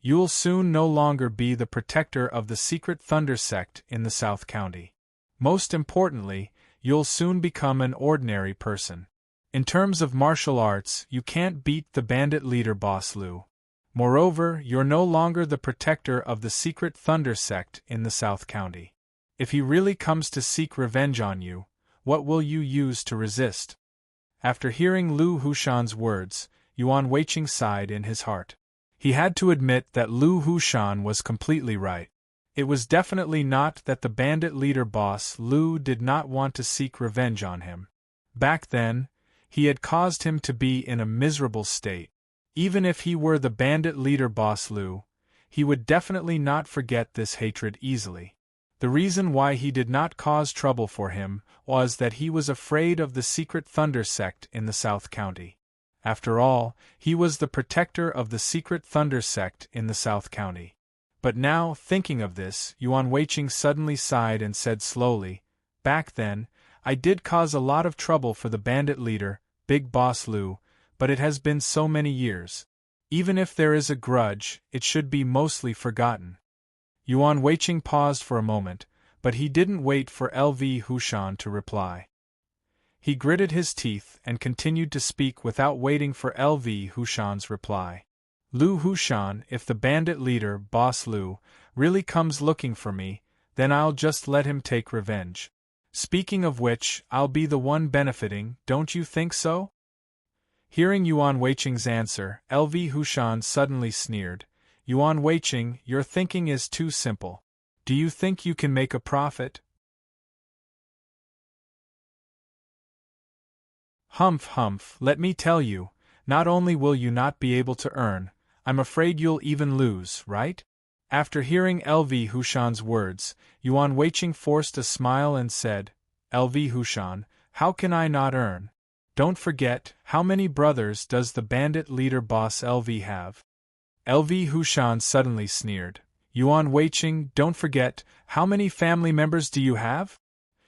You'll soon no longer be the protector of the Secret Thunder sect in the South County. Most importantly, you'll soon become an ordinary person. In terms of martial arts, you can't beat the bandit leader Boss Lu. Moreover, you're no longer the protector of the Secret Thunder sect in the South County. If he really comes to seek revenge on you, what will you use to resist? After hearing Lu Hushan's words, Yuan Weiqing sighed in his heart. He had to admit that Lu Hushan was completely right. It was definitely not that the bandit leader boss Lu did not want to seek revenge on him. Back then, he had caused him to be in a miserable state. Even if he were the bandit leader boss Lu, he would definitely not forget this hatred easily. The reason why he did not cause trouble for him was that he was afraid of the secret Thunder sect in the South County. After all, he was the protector of the secret Thunder sect in the South County. But now, thinking of this, Yuan Weiqing suddenly sighed and said slowly, "Back then, I did cause a lot of trouble for the bandit leader, Big Boss Lu, but it has been so many years. Even if there is a grudge, it should be mostly forgotten." Yuan Weiqing paused for a moment, but he didn't wait for LV Hushan to reply. He gritted his teeth and continued to speak without waiting for LV Hushan's reply. "Lu Hushan, if the bandit leader, Boss Lu, really comes looking for me, then I'll just let him take revenge. Speaking of which, I'll be the one benefiting, don't you think so?" Hearing Yuan Weiqing's answer, LV Hushan suddenly sneered. "Yuan Weiqing, your thinking is too simple. Do you think you can make a profit?" Humph, let me tell you, not only will you not be able to earn, I'm afraid you'll even lose, right? After hearing LV Hushan's words, Yuan Weiqing forced a smile and said, "LV Hushan, how can I not earn? Don't forget, how many brothers does the bandit leader boss LV have?" LV Hushan suddenly sneered. "Yuan Weiqing, don't forget, how many family members do you have?"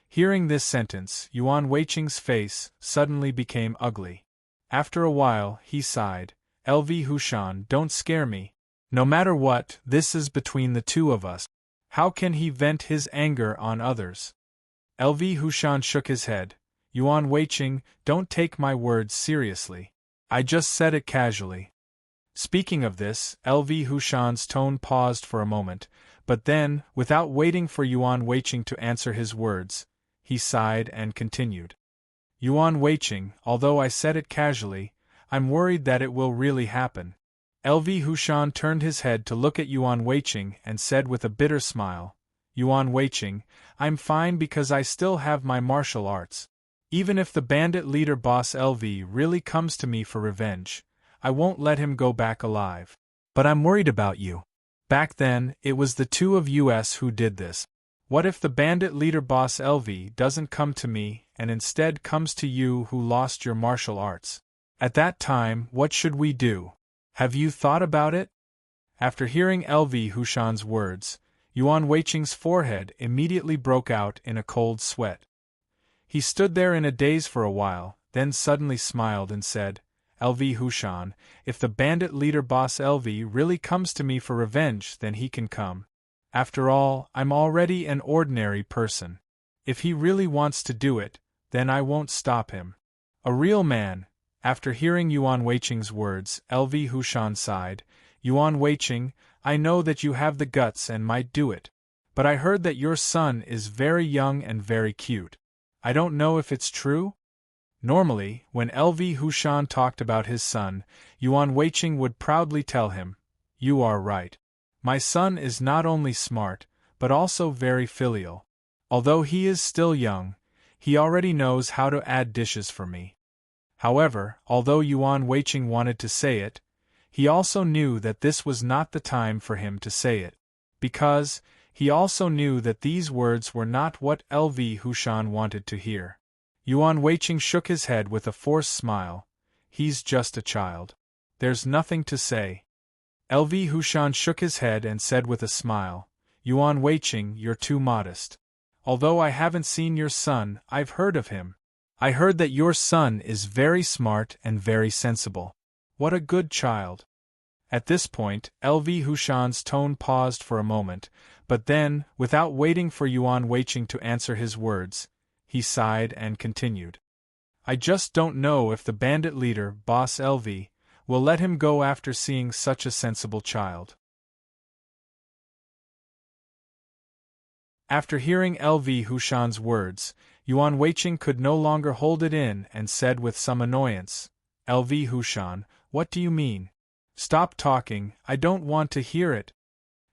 Hearing this sentence, Yuan Weiqing's face suddenly became ugly. After a while, he sighed. "LV Hushan, don't scare me. No matter what, this is between the two of us. How can he vent his anger on others?" LV Hushan shook his head. "Yuan Weiqing, don't take my words seriously. I just said it casually." Speaking of this, LV Hushan's tone paused for a moment, but then, without waiting for Yuan Weiqing to answer his words, he sighed and continued. "Yuan Weiqing, although I said it casually, I'm worried that it will really happen." LV Hushan turned his head to look at Yuan Weiqing and said with a bitter smile, "Yuan Weiqing, I'm fine because I still have my martial arts. Even if the bandit leader boss LV really comes to me for revenge, I won't let him go back alive. But I'm worried about you. Back then, it was the two of us who did this. What if the bandit leader boss LV doesn't come to me and instead comes to you who lost your martial arts? At that time, what should we do? Have you thought about it?" After hearing LV Hushan's words, Yuan Weiqing's forehead immediately broke out in a cold sweat. He stood there in a daze for a while, then suddenly smiled and said, "LV Hushan, if the bandit leader boss LV really comes to me for revenge, then he can come. After all, I'm already an ordinary person. If he really wants to do it, then I won't stop him. A real man." After hearing Yuan Weiqing's words, LV Hushan sighed. "Yuan Weiqing, I know that you have the guts and might do it. But I heard that your son is very young and very cute. I don't know if it's true?" Normally, when LV Hushan talked about his son, Yuan Weiqing would proudly tell him, "You are right. My son is not only smart, but also very filial. Although he is still young, he already knows how to add dishes for me." However, although Yuan Weiqing wanted to say it, he also knew that this was not the time for him to say it, because he also knew that these words were not what LV Hushan wanted to hear. Yuan Weiqing shook his head with a forced smile. "He's just a child. There's nothing to say." LV Hushan shook his head and said with a smile, "Yuan Weiqing, you're too modest. Although I haven't seen your son, I've heard of him. I heard that your son is very smart and very sensible. What a good child." At this point, LV Hushan's tone paused for a moment, but then, without waiting for Yuan Weiqing to answer his words, he sighed and continued. "I just don't know if the bandit leader, boss LV, will let him go after seeing such a sensible child." After hearing LV Hushan's words, Yuan Weiqing could no longer hold it in and said with some annoyance, "LV Hushan, what do you mean? Stop talking, I don't want to hear it."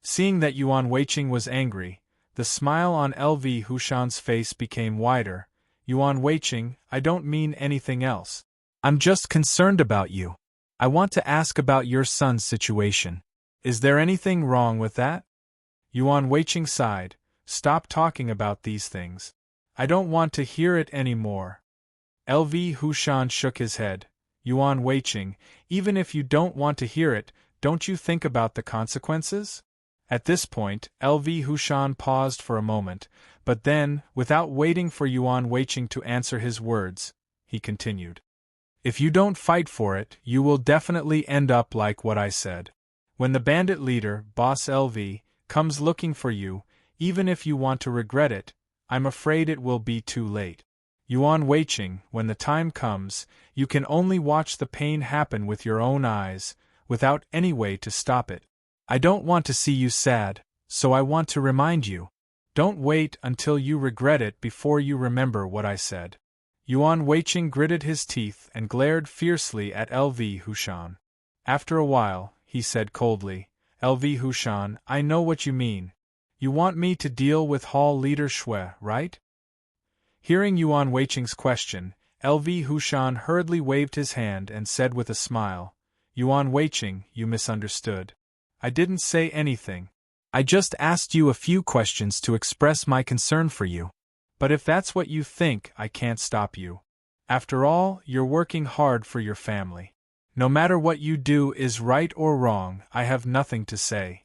Seeing that Yuan Weiqing was angry, the smile on LV Hushan's face became wider. "Yuan Weiqing, I don't mean anything else. I'm just concerned about you. I want to ask about your son's situation. Is there anything wrong with that?" Yuan Weiqing sighed. "Stop talking about these things. I don't want to hear it any more." LV Hushan shook his head. "Yuan Weiqing, even if you don't want to hear it, don't you think about the consequences?" At this point, LV Hushan paused for a moment, but then, without waiting for Yuan Weiqing to answer his words, he continued. "If you don't fight for it, you will definitely end up like what I said. When the bandit leader, Boss LV, comes looking for you, even if you want to regret it, I'm afraid it will be too late. Yuan Weiqing, when the time comes, you can only watch the pain happen with your own eyes, without any way to stop it. I don't want to see you sad, so I want to remind you. Don't wait until you regret it before you remember what I said." Yuan Weiqing gritted his teeth and glared fiercely at LV Hushan. After a while, he said coldly, "LV Hushan, I know what you mean. You want me to deal with Hall Leader Shui, right?" Hearing Yuan Weiqing's question, LV Hushan hurriedly waved his hand and said with a smile, "Yuan Weiqing, you misunderstood. I didn't say anything. I just asked you a few questions to express my concern for you. But if that's what you think, I can't stop you. After all, you're working hard for your family. No matter what you do is right or wrong, I have nothing to say."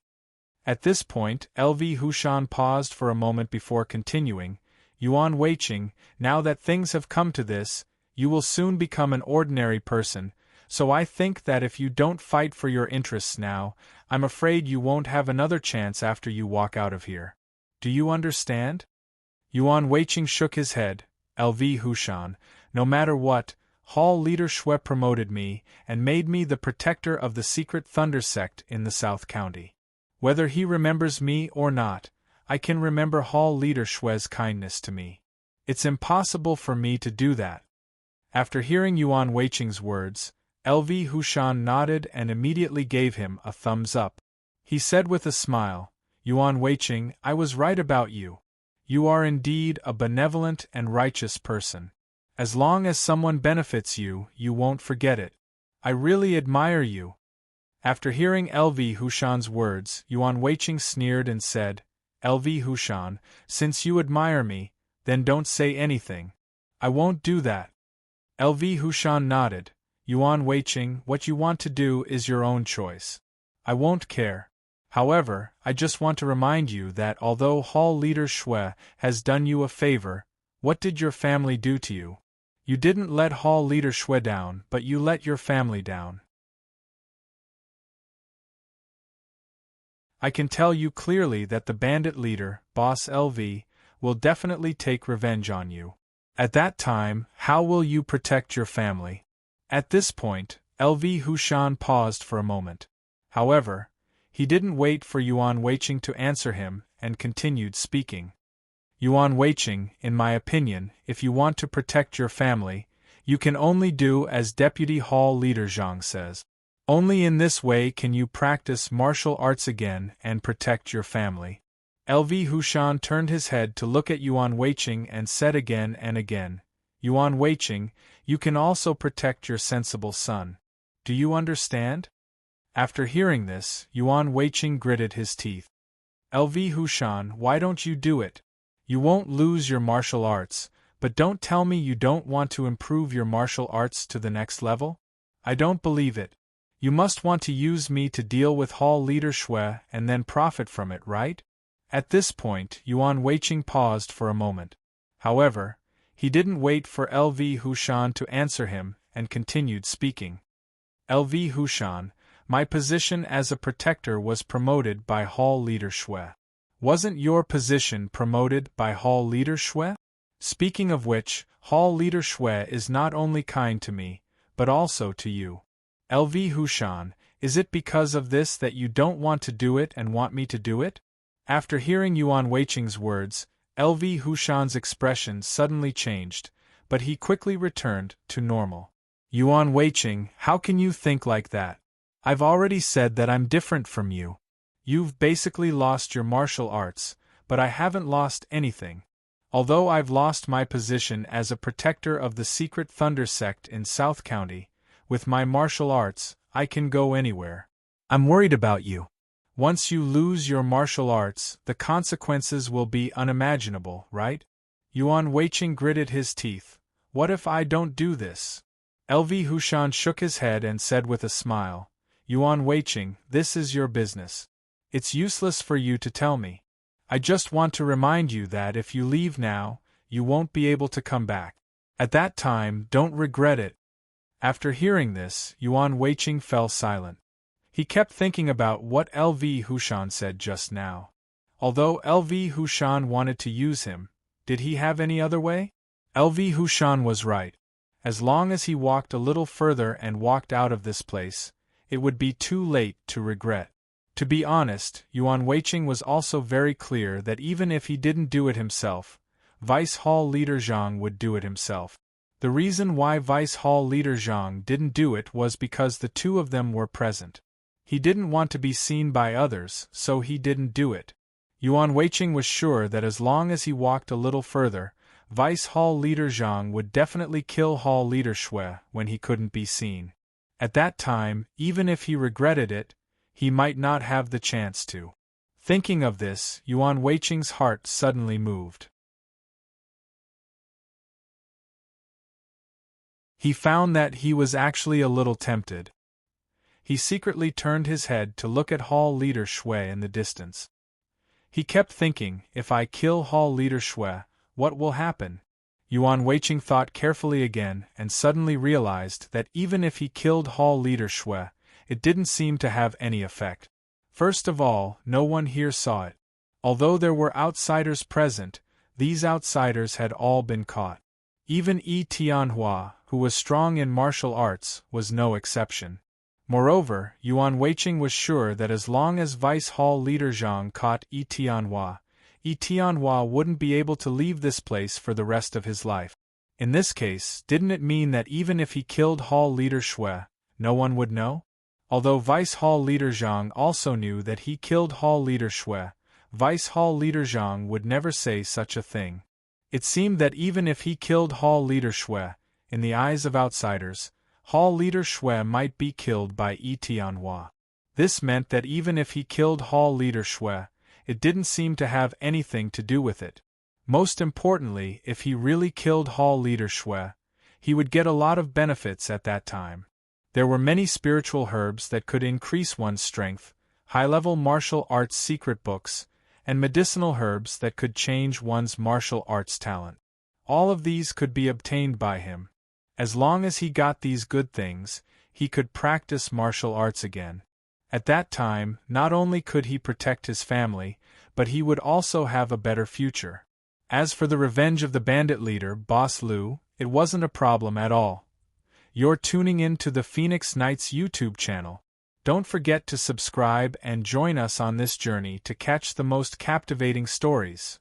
At this point, LV Hushan paused for a moment before continuing, "Yuan Weiqing, now that things have come to this, you will soon become an ordinary person, so I think that if you don't fight for your interests now, I'm afraid you won't have another chance after you walk out of here. Do you understand?" Yuan Weiqing shook his head. "LV Hushan, no matter what, Hall Leader Shui promoted me and made me the protector of the secret Thunder sect in the South County. Whether he remembers me or not, I can remember Hall Leader Shui's kindness to me. It's impossible for me to do that." After hearing Yuan Weiqing's words, LV Hushan nodded and immediately gave him a thumbs up. He said with a smile, "Yuan Weiqing, I was right about you. You are indeed a benevolent and righteous person. As long as someone benefits you, you won't forget it. I really admire you." After hearing LV Hushan's words, Yuan Weiqing sneered and said, "LV Hushan, since you admire me, then don't say anything. I won't do that." LV Hushan nodded. "Yuan Weiqing, what you want to do is your own choice. I won't care. However, I just want to remind you that although Hall Leader Shui has done you a favor, what did your family do to you? You didn't let Hall Leader Shui down, but you let your family down. I can tell you clearly that the bandit leader, Boss LV, will definitely take revenge on you. At that time, how will you protect your family?" At this point, LV Hushan paused for a moment. However, he didn't wait for Yuan Weiqing to answer him and continued speaking. "Yuan Weiqing, in my opinion, if you want to protect your family, you can only do as Deputy Hall Leader Zhang says. Only in this way can you practice martial arts again and protect your family." LV Hushan turned his head to look at Yuan Weiqing and said again and again, "Yuan Weiqing, you can also protect your sensible son. Do you understand?" After hearing this, Yuan Weiqing gritted his teeth. "LV Hushan, why don't you do it? You won't lose your martial arts, but don't tell me you don't want to improve your martial arts to the next level? I don't believe it. You must want to use me to deal with Hall Leader Shui and then profit from it, right?" At this point, Yuan Weiqing paused for a moment. However, he didn't wait for LV Hushan to answer him and continued speaking. "LV Hushan, my position as a protector was promoted by Hall Leader Shui. Wasn't your position promoted by Hall Leader Shui? Speaking of which, Hall Leader Shui is not only kind to me, but also to you. LV Hushan, is it because of this that you don't want to do it and want me to do it?" After hearing Yuan Weiqing's words, LV Hushan's expression suddenly changed, but he quickly returned to normal. Yuan Weiqing, how can you think like that? I've already said that I'm different from you. You've basically lost your martial arts, but I haven't lost anything. Although I've lost my position as a protector of the secret Thunder sect in South County, with my martial arts, I can go anywhere. I'm worried about you. Once you lose your martial arts, the consequences will be unimaginable, right? Yuan Weiqing gritted his teeth. What if I don't do this? LV Hushan shook his head and said with a smile, Yuan Weiqing, this is your business. It's useless for you to tell me. I just want to remind you that if you leave now, you won't be able to come back. At that time, don't regret it. After hearing this, Yuan Weiqing fell silent. He kept thinking about what LV Hushan said just now. Although LV Hushan wanted to use him, did he have any other way? LV Hushan was right. As long as he walked a little further and walked out of this place, it would be too late to regret. To be honest, Yuan Weiqing was also very clear that even if he didn't do it himself, Vice Hall Leader Zhang would do it himself. The reason why Vice Hall Leader Zhang didn't do it was because the two of them were present. He didn't want to be seen by others, so he didn't do it. Yuan Weiqing was sure that as long as he walked a little further, Vice Hall Leader Zhang would definitely kill Hall Leader Shui when he couldn't be seen. At that time, even if he regretted it, he might not have the chance to. Thinking of this, Yuan Weiqing's heart suddenly moved. He found that he was actually a little tempted. He secretly turned his head to look at Hall Leader Shui in the distance. He kept thinking, if I kill Hall Leader Shui, what will happen? Yuan Weiqing thought carefully again and suddenly realized that even if he killed Hall Leader Shui, it didn't seem to have any effect. First of all, no one here saw it. Although there were outsiders present, these outsiders had all been caught. Even Yi Tianhua, who was strong in martial arts, was no exception. Moreover, Yuan Weiqing was sure that as long as Vice Hall Leader Zhang caught Yi Tianhua wouldn't be able to leave this place for the rest of his life. In this case, didn't it mean that even if he killed Hall Leader Shui, no one would know? Although Vice Hall Leader Zhang also knew that he killed Hall Leader Shui, Vice Hall Leader Zhang would never say such a thing. It seemed that even if he killed Hall Leader Shui, in the eyes of outsiders, Hall Leader Shui might be killed by Yi Tianhua. This meant that even if he killed Hall Leader Shui, it didn't seem to have anything to do with it. Most importantly, if he really killed Hall Leader Shui, he would get a lot of benefits at that time. There were many spiritual herbs that could increase one's strength, high-level martial arts secret books, and medicinal herbs that could change one's martial arts talent. All of these could be obtained by him. As long as he got these good things, he could practice martial arts again. At that time, not only could he protect his family, but he would also have a better future. As for the revenge of the bandit leader, Boss Liu, it wasn't a problem at all. You're tuning in to the Phoenix Knights YouTube channel. Don't forget to subscribe and join us on this journey to catch the most captivating stories.